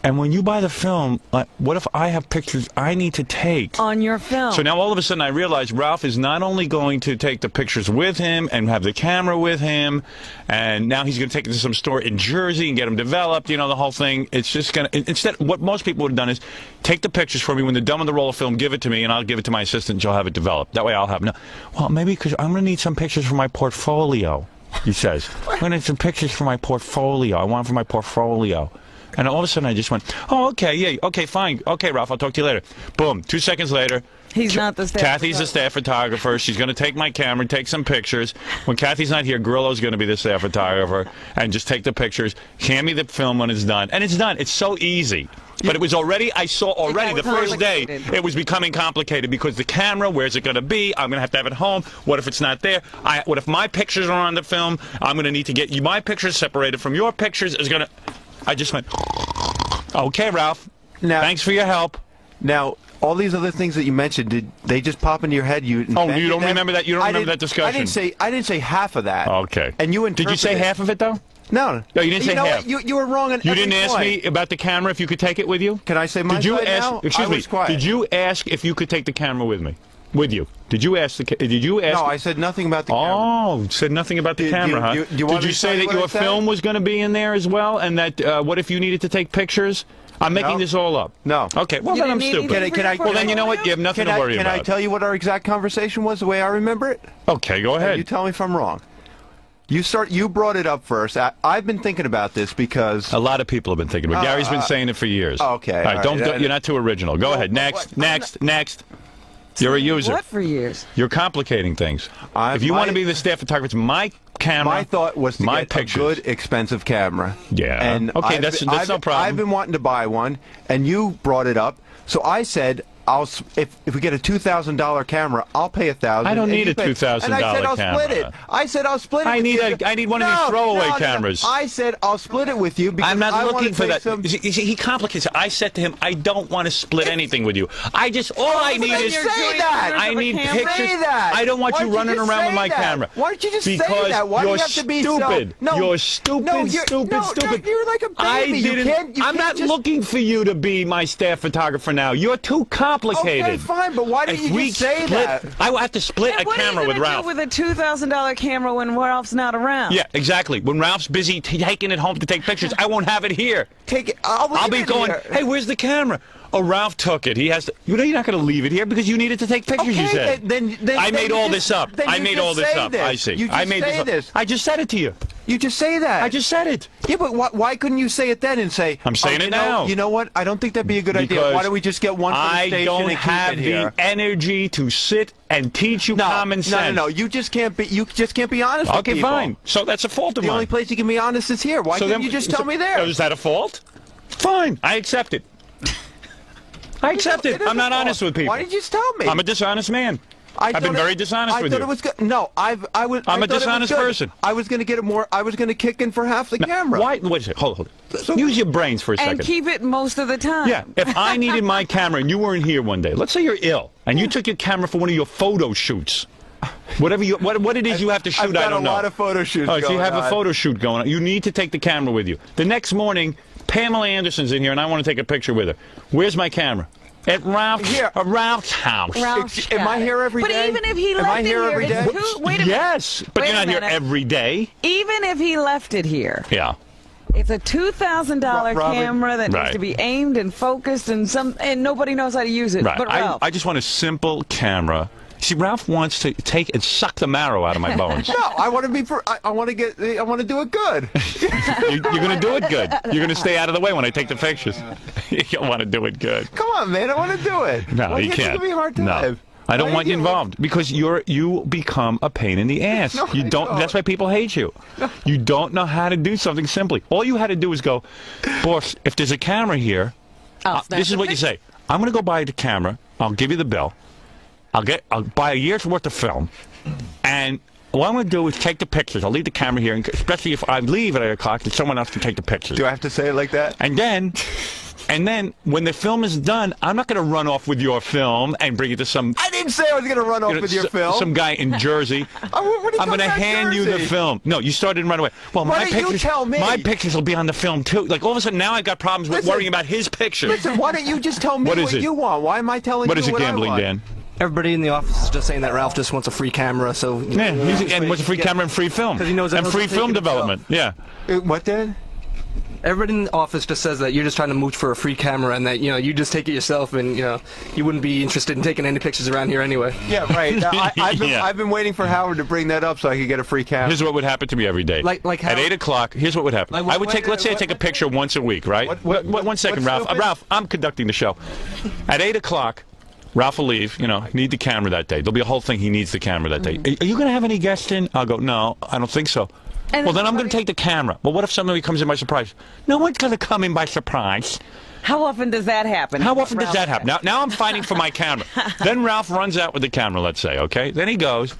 and when you buy the film, what if I have pictures I need to take on your film? So now all of a sudden I realize Ralph is not only going to take the pictures with him and have the camera with him, and now he's going to take it to some store in Jersey and get them developed, you know, the whole thing. It's just going to, instead, what most people would have done is take the pictures for me. When they're done with the roll of film, give it to me, and I'll give it to my assistant, and she'll have it developed. That way I'll have, no, well, maybe because I'm going to need some pictures for my portfolio, he says. I'm going to need some pictures for my portfolio. I want them for my portfolio. And all of a sudden, I just went, oh, okay, yeah, okay, fine. Okay, Ralph, I'll talk to you later. Boom. 2 seconds later. He's not the staff Kathy's the staff photographer. She's going to take my camera, take some pictures. When Kathy's not here, Grillo's going to be the staff photographer and just take the pictures. Hand me the film when it's done. And it's done. It's so easy. But it was already, I saw already the first day, it was becoming complicated because the camera, where's it going to be? I'm going to have it home. What if it's not there? What if my pictures are on the film? I'm going to need to get you my pictures separated from your pictures. Is going to... I just went, okay, Ralph. Now, thanks for your help. Now, all these other things that you mentioned, did they just pop into your head? You you don't remember that? You don't remember that discussion? I didn't say half of that. Okay. And you did you say half of it though? No. No, you didn't say half. You were wrong on You every didn't ask point. me about the camera if you could take it with you? Can I say my side now? Excuse me. Quiet. Did you ask if you could take the camera with me? With you? Did you ask No, I said nothing about the camera. Oh, said nothing about the camera, huh? Did you say that your film was going to be in there as well, and that what if you needed to take pictures? I'm making this all up. No. Okay. Well, then I'm stupid. Well, then you know what? You have nothing to worry about. Can I tell you what our exact conversation was, the way I remember it? Okay, go ahead. You tell me if I'm wrong. You brought it up first. I've been thinking about this because a lot of people have been thinking about it. Gary's been saying it for years. Okay. All right, you're not too original. Go ahead. Next. You're a user. What for years? You're complicating things. If you want to be the staff photographer, it's my camera. My thought was to get a good, expensive camera. Yeah. And okay, that's no problem. I've been wanting to buy one, and you brought it up. So I said, if we get a $2,000 camera, I'll pay $1,000. I don't need a $2,000 camera. And I said I'll split it. I said I'll split it. I need one of these throwaway cameras. I said I'll split it with you because I'm not looking for that. He complicates it. I said to him, I don't want to split anything with you. All I need is I need pictures. I don't want you running around with my camera. Why don't you just say that? Why do you have to be stupid? No, you're stupid. You're like a baby. I'm not looking for you to be my staff photographer now. You're too complicated. Okay, fine, but why didn't you just say that? I will have to split a camera with Ralph. What are you going to do with a $2,000 camera when Ralph's not around? Yeah, exactly. When Ralph's busy taking it home to take pictures, I won't have it here. Take it. I'll be going, hey, where's the camera? Oh, Ralph took it. He has to. You know, you're not going to leave it here because you needed to take pictures. Okay, you said. Then I made all this up. I made all this up. I see. You just say this. I just said it to you. You just say that. I just said it. Yeah, but why couldn't you say it then and say? I'm saying it now. You know what? I don't think that'd be a good idea. Why don't we just get one for the station and keep it here? I don't have the energy to sit and teach you common sense. No. You just can't be. You just can't be honest. Okay, with people. Fine. So that's a fault of mine. The only place you can be honest is here. Why couldn't you just tell me there? Is that a fault? Fine. I accept it. I accept it. I'm not honest with people. Why did you just tell me? I'm a dishonest man. I've been very dishonest with you. I thought it was good. No, I'm a dishonest person. I was going to get it more. I was going to kick in for half the camera. Why? Wait a second. Hold. Use your brains for a second. And keep it most of the time. Yeah. If I needed my camera and you weren't here one day, let's say you're ill and you took your camera for one of your photo shoots. Whatever what it is you have to shoot, I don't know. I've got a lot of photo shoots going on. So you have a photo shoot going on. You need to take the camera with you. The next morning, Pamela Anderson's in here and I want to take a picture with her. Where's my camera? At Ralph's house. Am I here every day? But even if he left it here every day? Wait a minute. Yes, but you're not here every day. Even if he left it here. Yeah. It's a $2,000 camera that needs to be aimed and focused and nobody knows how to use it. Right. But Ralph. I just want a simple camera See, Ralph wants to take and suck the marrow out of my bones. No, I want to be. I want to get. I want to do it good. You're going to do it good. You're going to stay out of the way when I take the pictures. You want to do it good. Come on, man. I want to do it. No, you can't. It's going to be a hard time. No. I don't want you involved because you become a pain in the ass. No, you don't. That's why people hate you. You don't know how to do something simply. All you had to do is go, boss. If there's a camera here, this is what you say. I'm going to go buy the camera. I'll give you the bill. I'll buy a year's worth of film, and what I'm going to do is take the pictures. I'll leave the camera here, and especially if I leave at 8 o'clock, then someone else can take the pictures. Do I have to say it like that? And then, when the film is done, I'm not going to run off with your film and bring it to some... I didn't say I was going to run off with your film. Some guy in Jersey. I'm going to hand you the film. No, you started right away. Well, my pictures will be on the film, too. Like, all of a sudden, now I've got problems with worrying about his pictures. Listen, why don't you just tell me what you want? Why am I telling you what I want? What is it, Gambling Dan? Everybody in the office is just saying that Ralph just wants a free camera, so... Yeah, and wants a free camera and free film. Because he knows that and free film development, yeah. What, Dan? Everybody in the office just says that you're just trying to mooch for a free camera and that, you just take it yourself and, you wouldn't be interested in taking any pictures around here anyway. Yeah, right. I've been waiting for Howard to bring that up so I could get a free camera. Here's what would happen to me every day. Like at 8 o'clock, here's what would happen. I would take, let's say I take a picture once a week, right? One second, Ralph. Ralph, I'm conducting the show. At 8 o'clock, Ralph will leave, need the camera that day. There'll be a whole thing, he needs the camera that day. Are you going to have any guests in? I'll go, no, I don't think so. Well, then I'm going to take the camera. Well, what if somebody comes in by surprise? No one's going to come in by surprise. How often does that happen? How often does that happen? Now I'm fighting for my camera. Then Ralph runs out with the camera, let's say, okay? Then he goes,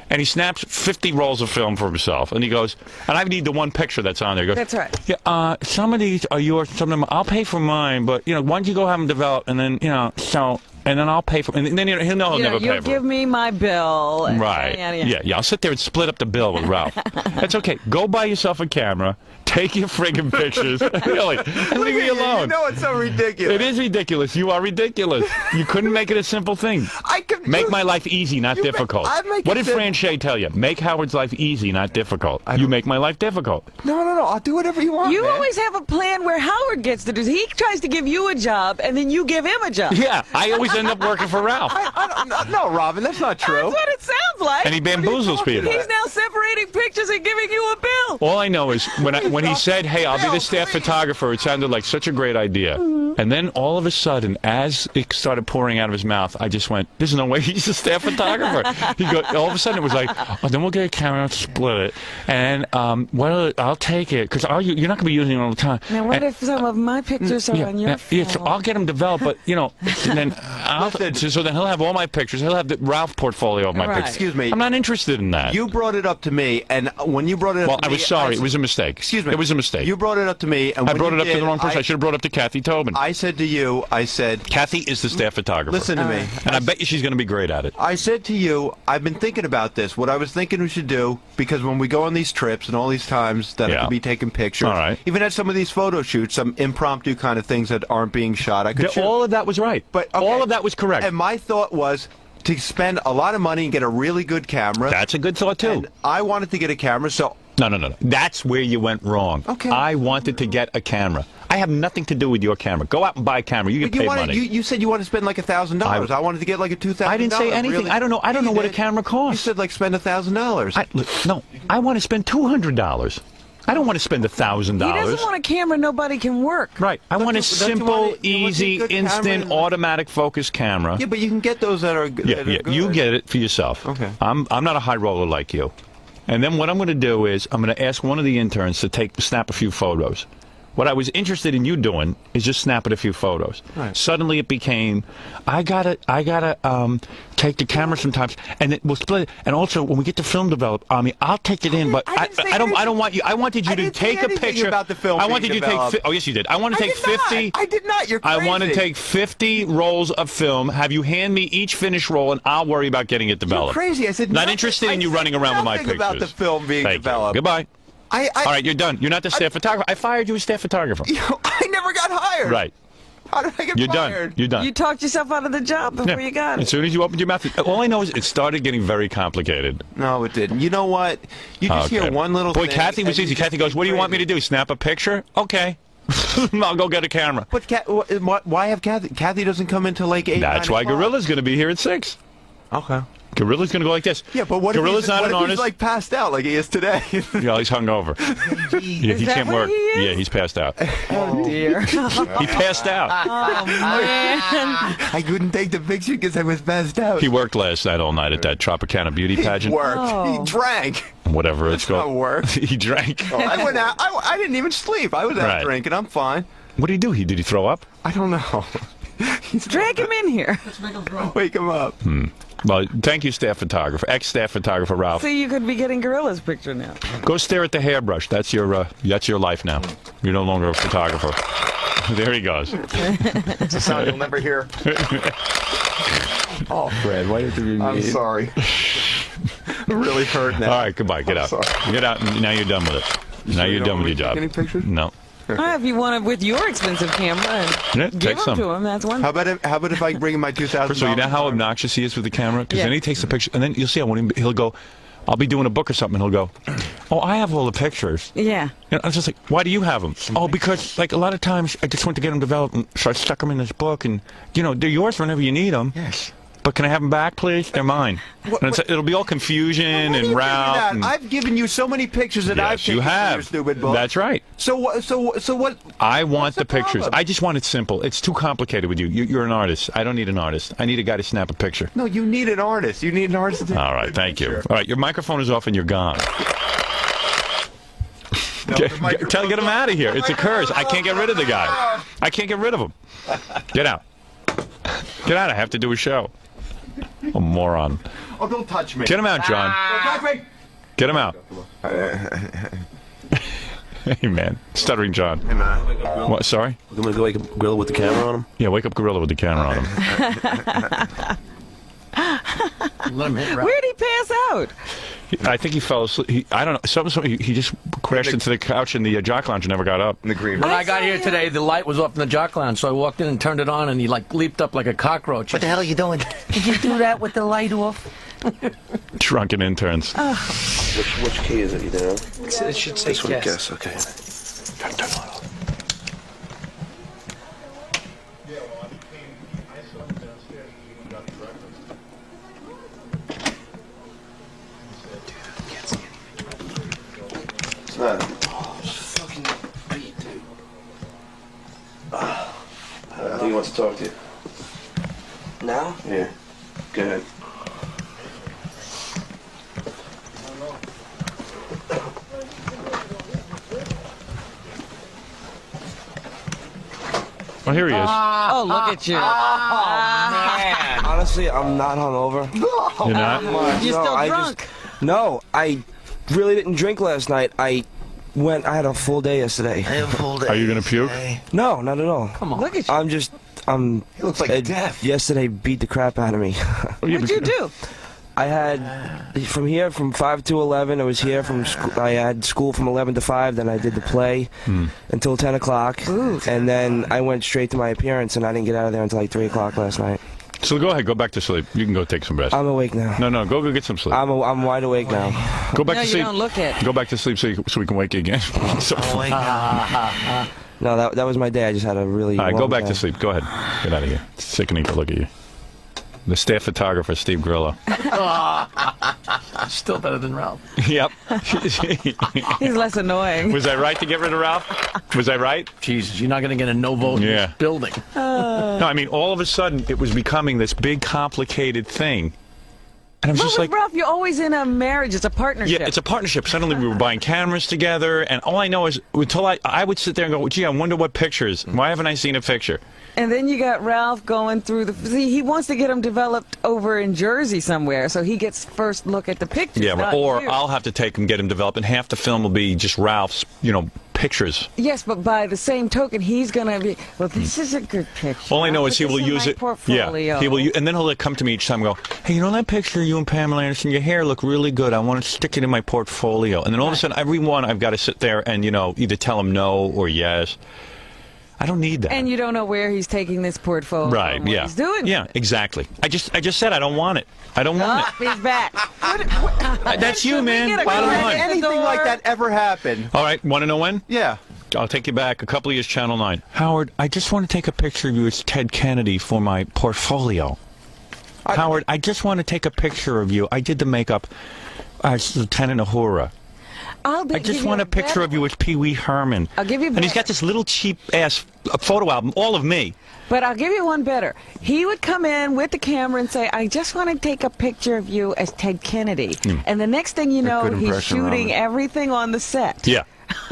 and he snaps 50 rolls of film for himself. And he goes, and I need the one picture that's on there. He goes, that's right. Yeah, some of these are yours, some of them, I'll pay for mine, but, why don't you go have them developed, and then, so... And then I'll pay for it. And then he'll know I'll never pay for it. You'll give me my bill. Right. Yeah, I'll sit there and split up the bill with Ralph. That's okay. Go buy yourself a camera. Take your friggin' pictures. Really. And leave me alone. It's so ridiculous. It is ridiculous. You are ridiculous. You couldn't make it a simple thing. Make my life easy, not difficult. What did Fran Shea tell you? Make Howard's life easy, not difficult. You make my life difficult. No. I'll do whatever you want, You always have a plan where Howard gets to do. He tries to give you a job, and then you give him a job. Yeah, I always end up working for Ralph. No, Robin, that's not true. That's what it sounds like. And he bamboozles people. He's now separating pictures and giving you a bill. All I know is when he said, hey, I'll be the staff photographer, it sounded like such a great idea. And then all of a sudden, as it started pouring out of his mouth, I just went, there's no way he's a staff photographer. All of a sudden it was like, then we'll get a camera and split it. And I'll take it, because you're not going to be using it all the time. Now, what if some of my pictures are on your phone? Yeah, so I'll get them developed, but, and then so then he'll have all my pictures. He'll have the Ralph portfolio of my pictures. Excuse me. I'm not interested in that. You brought it up to me, and when you brought it up to me... Well, I was sorry. It was a mistake. Excuse me. It was a mistake. You brought it up to me, and I brought it up to the wrong person. I should have brought it up to Kathy Tobin. I said to you, Kathy is the staff photographer. Listen to me. And I bet you she's going to be great at it. I said to you, I've been thinking about this. What I was thinking we should do, because when we go on these trips and all these times that I could be taking pictures, even at some of these photo shoots, some impromptu kind of things that aren't being shot, I could shoot. All of that was right. But all of that was correct. And my thought was to spend a lot of money and get a really good camera. That's a good thought, too. And I wanted to get a camera, so... No. That's where you went wrong. Okay. I wanted to get a camera. I have nothing to do with your camera. Go out and buy a camera. You get paid money. You said you wanted to spend like $1,000. I wanted to get like a $2,000. I didn't say anything. Really? I don't know what a camera costs. You said like spend $1,000. No, I want to spend $200. I don't want to spend $1,000. He doesn't want a camera nobody can work. Right. I want a simple, easy, instant, automatic focus camera. Yeah, but you can get those that are good. You get it for yourself. Okay. I'm not a high roller like you. And then what I'm going to do is I'm going to ask one of the interns to snap a few photos. What I was interested in you doing is just snapping a few photos. Right. Suddenly it became, I gotta take the camera sometimes, and we'll split it. And also when we get the film developed, I'll take it in, but I don't want you. I wanted you to take a picture about the film. I wanted you to take. Oh yes, you did. I want to take 50. I did not. You're crazy. I want to take 50 rolls of film. Have you hand me each finished roll, and I'll worry about getting it developed. You're crazy. I said not interested in you running around with my pictures. About the film being developed. Goodbye. All right, you're done. You're not the staff photographer. I fired you as staff photographer. I never got hired. Right. How did I get fired? You're done. You talked yourself out of the job before you got it. As soon as you opened your mouth, all I know is it started getting very complicated. No, it didn't. You know what? You just hear one little thing. Boy, Kathy was easy. Kathy goes, what do you want me to do? Snap a picture? Okay. I'll go get a camera. But why have Kathy? Kathy doesn't come until like 8. That's why Gorilla's going to be here at 6. Okay. Gorilla's going to go like this. Yeah, but what Gorilla's if he's, not what an if artist? he's like passed out like he is today? Yeah, he's hungover. Yeah, he can't work. Yeah, he's passed out. Oh, dear. He passed out. Oh, man. I couldn't take the picture because I was passed out. He worked last night all night at that Tropicana beauty pageant. He worked. He drank. Whatever it's called. Not work. He drank. Oh, I went out. I didn't even sleep. I was out Right. drinking. I'm fine. What did he do? Did he throw up? I don't know. Drag him in here. Wake him up. Well, thank you, staff photographer, ex-staff photographer Ralph. So you could be getting Gorilla's picture now. Go stare at the hairbrush. That's your life now. You're no longer a photographer. There he goes. It's a sound you'll never hear. Oh, Fred, why did you? I'm sorry. I'm really hurt now. All right, goodbye. Get out. Get out. Now you're done with it. Now you're done with your job. Any pictures? No. If you want to, with your expensive camera, and give them to him. That's one. How about if I bring him my 2,000? First of all, you know how obnoxious he is with the camera? Because then he takes the picture, and then you'll see he'll go, I'll be doing a book or something, and he'll go, oh, I have all the pictures. Yeah. And I was just like, why do you have them? Oh, because, like, a lot of times I just want to get them developed, and so I stuck them in this book, and, they're yours whenever you need them. Yes. But can I have them back, please? They're mine. And it'll be all confusion and Ralph. And I've given you so many pictures that I've taken you have. from your stupid book. That's right. So what? I want the pictures. problem? I just want it simple. It's too complicated with you. You're an artist. I don't need an artist. I need a guy to snap a picture. No, you need an artist. You need an artist. To All right, thank you. All right, your microphone is off and you're gone. Get him out of here. It's a curse. I can't get rid of the guy. I can't get rid of him. Get out. Get out. I have to do a show. A moron. Oh, don't touch me. Get him out, John. Don't touch me. Get him out. Hey, man. Stuttering John. Hey, man. What, sorry? I'm going to go wake up Grillo with the camera on him? Yeah, wake up Grillo with the camera on him. Let him hit Ralph. Where'd he pass out? I think he fell asleep. I don't know. He just crashed into the couch in the jock lounge and never got up. In the green room. When I got here today, the light was off in the jock lounge, so I walked in and turned it on, and he leaped up like a cockroach. What the hell are you doing? Did you do that with the light off? Drunken interns. Which key is it, you know? It should say This one, yes. guess, okay. Turn it off. It's not. Oh, it's fucking beat, dude. I think he wants to talk to you. Now? Yeah. Go ahead. Oh, here he is. Oh, look at you. Man. Honestly, I'm not hungover. You're not? You're still I drunk. No, I really didn't drink last night. I had a full day yesterday. I have a full day. Are you going to puke? No, not at all. Come on. Look at you. He looks like death. Yesterday beat the crap out of me. What'd you do? I had from 5 to 11. I was here from school. I had school from 11 to 5. Then I did the play until 10 o'clock, and then I went straight to my appearance. And I didn't get out of there until like 3 o'clock last night. So go ahead. Go back to sleep. You can go take some rest. I'm awake now. No. Go get some sleep. I'm wide awake now. Go back No, to you sleep. don't look it. Go back to sleep so we can wake you again. So No, that was my day. I just had a really. all right, go long back day. to sleep. Go ahead. Get out of here. It's sickening to look at you. The staff photographer, Steve Grillo. Still better than Ralph. Yep. He's less annoying. Was I right to get rid of Ralph? Was I right? Jesus, you're not going to get a no vote in this building. No, I mean, all of a sudden, it was becoming this big, complicated thing. And I was just like, Ralph, you're always in a marriage. It's a partnership. yeah, it's a partnership. Suddenly we were buying cameras together, and all I know is until I would sit there and go, gee, I wonder what pictures. Why haven't I seen a picture? And then you got Ralph going through the. See, he wants to get them developed over in Jersey somewhere, so he gets first look at the pictures. Yeah, not or you. I'll have to take him, get him developed, and half the film will be just Ralph's, pictures. Yes, but by the same token, he's going to be. Well, this is a good picture. All I know is he will Put this in use my it. portfolio. Yeah, he will, and then he'll come to me each time and go, hey, that picture of you and Pamela Anderson, your hair look really good. I want to stick it in my portfolio. And then all of a sudden, every one I've got to sit there and either tell him no or yes. I don't need that. And you don't know where he's taking this portfolio. Right? and what Yeah. He's doing. Yeah. Exactly. I just said I don't want it. I don't want it. He's back. That's you, man. Bottom line. Anything like that ever happened? All right. Want to know when? Yeah. I'll take you back a couple of years, Channel 9. Howard, I just want to take a picture of you as Ted Kennedy for my portfolio. Howard, I just want to take a picture of you. I did the makeup as Lieutenant Uhura. I just want a picture of you as Pee Wee Herman. I'll give you better. And he's got this little cheap-ass photo album, all of me. But I'll give you one better. He would come in with the camera and say, I just want to take a picture of you as Ted Kennedy. And the next thing you know, he's shooting everything on the set. Yeah.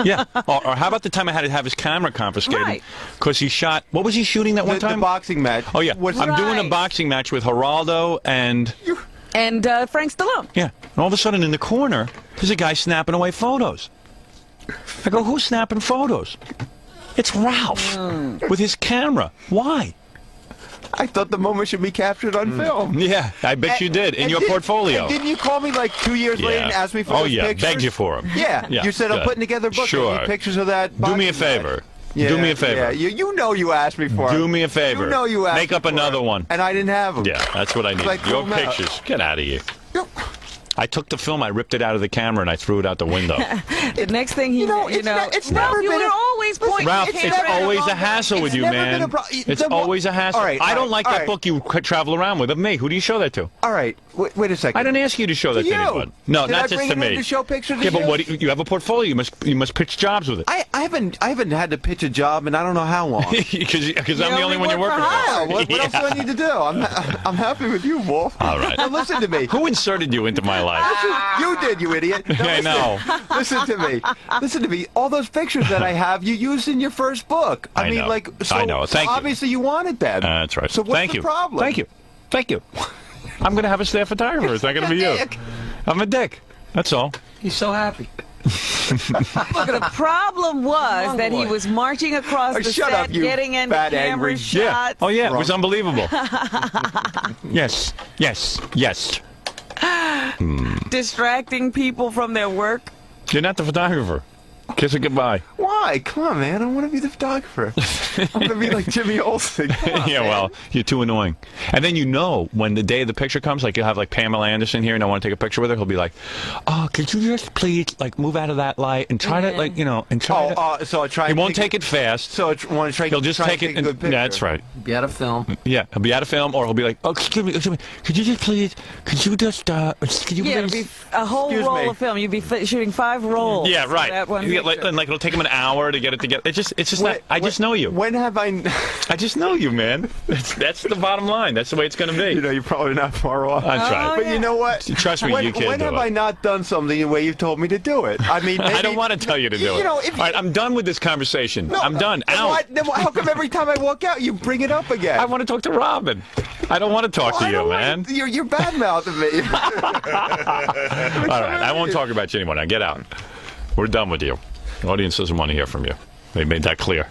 Yeah. Or how about the time I had to have his camera confiscated? Because he shot... What was he shooting that one time? The boxing match. Oh, yeah. I'm doing a boxing match with Geraldo and... And Frank Stallone. Yeah. And all of a sudden, in the corner, there's a guy snapping away photos. I go, who's snapping photos? It's Ralph with his camera. Why? I thought the moment should be captured on film. Yeah, I bet you did, in your portfolio. Didn't you call me like 2 years later and ask me for those pictures? Begged you for them. Yeah, you said I'm putting together a book. Sure. I need pictures of that. Do me a favor. Do me a favor. Yeah, you know you asked me for it. Do me a favor. You know you asked Make up another one. And I didn't have them. Yeah, that's what I need. Like, Your pictures. Get out of here. I took the film, I ripped it out of the camera, and I threw it out the window. The next thing it's never been always pointing. Ralph, it's always a hassle with you, man. It's always a hassle. I don't like that book you travel around with. Of me, who do you show that to? All right, wait a second. I didn't ask you to show that to anyone. No, not just to me. Did I bring it in to show pictures to you? Yeah, but you have a portfolio. You must pitch jobs with it. I haven't had to pitch a job in I don't know how long. Because I'm the only one you're working for. What else do I need to do? I'm happy with you, Wolf. All right. Now listen to me. Who inserted you into my life? You did, you idiot. No, I know. Listen to me. Listen to me. All those pictures that I have, you used in your first book. I mean, know. like, so I know. Thank you. Obviously, you wanted them. That's right. So what's the problem? Thank you. Thank you. I'm going to have a staff photographer. It's not going to be you. I'm a dick. That's all. He's so happy. Look, the problem was that he was marching across the set, getting into camera shots. Yeah. Oh, yeah. It was unbelievable. Yes. Distracting people from their work. You're not the photographer. Kiss it goodbye. Why? Come on, man. I want to be the photographer. I'm going to be like Jimmy Olsen. Yeah, well, you're too annoying. And then when the day of the picture comes, like you'll have like Pamela Anderson here and I want to take a picture with her, he'll be like, oh, could you just please like move out of that light and try to like, and try to... so I try He won't take it fast. So I want to try He'll just take it a good picture. Yeah, that's right. Be out of film. Yeah, he'll be out of film or he'll be like, oh, excuse me, could you just please, could you it'd be a whole roll of film. You'd be shooting 5 rolls. Yeah, right. That one and like it'll take him an hour to get it together. It's just not. I just know you. When have I? I just know you, man. That's the bottom line. That's the way it's going to be. You're probably not far off. That's right. But you know what? Trust me, you can't do it. When have I not done something the way you've told me to do it? I mean, maybe, I don't want to tell you to do it. All right, I'm done with this conversation. No, I'm done. Out. Then how come every time I walk out you bring it up again? I want to talk to Robin. I don't want to talk to you, man. You're bad mouthing me. All right, I won't talk about you anymore. Now get out. We're done with you. The audience doesn't want to hear from you. They made that clear.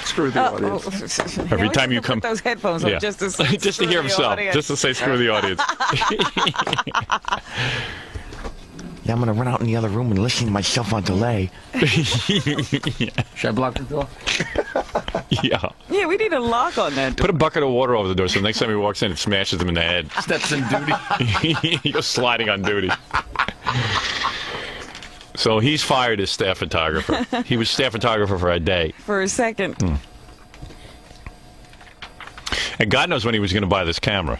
Screw the audience. Every time you come, put those headphones on just to hear himself, just to say screw the audience. Yeah, I'm gonna run out in the other room and listen to myself on delay. Should I block the door? Yeah. Yeah, we need a lock on that door. Put a bucket of water over the door so the next time he walks in, it smashes him in the head. Steps in duty. He goes sliding on duty. So he's fired as staff photographer. He was staff photographer for a day. For a second. And God knows when he was going to buy this camera.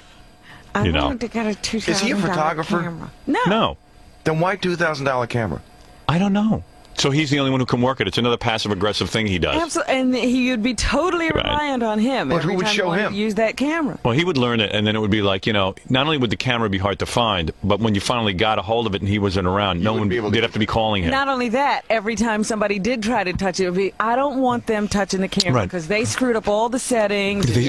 I wanted to get a $2,000 Is he a photographer? camera. No. No. Then why $2,000 camera? I don't know. So he's the only one who can work it. It's another passive-aggressive thing he does. Absolutely, and you'd be totally reliant on him. But who would show him? Use that camera. Well, he would learn it, and then it would be like, not only would the camera be hard to find, but when you finally got a hold of it and he wasn't around, no one would have to be calling him. Not only that, every time somebody did try to touch it, it would be, I don't want them touching the camera because they screwed up all the settings. I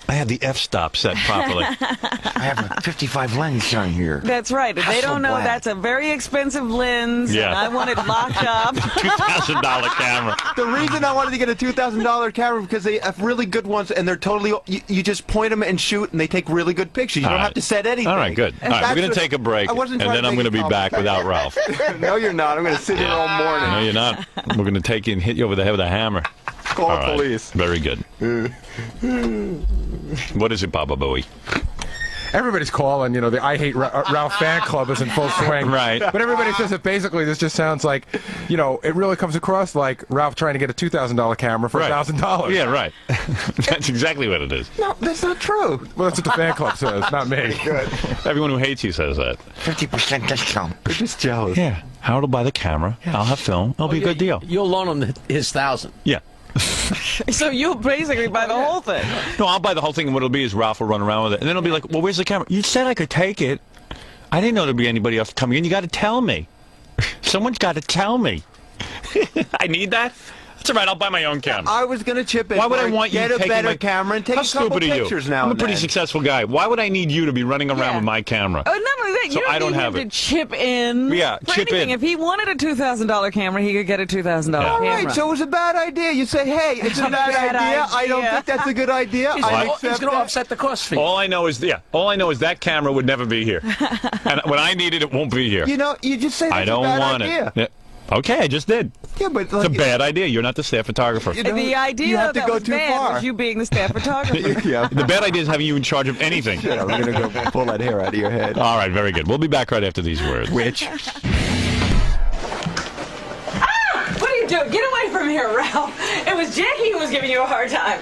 had the f-stop set properly. I have a 55 lens on here. That's right. If they don't know that's a very expensive lens, and I want it locked up. $2,000 camera. The reason I wanted to get a $2,000 camera because they have really good ones and they're totally. You just point them and shoot and they take really good pictures. You don't have to set anything. All right, good. All right, we're going to take a break and then I'm going to be back without Ralph. No, you're not. I'm going to sit here all morning. No, you're not. We're going to take you and hit you over the head with a hammer. Call the police. Very good. What is it, Baba Booey? everybody's calling. You know, the I Hate Ralph fan club is in full swing. Right. But everybody says that basically this just sounds like, you know, it really comes across like Ralph trying to get a $2,000 camera for $1,000. Yeah, right. That's exactly what it is. No, that's not true. Well, that's what the fan club says, not me. Good. Everyone who hates you says that. 50% discount. They're just jealous. Yeah. Howard will buy the camera. I'll have film. It'll be a good deal. You'll loan him his 1,000. Yeah. So you'll basically buy the whole thing. No, I'll buy the whole thing, and what it'll be is Ralph will run around with it. And then it'll be like, well, where's the camera? You said I could take it. I didn't know there'd be anybody else coming in. You got to tell me. Someone's got to tell me. I need that? That's all right. I'll buy my own camera. I was going to chip in. Why would I want you get to a take better my camera and take How a couple stupid are you? pictures now I'm a and pretty then. successful guy. Why would I need you to be running around with my camera? Oh, not only that, So you don't I don't need have him it. to chip in. Yeah, for chip anything. in. If he wanted a $2,000 camera, he could get a $2,000 All camera. right, so it was a bad idea. You say, hey, it's a bad idea. I don't think that's a good idea. He's I going accept to that. offset the cost fee. All I know is that camera would never be here. And when I need it, it won't be here. You know, you just say that's I don't a bad want idea. it. Yeah. Okay, I just did. Yeah, but It's a bad idea. You're not the staff photographer. You know, The idea you have to that go was too bad far. was you being the staff photographer. Yeah. The bad idea is having you in charge of anything. Yeah, we're going to go pull that hair out of your head. All right, very good. We'll be back right after these words. Which? What are you doing? Get away from here, Ralph. It was Jackie who was giving you a hard time.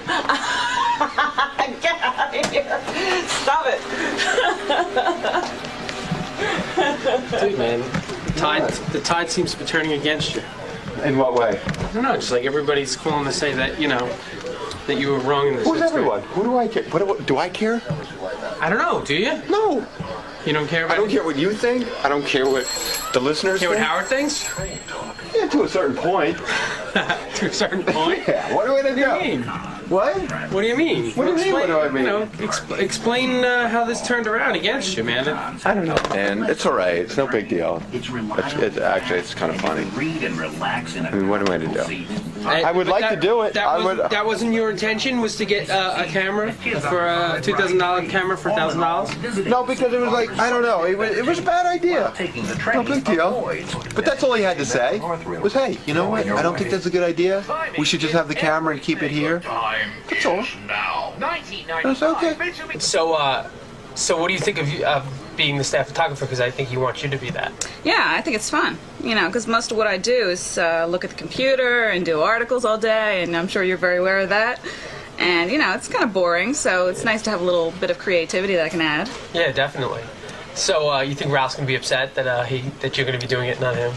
Get out of here. Stop it. Dude, man, the tide seems to be turning against you. In what way? I don't know, just like everybody's calling to say that, you know, that you were wrong in this. Who's everyone? Who do I care? What, do I care? I don't know, do you? No. You don't care about I don't care what you think. I don't care what the listeners care what think. Howard thinks? Yeah, to a certain point. To a certain point? Yeah. What do I do? What do you mean? What? What do you mean? What do you mean, what do I mean? You know, explain how this turned around against you, man. I don't know, man. It's all right. It's no big deal. Actually, it's kind of funny. I mean, what am I to do? I would like to do it. That wasn't your intention, was to get a camera for a $2,000 camera for $1,000? No, because it was like, I don't know. It was a bad idea. No big deal. But that's all he had to say. Was, hey, you know what? I don't think that's a good idea. We should just have the camera and keep it here. That's all. That's okay. So what do you think of being the staff photographer? Because I think he wants you to be that. Yeah, I think it's fun. You know, because most of what I do is look at the computer and do articles all day, and I'm sure you're very aware of that. And, you know, it's kind of boring, so it's nice to have a little bit of creativity that I can add. Yeah, definitely. So you think Ralph's going to be upset that that you're going to be doing it, not him?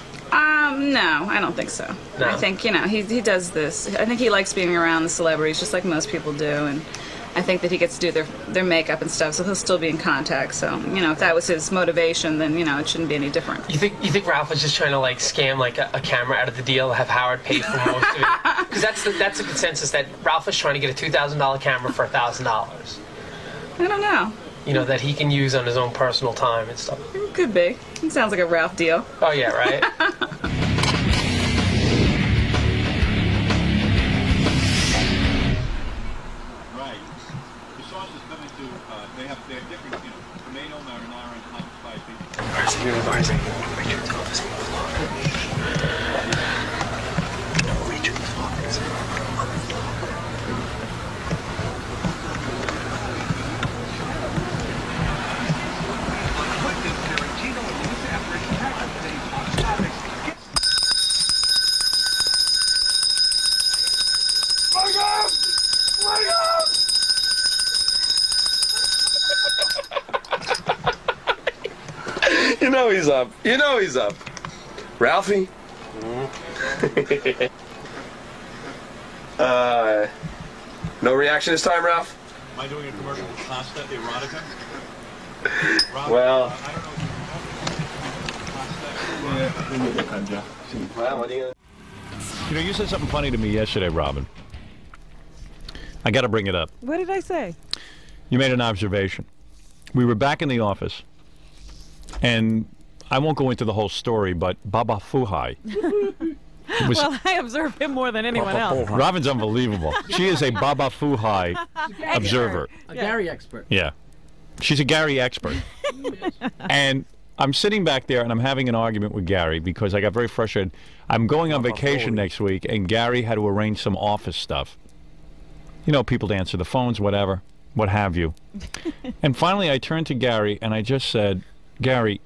No, I don't think so. No. I think, you know, he does this. I think he likes being around the celebrities just like most people do, and I think that he gets to do their makeup and stuff, so he'll still be in contact. So, you know, if that was his motivation, then, you know, it shouldn't be any different. You think Ralph was just trying to like scam like a camera out of the deal, have Howard pay for most of it? Because that's the consensus, that Ralph was trying to get a $2,000 camera for $1,000. I don't know. You know, that he can use on his own personal time and stuff. Could be. It sounds like a Ralph deal. Oh yeah, right. You know he's up. You know he's up. Ralphie? No reaction this time, Ralph? Am I doing a commercial with pasta erotica? Well. Well, what are you know, you said something funny to me yesterday, Robin. I got to bring it up. What did I say? You made an observation. We were back in the office, and I won't go into the whole story, but Baba Fuhai. Well, I observe him more than anyone else. Robin's unbelievable. She is a Baba Fuhai observer. A Gary expert. Yeah. She's a Gary expert. And I'm sitting back there, and I'm having an argument with Gary because I got very frustrated. I'm going on vacation next week, and Gary had to arrange some office stuff. You know, people to answer the phones, whatever. what have you. And finally, I turned to Gary and I just said, Gary,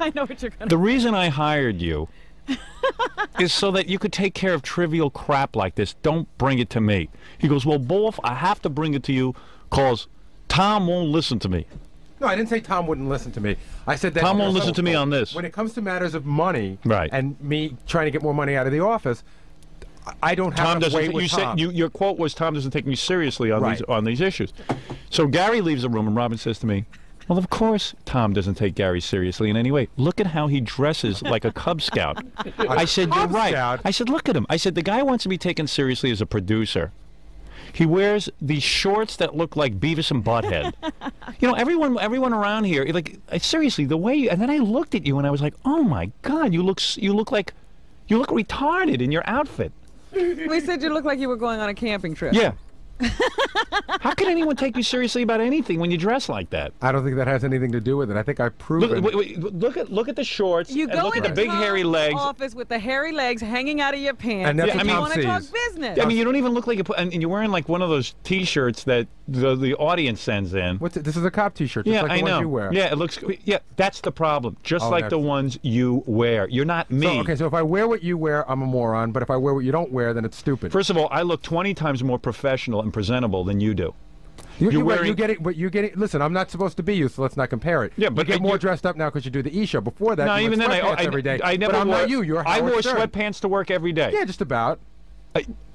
I know what you're going to the reason I hired you is so that you could take care of trivial crap like this. Don't bring it to me. He goes, well, Bolf, I have to bring it to you because Tom won't listen to me. No, I didn't say Tom wouldn't listen to me. I said that Tom won't listen to me on this. When it comes to matters of money, right, and me trying to get more money out of the office, I don't have enough weight with Tom. Your quote was, Tom doesn't take me seriously on these issues. So Gary leaves the room and Robin says to me, well, of course Tom doesn't take Gary seriously in any way. Look at how he dresses like a Cub Scout. I said, you're right. I said, look at him. I said, the guy wants to be taken seriously as a producer. He wears these shorts that look like Beavis and Butthead. You know, everyone around here, like, seriously, the way and then I looked at you and I was like, oh my God, you look retarded in your outfit. We said you looked like you were going on a camping trip. Yeah. How can anyone take you seriously about anything when you dress like that? I don't think that has anything to do with it. I think I've proven. Look at the shorts. You go look in at the big hairy legs. Office with the hairy legs hanging out of your pants. And that's you want to talk business. I mean, you don't even look like and you're wearing like one of those T-shirts that the audience sends in. This is a cop T-shirt. Yeah, just like I the know. Ones you wear. Yeah, it looks. Yeah, that's the problem. Just like the ones you wear. You're not me. So if I wear what you wear, I'm a moron. But if I wear what you don't wear, then it's stupid. First of all, I look 20 times more professional and presentable than you do. You get it. Listen, I'm not supposed to be you, so let's not compare it. Yeah, but you get more dressed up now because you do the E-show. Before that, no, you even then, every day. I never. But I'm not you. You're I Howard wore Stern. sweatpants to work every day. Yeah, just about.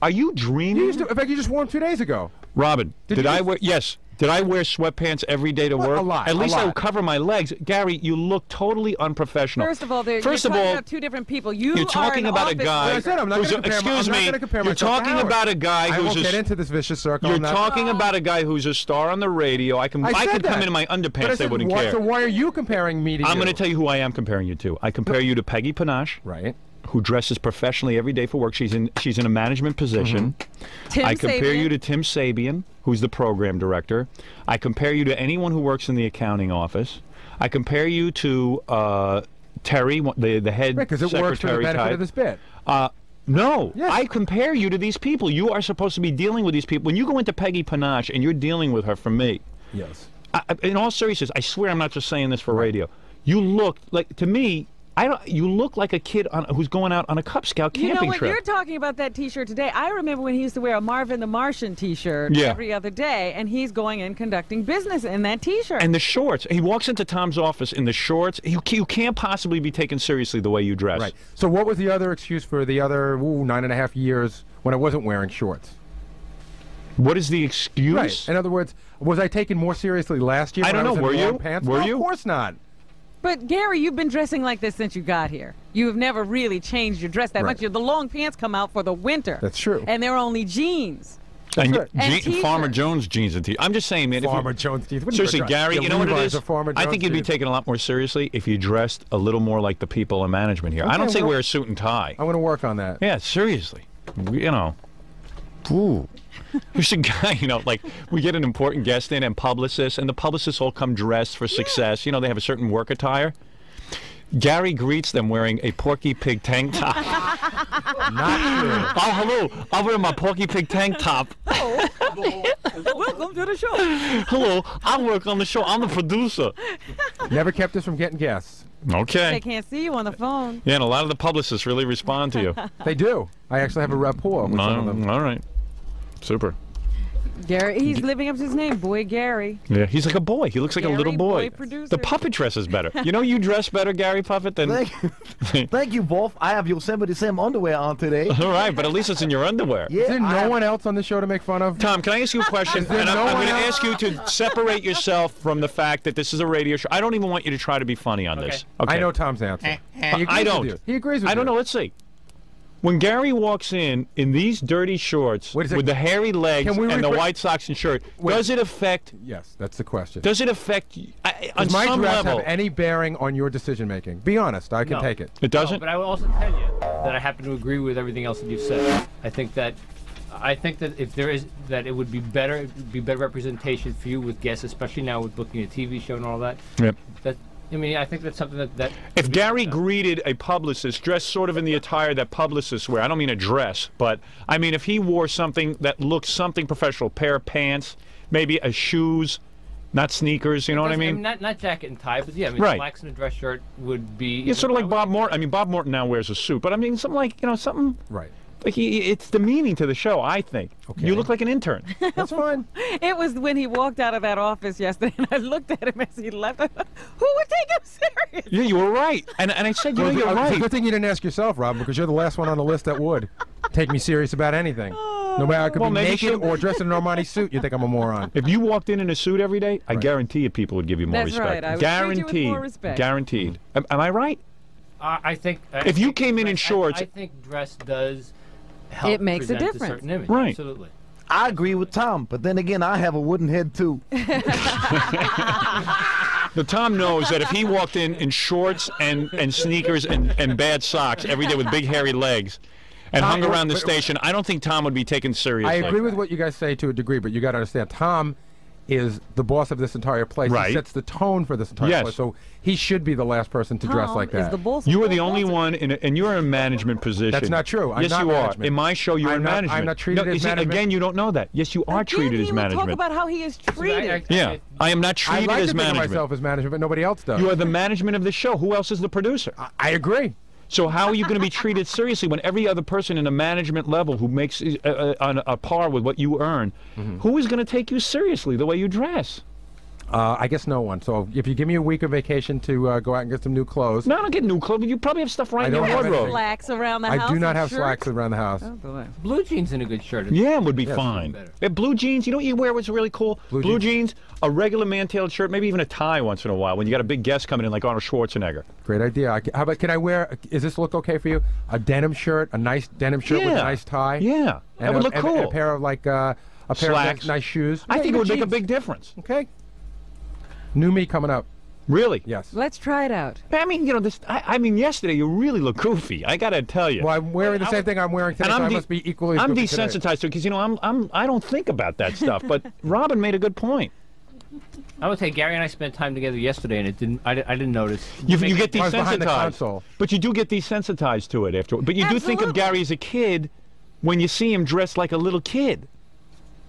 Are you dreaming? In fact, you just wore them 2 days ago. Robin, did I wear? Yes. Did I wear sweatpants every day to work? A lot. At least I would cover my legs. Gary, you look totally unprofessional. First of all, you're talking about two different people. You're talking about a guy. I said I'm not going to compare. Excuse me. You're talking about a guy who's. I won't get into this vicious circle. You're talking about a guy who's a star on the radio. I could come in my underpants. They wouldn't care. So why are you comparing me to you? I'm going to tell you who I am comparing you to. I compare you to Peggy Panache. Right. Who dresses professionally every day for work. She's in a management position. I compare you to Tim Sabian, who's the program director. I compare you to anyone who works in the accounting office. I compare you to Terry, the head because it secretary works for the benefit of this bit. No, yes. I compare you to these people. You are supposed to be dealing with these people. When you go into Peggy Panache and you're dealing with her from me. Yes. In all seriousness, I swear I'm not just saying this for radio. You look like, to me, you look like a kid who's going out on a Cub Scout camping trip. You know what? You're talking about that T-shirt today. I remember when he used to wear a Marvin the Martian T-shirt every other day, and he's going in conducting business in that T-shirt. And the shorts. He walks into Tom's office in the shorts. You can't possibly be taken seriously the way you dress. Right. So what was the other excuse for the other 9.5 years when I wasn't wearing shorts? What is the excuse? Right. In other words, was I taken more seriously last year? I don't know. Were you? Pants? Were you? Of course not. But, Gary, you've been dressing like this since you got here. You have never really changed your dress that much. The long pants come out for the winter. That's true. And they're only jeans. And Farmer Jones jeans and t-shirts. I'm just saying, man. Farmer Jones jeans. Seriously, Gary, you know what it is? I think you'd be taken a lot more seriously if you dressed a little more like the people in management here. Okay, I don't say wear a suit and tie. I want to work on that. Yeah, seriously. You know. Ooh. There's a guy, like we get an important guest in and publicists, and the publicists all come dressed for success. You know, they have a certain work attire. Gary greets them wearing a Porky Pig tank top. Not true. Oh, hello. I'll wear my Porky Pig tank top. Welcome to the show. Hello. I work on the show. I'm the producer. Never kept us from getting guests. Okay. They can't see you on the phone. Yeah, and a lot of the publicists really respond to you. They do. I actually have a rapport with some of them. All right. Super. Gary, he's living up to his name, Boy Gary. Yeah, he's like a boy. He looks like a little boy. Producer. The puppet dresses better. You know, you dress better, Gary Puffett, than. Thank you, Wolf. I have Yosemite Sam underwear on today. All right, but at least it's in your underwear. Yeah, is there no one else on the show to make fun of? Tom, can I ask you a question? And I'm going to ask you to separate yourself from the fact that this is a radio show. I don't even want you to try to be funny on this. Okay. I know Tom's answer. I don't. He agrees with you. I don't know. Let's see. When Gary walks in these dirty shorts with the hairy legs and the white socks and shirt, does it affect? Yes, that's the question. Does it affect on Does my some dress level? have any beering on your decision making? Be honest, I can take it. It doesn't. No, but I will also tell you that I happen to agree with everything else that you've said. I think that if there is it would be better representation for you with guests, especially now with booking a TV show and all that. Yep. I mean, I think that's something that if Gary greeted a publicist dressed sort of in the attire that publicists wear, I don't mean a dress, but I mean if he wore something that looked something professional, pair of pants, maybe a shoes, not sneakers, you know what I mean? Not jacket and tie, but yeah, I mean, Right. slacks and a dress shirt would be. It's sort of like Bob Morton. I mean, Bob Morton now wears a suit, but I mean something like, something. Right. Like it's demeaning to the show, I think. Okay. You look like an intern. That's fine. It was when he walked out of that office yesterday, and I looked at him as he left. Who would take him serious? Yeah, you were right. And I said, you're It's a right. good thing you didn't ask yourself, Robin, because you're the last one on the list that would take me serious about anything. No matter I could be naked or dressed in an Armani suit, you think I'm a moron. If you walked in a suit every day, I guarantee you people would give you more That's respect. right. I would Guaranteed. treat you with more respect. Guaranteed. Am I right? I think. If you came in shorts. I think dress does help It makes a present difference. certain image. Right. Absolutely. I agree with Tom, but then again, I have a wooden head too. The Tom knows that if he walked in shorts and sneakers and bad socks every day with big hairy legs and hung around the station, I don't think Tom would be taken seriously. I agree with what you guys say to a degree, but you got to understand, Tom is the boss of this entire place. Right. He sets the tone for this entire place, so he should be the last person to dress like that. You are the only one, and you're in a management position. That's not true. I'm yes, not you management. are. In my show, you're in management. I'm not treated no, as see, management. Again, you don't know that. Yes, you are treated as management. Talk about how he is treated. Yeah, I am not treated I like as to think of management. myself as management, but nobody else does. You are the management of the show. Who else is the producer? I agree. So how are you going to be treated seriously when every other person in a management level who makes on a par with what you earn, who is going to take you seriously the way you dress? I guess no one. So if you give me a week of vacation to go out and get some new clothes. No, I don't get new clothes. You probably have stuff right in your wardrobe. Slacks around the house. I do not have shirt? slacks around the house. Oh, boy. Blue jeans and a good shirt. Yeah, would be Yes, fine. better. Yeah, blue jeans, you know what you wear what's really cool? Blue jeans, a regular man-tailed shirt, maybe even a tie once in a while when you got a big guest coming in like Arnold Schwarzenegger. Great idea. How about, can I wear, is this look okay for you? A denim shirt, a nice denim shirt with a nice tie? Yeah, that would look cool. And a pair of like, a pair Slacks. of nice shoes. I think it would make a jeans. big difference. Okay. New me coming up. Really? Yes. Let's try it out. I mean, you know, this. I mean, yesterday you really look goofy. I gotta tell you. Well, I'm wearing the same thing I'm wearing today, so I must be equally as I'm goofy today. desensitized to it because you know I don't think about that stuff. But Robin made a good point. I would say Gary and I spent time together yesterday, and it didn't. I didn't notice. You get I was behind the desensitized, console. but you do get desensitized to it after. But you do think of Gary as a kid when you see him dressed like a little kid.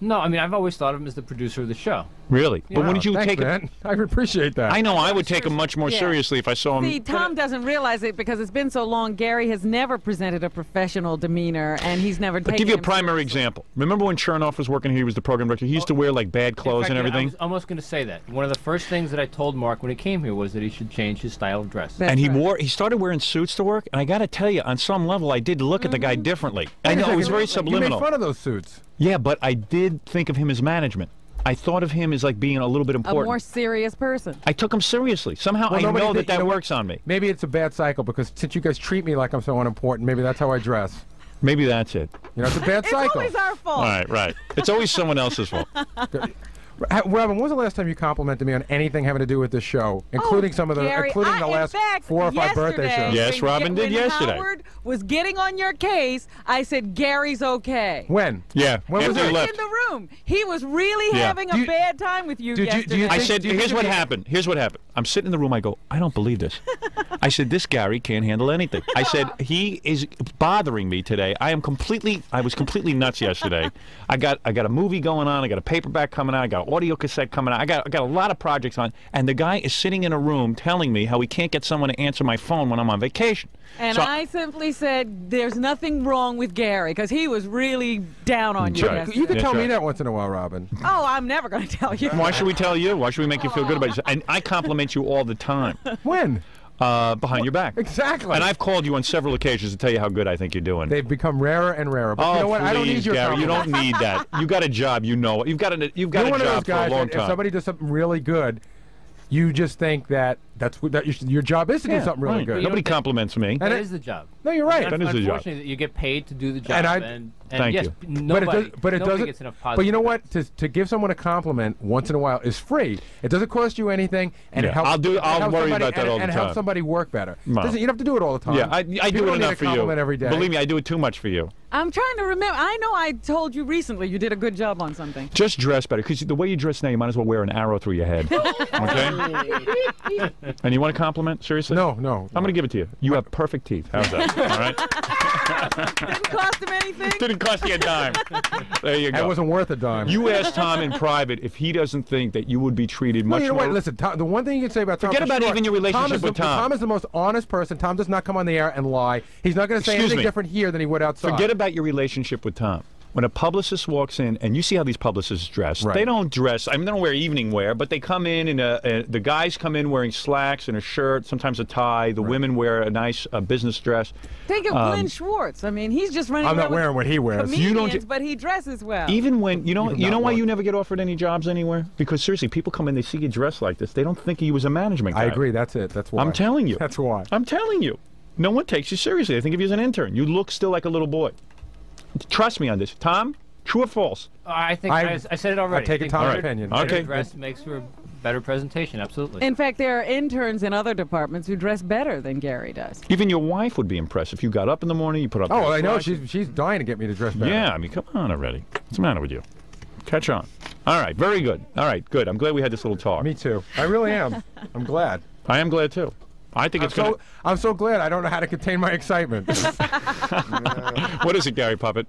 No, I mean I've always thought of him as the producer of the show. Really? Yeah. But wouldn't you Thanks, take man. it? I appreciate that. I know I would take him much more Yeah. seriously if I saw him. See, Tom doesn't realize it because it's been so long. Gary has never presented a professional demeanor, and he's never I'll taken give you a him primary example. Remember when Chernoff was working here? He was the program director. He used to wear like bad clothes In fact, and everything. I was almost going to say that. One of the first things that I told Mark when he came here was that he should change his style of dress. And he started wearing suits to work. And I got to tell you, on some level, I did look at the guy differently. I know it was very subliminal. You made fun of those suits. Yeah, but I did think of him as management. I thought of him as like being a little bit a important. more serious person. I took him seriously. Somehow Well, I nobody know did- that you know what? works on me. Maybe it's a bad cycle because since you guys treat me like I'm so unimportant, maybe that's how I dress. Maybe that's it. You know, it's a bad cycle. It's always our fault. Right. It's always someone else's fault. Robin, when was the last time you complimented me on anything having to do with this show, including some of the, Gary, including the in last fact, 4 or 5 birthday yesterday, shows? Yes, Robin did when yesterday. Howard was getting on your case, I said Gary's okay. When? Yeah. When was after it? he left. In the room. He was really Yeah. having a bad time with you yesterday. I said, here's what happened. Here's what happened. I'm sitting in the room. I go, I don't believe this. I said, this Gary can't handle anything. I said, he is bothering me today. I was completely nuts yesterday. I got a movie going on. I got a paperback coming out. I got an audio cassette coming out. I got a lot of projects on. And the guy is sitting in a room telling me how he can't get someone to answer my phone when I'm on vacation. And So I simply said, there's nothing wrong with Gary, because he was really down on you yesterday. You can tell me that once in a while, Robin. Oh, I'm never going to tell you. Why should we tell you? Why should we make you feel good about yourself? And I compliment you all the time. When? Behind your back. Exactly. And I've called you on several occasions to tell you how good I think you're doing. They've become rarer and rarer. But Oh, you know what? please, I don't need your Gary, you compliment. don't need that. You got a job, you know it. You've got You're a one of those job for a guys long that if time. somebody does something really good, you just think that your job is to do something really good. Nobody compliments me. That is the job. No, you're right. That is the job. Unfortunately, you get paid to do the job. And Thank yes, you. Nobody, but it nobody doesn't. gets enough positive. But you know what? To give someone a compliment once in a while is free. It doesn't cost you anything, and it Yeah, helps. I'll worry about that all the and helps time. somebody work better. No. You don't have to do it all the time. Yeah, I People do it don't need enough a for you. compliment every day. Believe me, I do it too much for you. I'm trying to remember. I know I told you recently you did a good job on something. Just dress better, because the way you dress now, you might as well wear an arrow through your head. Okay? And you want a compliment? Seriously? No, no. I'm going to give it to you. You have perfect teeth. How's that? All right? Didn't cost him anything. Didn't cost you a dime. There you go. It wasn't worth a dime. You asked Tom in private if he doesn't think that you would be treated much more. Listen, Tom, the one thing you can say about Tom. Forget about even your relationship with Tom. Tom is the most honest person. Tom does not come on the air and lie. He's not going to say anything different here than he would outside. Forget about your relationship with Tom. When a publicist walks in, and you see how these publicists dress, they don't dress, I mean, they don't wear evening wear, but they come in, the guys come in wearing slacks and a shirt, sometimes a tie. The women wear a nice business dress. Think of Glenn Schwartz. I mean, he's just running around. I'm not wearing what he wears. But he dresses well. Even when, you know why you never get offered any jobs anywhere? Because seriously, people come in, they see you dressed like this, they don't think you was a management guy. I agree, that's it. That's why. I'm telling you. That's why. I'm telling you. No one takes you seriously. They think of you as an intern. You look still like a little boy. Trust me on this. Tom, true or false? I think I said it already. I take Tom's opinion. Okay. Dress makes for a better presentation, absolutely. In fact, there are interns in other departments who dress better than Gary does. Even your wife would be impressed if you got up in the morning, you put up. Oh, I know. She's dying to get me to dress better. Yeah, I mean, come on already. What's the matter with you? Catch on. All right, very good. All right, good. I'm glad we had this little talk. Me too. I really am. I'm glad. I am glad too. I think I'm so glad I don't know how to contain my excitement. What is it, Gary Puppet?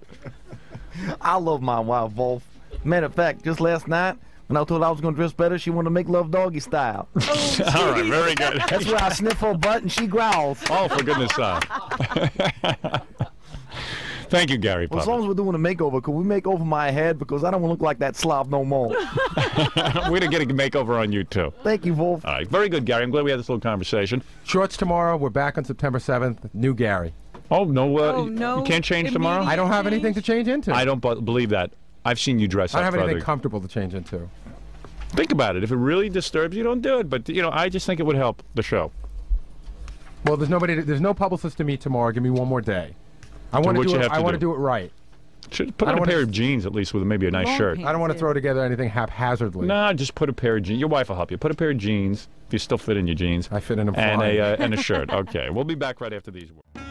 I love my wife, Wolf. Matter of fact, just last night, when I told her I was going to dress better, she wanted to make love doggy style. All right, very good. That's where I sniff her butt and she growls. Oh, for goodness sake. Thank you, Gary Puppet. Well, as long as we're doing a makeover, could we make over my head? Because I don't want to look like that slob no more. We're going to get a makeover on you, too. Thank you, Wolf. All right, very good, Gary. I'm glad we had this little conversation. Shorts tomorrow. We're back on September 7th. New Gary. Oh, no, you can't change tomorrow? I don't have anything to change into. I don't believe that. I've seen you dress up. I don't have anything comfortable to change into. Think about it. If it really disturbs you, don't do it. But, I just think it would help the show. Well, there's no publicist to meet tomorrow. Give me one more day. I want to do it. I want to do it right. Should put on a pair of jeans at least with maybe a nice shirt. I don't want to throw together anything haphazardly. No, just put a pair of jeans. Your wife will help you. Put a pair of jeans if you still fit in your jeans. I fit in them fine. And a shirt. Okay. We'll be back right after these words.